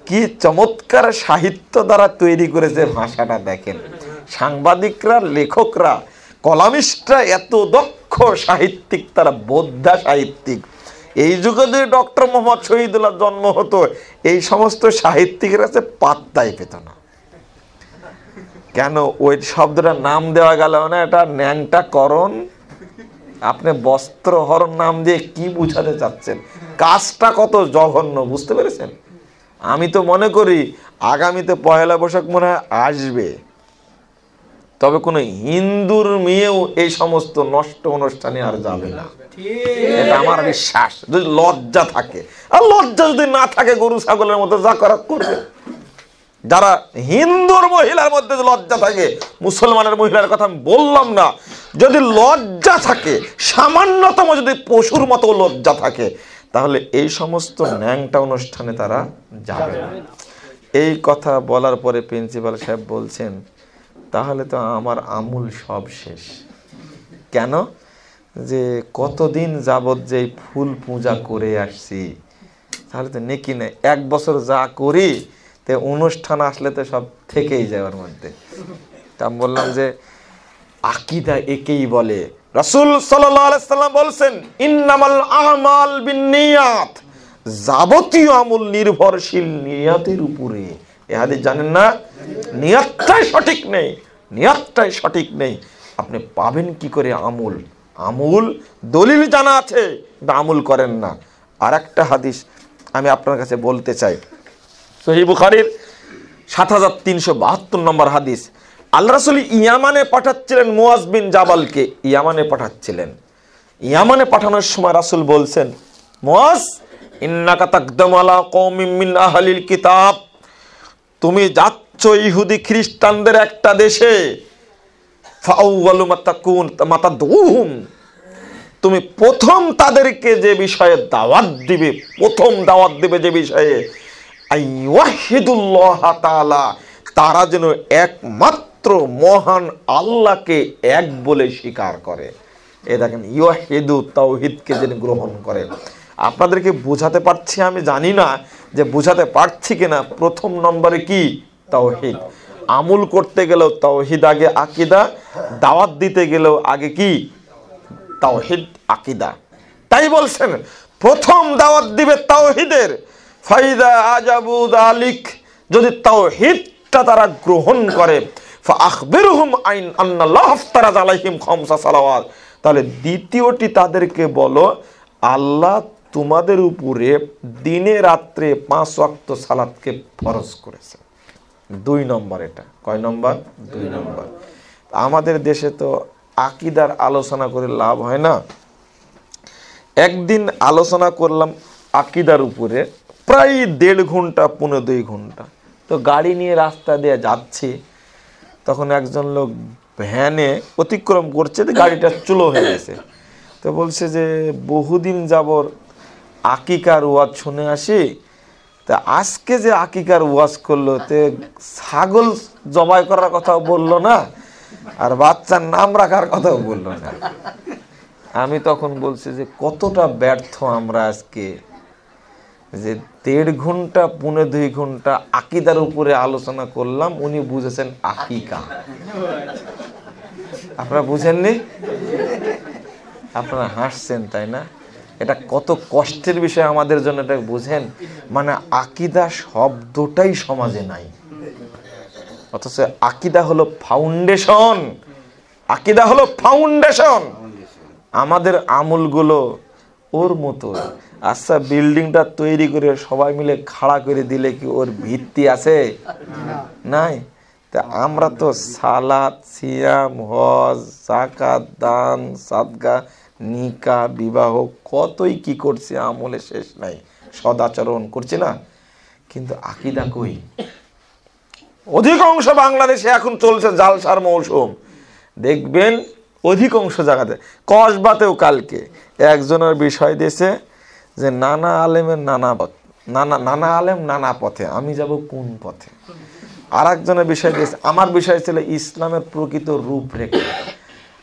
কি চমৎকার সাহিত্য দ্বারা তৈরি করেছে ভাষাটা দেখেন। সাংবাদিকরা, লেখকরা, কলামিস্টরা এত দক্ষ সাহিত্যিক, তারা বোদ্ধা সাহিত্যিক। এই যুগে যদি ডক্টর মোহাম্মদ শহীদুল্লাহ জন্ম হতো, এই সমস্ত সাহিত্যিকের কাছে পাত্তাই পেত না। কেন ওই শব্দটার নাম দেওয়া গেল না? এটা ন্যাংটাকরণ। আপনি বস্ত্রহরণ নাম দিয়ে কি বুঝাতে চাচ্ছেন? কাজটা কত জঘন্য, বুঝতে পেরেছেন? আমি তো মনে করি আগামীতে পহেলা বৈশাখ মনে হয় আসবে, তবে কোনো হিন্দুর মেয়েও এই সমস্ত নষ্ট অনুষ্ঠানে আর যাবে না, এটা আমার বিশ্বাস। যদি লজ্জা থাকে, আর লজ্জা যদি না থাকে, গরু ছাগলের মতো যা করার করবে। যারা হিন্দুর মহিলার মধ্যে লজ্জা থাকে, মুসলমানের মহিলার কথা আমি বললাম না, যদি লজ্জা থাকে, সামান্যতম যদি পশুর মতো লজ্জা থাকে, তাহলে এই সমস্ত ন্যাংটা অনুষ্ঠানে তারা যাবে না। এই কথা বলার পরে প্রিন্সিপাল সাহেব বলছেন, তাহলে তো আমার আমূল সব শেষ। কেন? যে কতদিন যাবৎ যে ফুল পূজা করে আসছি, তাহলে তো নেকি নেই। 1 বছর যা করি, তো অনুষ্ঠান আসলে তো সব থেকেই যায় ওর মধ্যে। তা আমি বললাম যে আকীদা একেই বলে। রাসূল সাল্লাল্লাহু আলাইহি সাল্লাম বলছেন, ইন্নামাল আমাল বিন্নিয়াত, যাবতীয় আমল নির্ভরশীল নিয়তের উপরে। এই হাদিস জানেন না? নিয়তটাই সঠিক নেই, নিয়তটাই সঠিক নেই, আপনি পাবেন কি করে আমল? আমল দলিল জানা আছে, কিন্তু আমল করেন না। আর একটা হাদিস আমি আপনার কাছে বলতে চাই, সহিহ বুখারীর 7372 নম্বর হাদিস। আল্লাহ রাসূল ইয়ামানে পাঠাচ্ছিলেন মুয়াজ বিন জাবালকে, ইয়ামানে পাঠাচ্ছিলেন। ইয়ামানে পাঠানোর সময় রাসূল বলছেন, মুয়াজ ইন্নাকা তাকদামু আলা কওমিন মিন আহলিল কিতাব, তুমি যাচ্ছ ইহুদি খ্রিস্টানদের একটা দেশে। ফাআউয়ালু মা তাদউহুম, তুমি প্রথম তাদেরকে যে বিষয়ে দাওয়াত দিবে, প্রথম দাওয়াত দিবে যে বিষয়ে, আইওয়াহিদুল্লাহ তাআলা, তারা যেন একমাত্র মহান আল্লাহকে এক বলে স্বীকার করে। এ দেখেন, ইওয়াহিদু, তাওহীদকে যেন গ্রহণ করে। আপনাদেরকে বোঝাতে পারছি আমি জানি না যে বোঝাতে পারছি কিনা। প্রথম নম্বরে কি? তাওহীদ। আমল করতে গেলেও তাওহীদ আগে, আকীদা। দাওয়াত দিতে গেলেও আগে কি? তাওহীদ, আকীদা। তাই বলছেন প্রথম দাওয়াত দিবে তাওহীদের। ফাইদা আজাবু যালিক, যদি তাওহীদটা তারা গ্রহণ করে, ফাআখবিরহুম আইন আন্নাল্লাহ আফতারাজ আলাইহিম খামসা সালাওয়াত, তাহলে দ্বিতীয়টি তাদেরকে বলো, আল্লাহ তোমাদের উপরে দিনে রাত্রে 5 ওয়াক্ত সালাতকে ফরজ করেছে। 2 নম্বর এটা। কয় নম্বর? 2 নম্বর। আমাদের দেশে তো আকীদার আলোচনা করে লাভ হয় না। একদিন আলোচনা করলাম আকীদার উপরে, প্রায় 1.5 ঘন্টা, 1.5-2 ঘন্টা। তো গাড়ি নিয়ে রাস্তা দিয়ে যাচ্ছি, তখন একজন লোক ভ্যানে অতিক্রম করছে, গাড়িটা চুলো হয়ে গেছে। তো বলছে যে বহুদিন যাবত আকিকার ওয়াজ শুনে আসি, তা আজকে যে আকিকার ওয়াজ করলো, তে ছাগল জবাই করার কথাও বললো না, আর বাচ্চার নাম রাখার কথাও বললো না। আমি তখন বলছি যে কতটা ব্যর্থ আমরা আজকে, যে 1.5 ঘন্টা 1.5-2 ঘন্টা আকীদার উপরে আলোচনা করলাম, উনি বুঝেছেন আকিকা। আপনারা বুঝেননি? আপনারা হাসছেন, তাই না? এটা কত কষ্টের বিষয় আমাদের জন্য, এটা বুঝেন? মানে আকীদা শব্দটাই সমাজে নাই, অথচ আকীদা হলো ফাউন্ডেশন। আকীদা হলো ফাউন্ডেশন। আমাদের আমলগুলো ওর মতো। আচ্ছা, বিল্ডিংটা তৈরি করে সবাই মিলে খাড়া করে দিলে কি ওর ভিত্তি আছে? নাই। তা আমরা তো সালাত, সিয়াম, হজ, যাকাত, দান, সাদকা, নিকাহ, বিবাহ, কতই কি করছি, আমলে শেষ নাই। সদাচরণ করছি না, কিন্তু আকীদা কই? অধিকাংশ বাংলাদেশে এখন চলছে জালসার মৌসুম, দেখবেন অধিকাংশ জায়গাতে। কসবাতেও কালকে একজনের বিষয় দিয়েছে যে নানা আলেমের নানা পথ, নানা আলেম নানা পথে, আমি যাব কোন পথে। আর একজনের বিষয় দিয়েছে, আমার বিষয় ছিল ইসলামের প্রকৃত রূপরেখা।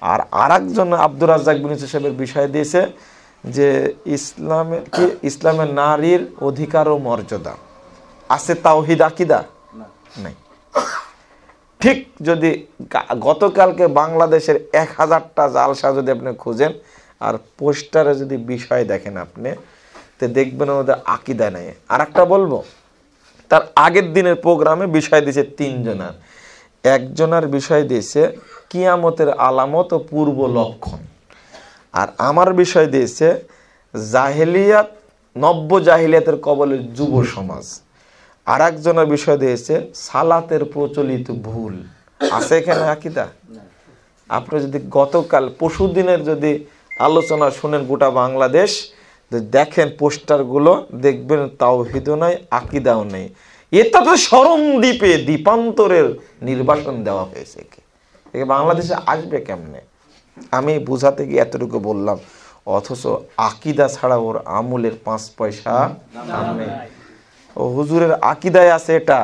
আর আরেকজন আব্দুর রাজ্জাক বিন ইউসুফ সাহেবের বিষয় দিয়েছে যে ইসলামের নারীর অধিকার ও মর্যাদা আছে, তাওহীদ আকীদা নাই। ঠিক যদি গতকালকে বাংলাদেশের 1000টা জালসা যদি আপনি খুঁজেন আর পোস্টারে যদি বিষয় দেখেন আপনি, তো দেখবেন ওদের আকীদা নাই। আর একটা বলবো, তার আগের দিনের প্রোগ্রামে বিষয় দিয়েছে 3 জনের, একজনের বিষয় দিয়েছে কিয়ামতের আলামত ও পূর্ব লক্ষণ, আর আমার বিষয় দিয়েছে জাহেলিয়াত, নব্য জাহেলিয়াতের কবলে যুব সমাজ, আর একজনের বিষয় দিয়েছে সালাতের প্রচলিত ভুল। আছে এখানে আকীদা? আপনি যদি গতকাল পরশুদিনের যদি আলোচনা শুনেন গোটা বাংলাদেশ, দেখেন পোস্টারগুলো, দেখবেন তাওহীদও নাই, আকীদাও নেই। এটা তো শরম দ্বীপে দ্বীপান্তরের নির্বাসন দেওয়া হয়েছে। কি বাংলাদেশে আসবে কেমনে? আমি বুঝাতে গিয়ে এতটুকু বললাম, অথচ আকীদা ছাড়া ওর আমলের 5 পয়সা দাম নেই। ও হুজুরের আকীদায় আছে এটা।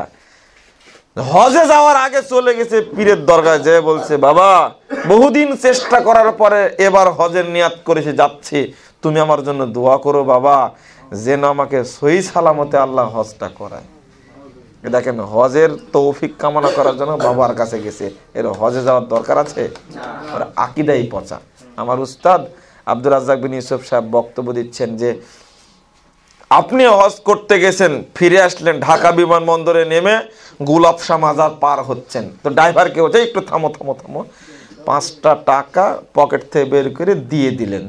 হজে যাওয়ার আগে চলে গেছে পীরের দরগায়, যে বলছে বাবা বহুদিন চেষ্টা করার পরে এবার হজের নিয়াত করেছে, যাচ্ছি, তুমি আমার জন্য দোয়া করো বাবা, যেন আমাকে সহি সালামতে আল্লাহ হজটা করায়। দেখেন, হজের তৌফিক কামনা করার জন্য বাবার কাছে গেছে, এর হজে যাওয়ার দরকার আছে? আকীদাই পচা। আমার উস্তাদ আব্দুর রাজ্জাক বিন ইউসুফ সাহেব বক্তব্য দিচ্ছেন যে আপনি হজ করতে গেছেন, ফিরে আসলেন, ঢাকা বিমানবন্দরে নেমে গোলাপ শাহ মাজার পার হচ্ছেন, তো ড্রাইভারকে বলছে একটু থামো থামো থামো, 5টা টাকা পকেট থেকে বের করে দিয়ে দিলেন,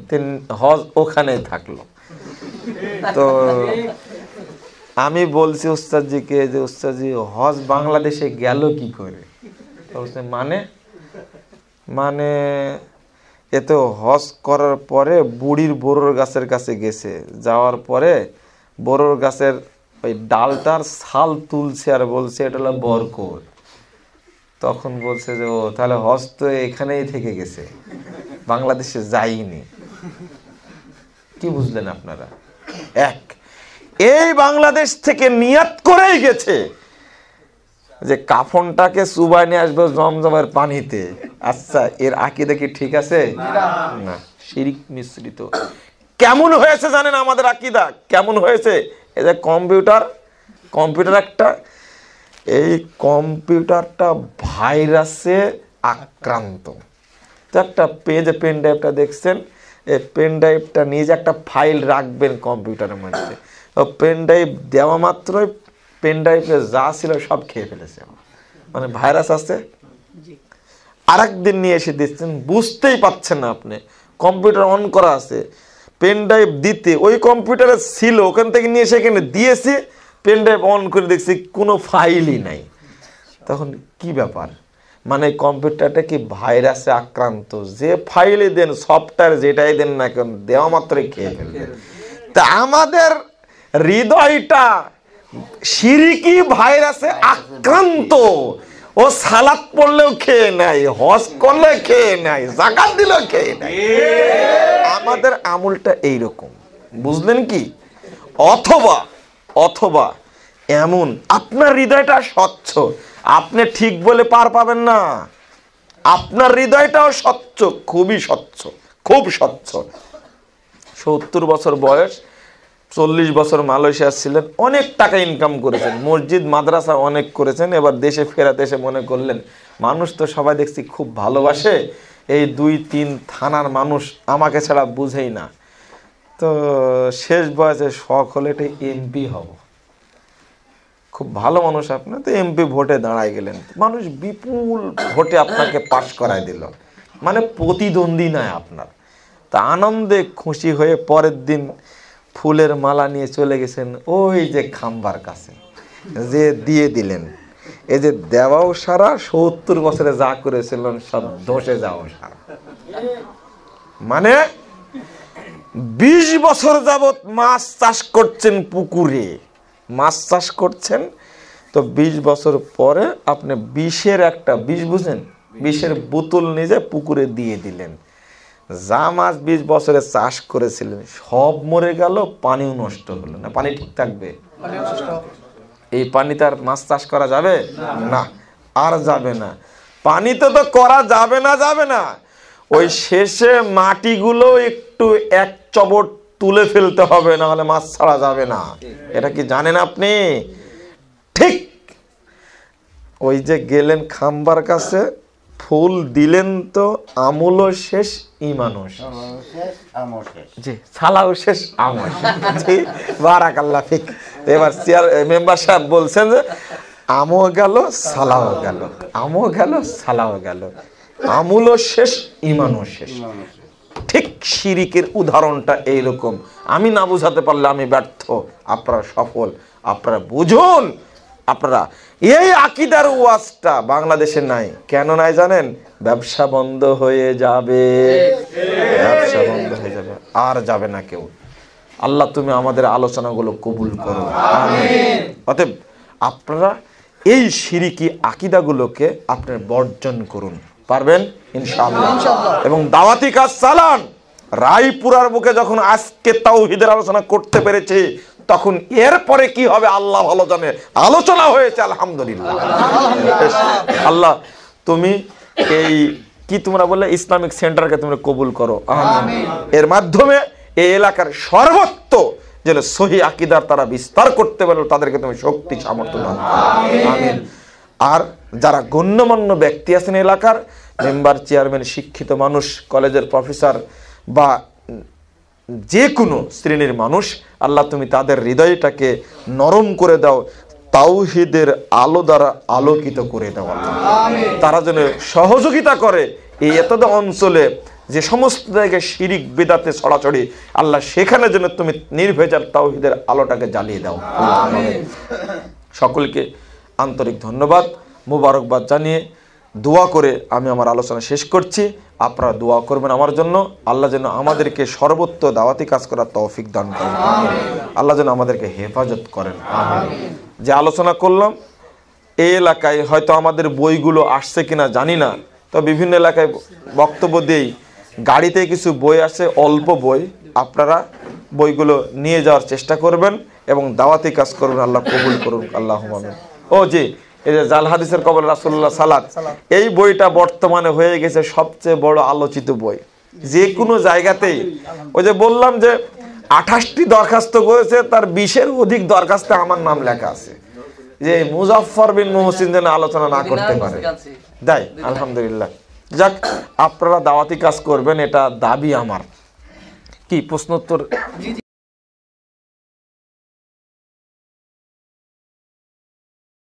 হজ ওখানেই থাকলো। তো আমি বলছি উস্তাদজিকে যে উস্তাদজি হজ বাংলাদেশে গেল কি করে? মানে এ তো হজ করার পরে বুড়ির বড়োর গাছের কাছে গেছে, যাওয়ার পরে বড়োর গাছের ওই ডালটার ছাল তুলছে আর বলছে এটা হলো বরকত। তখন বলছে যে ও তাহলে হজ তো এখানেই থেকে গেছে, বাংলাদেশে যায়নি। কি বুঝলেন আপনারা? এই বাংলাদেশ থেকে নিয়াত করেই গেছে যে কাফনটাকে চুবাই নিয়ে আসবে জমজমের পানিতে। আচ্ছা, এর আকীদা কি ঠিক আছে? না, শিরক মিশ্রিত। কেমন হয়েছে জানেন আমাদের আকীদা? কেমন হয়েছে? এই যে কম্পিউটার একটা, এই কম্পিউটারটা ভাইরাসে আক্রান্ত। তো একটা পেজে পেন ড্রাইভটা দেখছেন, এই পেন ড্রাইভটা নিয়ে যে একটা ফাইল রাখবেন কম্পিউটারের মধ্যে, পেন ড্রাইভ দেওয়া মাত্রই পেন ড্রাইভে যা ছিল সব খেয়ে ফেলেছে, মানে ভাইরাস আছে। আরেকদিন নিয়ে এসে দিচ্ছেন, বুঝতেই পাচ্ছেন না আপনি, কম্পিউটার অন করা আছে, পেন ড্রাইভ দিতে ওই কম্পিউটারে ছিল, ওখান থেকে নিয়ে এসে এখানে দিয়েছি, পেন ড্রাইভ অন করে দেখছি কোনো ফাইলই নাই। তখন কি ব্যাপার? মানে কম্পিউটারটা কি ভাইরাসে আক্রান্ত? যে ফাইলে দেন, সফটওয়্যার যেটাই দেন না কেন, দেওয়া মাত্রই খেয়ে ফেলবে। তা আমাদের হৃদয়টা শিরকি ভাইরাসে আক্রান্ত। ও সালাত পড়লেও খেয়ে নাই, হজ করলে খেয়ে নাই, যাকাত দিলেও খেয়ে নাই। আমাদের আমলটা এইরকম, বুঝলেন কি? অথবা এমন আপনার হৃদয়টা স্বচ্ছ, আপনি ঠিক বলে পার পাবেন না। আপনার হৃদয়টাও স্বচ্ছ, খুবই স্বচ্ছ, খুব স্বচ্ছ। 70 বছর বয়স, 40 বছর মালয়েশিয়া ছিলেন, অনেক টাকা ইনকাম করেছেন, মসজিদ মাদ্রাসা অনেক করেছেন। এবার দেশে ফেরাতে এসে মনে করলেন মানুষ তো সবাই দেখছি খুব ভালোবাসে, এই 2-3 থানার মানুষ আমাকে ছাড়া বুঝেই না। তো শেষ বয়সে শখ হলে এটা এমপি হব। খুব ভালো মানুষ আপনি, তো এমপি ভোটে দাঁড়ায় গেলেন, মানুষ বিপুল ভোটে আপনাকে পাশ করায় দিল, মানে প্রতিদ্বন্দ্বী নয় আপনার। তা আনন্দে খুশি হয়ে পরের দিন ফুলের মালা নিয়ে চলে গেছেন ওই যে খাম্বার কাছে, যে দিয়ে দিলেন। এই যে দেওয়াও সারা, 70 বছরে যা করেছিলেন সব দোষে যাওয়া সারা। মানে 20 বছর যাবত মাছ চাষ করছেন, পুকুরে মাছ চাষ করছেন, তো 20 বছর পরে আপনি বিষের একটা, বিষ বুঝেন, বিষের বোতল নিজে পুকুরে দিয়ে দিলেন। যা মাছ 20 বছরে চাষ করেছিলেন সব মরে গেল, পানিও নষ্ট হলো না। পানি ঠিক থাকবে? এই পানিতে আর মাছ চাষ করা যাবে না, আর যাবে না। পানিতে তো করা যাবে না। ওই শেষে মাটিগুলো একটু এক চবট তুলে ফেলতে হবে, না হলে মাছ ছাড়া যাবে না। এটা কি জানেন আপনি? ঠিক ওই যে গেলেন খাম্বার কাছে, ফুল দিলেন তো আমলও শেষ ইমানও শেষ। জি, সালাও শেষ আমল শেষ। জি, বারাকাল্লাহ ফিক। এবার মেম্বার সাহেব বলছেন যে আমও গেল সালাও গেল, আমও গেল সালাও গেল, আমলও শেষ ইমানও শেষ। ঠিক শিরিকের উদাহরণটা এইরকম। আমি না বুঝাতে পারলে আমি ব্যর্থ, আপনারা সফল। আপনারা বুঝুন। আপনারা এই আকীদার ওয়াজটা বাংলাদেশে নাই। কেন নাই জানেন? ব্যবসা বন্ধ হয়ে যাবে, ব্যবসা বন্ধ হয়ে যাবে, আর যাবে না কেউ। আল্লাহ তুমি আমাদের আলোচনাগুলো কবুল করো, আমিন। অতএব আপনারা এই শিরিকি আকীদাগুলোকে আপনারা বর্জন করুন, পারবেন ইনশাআল্লাহ। এবং দাওয়াতি কাজ চালান। রায়পুরার বুকে যখন আজকে তাওহীদের আলোচনা করতে পেরেছি, তখন এরপরে কি হবে আল্লাহ ভালো জানে। আলোচনা হয়েছে আলহামদুলিল্লাহ। আল্লাহ তুমি এই কি তোমরা বললে ইসলামিক সেন্টারকে তোমরা কবুল করো, আমিন। এর মাধ্যমে এই এলাকার সর্বত্র যেন সহি আকীদার তারা বিস্তার করতে পারো, তাদেরকে তুমি শক্তি সামর্থ্য দাও, আমিন। আর যারা গণ্যমান্য ব্যক্তি আছেন এলাকার, মেম্বার, চেয়ারম্যান, শিক্ষিত মানুষ, কলেজের প্রফেসর বা যে কোনো শ্রেণীর মানুষ, আল্লাহ তুমি তাদের হৃদয়টাকে নরম করে দাও, তাওহীদের আলো দ্বারা আলোকিত করে দাও। তারা যেন সহযোগিতা করে এই এতদ অঞ্চলে যে সমস্ত জায়গায় শিরিক বিদআতে ছড়াছড়ি, আল্লাহ সেখানে যেন তুমি নির্ভেজাল তাওহীদের আলোটাকে জ্বালিয়ে দাও। সকলকে আন্তরিক ধন্যবাদ, মুবারকবাদ জানিয়ে দোয়া করে আমি আমার আলোচনা শেষ করছি। আপনারা দোয়া করবেন আমার জন্য, আল্লাহ যেন আমাদেরকে সর্বত্র দাওয়াতি কাজ করার তৌফিক দান করেন, আল্লাহ যেন আমাদেরকে হেফাজত করেন, আমিন। যে আলোচনা করলাম এই এলাকায় হয়তো আমাদের বইগুলো আসছে কিনা জানি না, তো বিভিন্ন এলাকায় বক্তব্য দেই, গাড়িতে কিছু বই আছে, অল্প বই, আপনারা বইগুলো নিয়ে যাওয়ার চেষ্টা করবেন এবং দাওয়াতি কাজ করবেন। আল্লাহ কবুল করুন, আল্লাহুম্মা আমিন। ও জি, এই যে জাল হাদিসের কবর রাসূলুল্লাহ সালাত, এই বইটা বর্তমানে হয়ে গেছে সবচেয়ে বড় আলোচিত বই। যে কোনো জায়গাতেই, ওই যে বললাম যে 28টি দরখাস্ত করেছে, তার 20-এর অধিক দরখাস্তে আমার নাম লেখা আছে যে মুজাফফর বিন মুহসিন যেন আলোচনা না করতে পারে। তাই আলহামদুলিল্লাহ। যাক, আপনারা দাওয়াতি কাজ করবেন, এটা দাবি আমার। কি প্রশ্নোত্তর?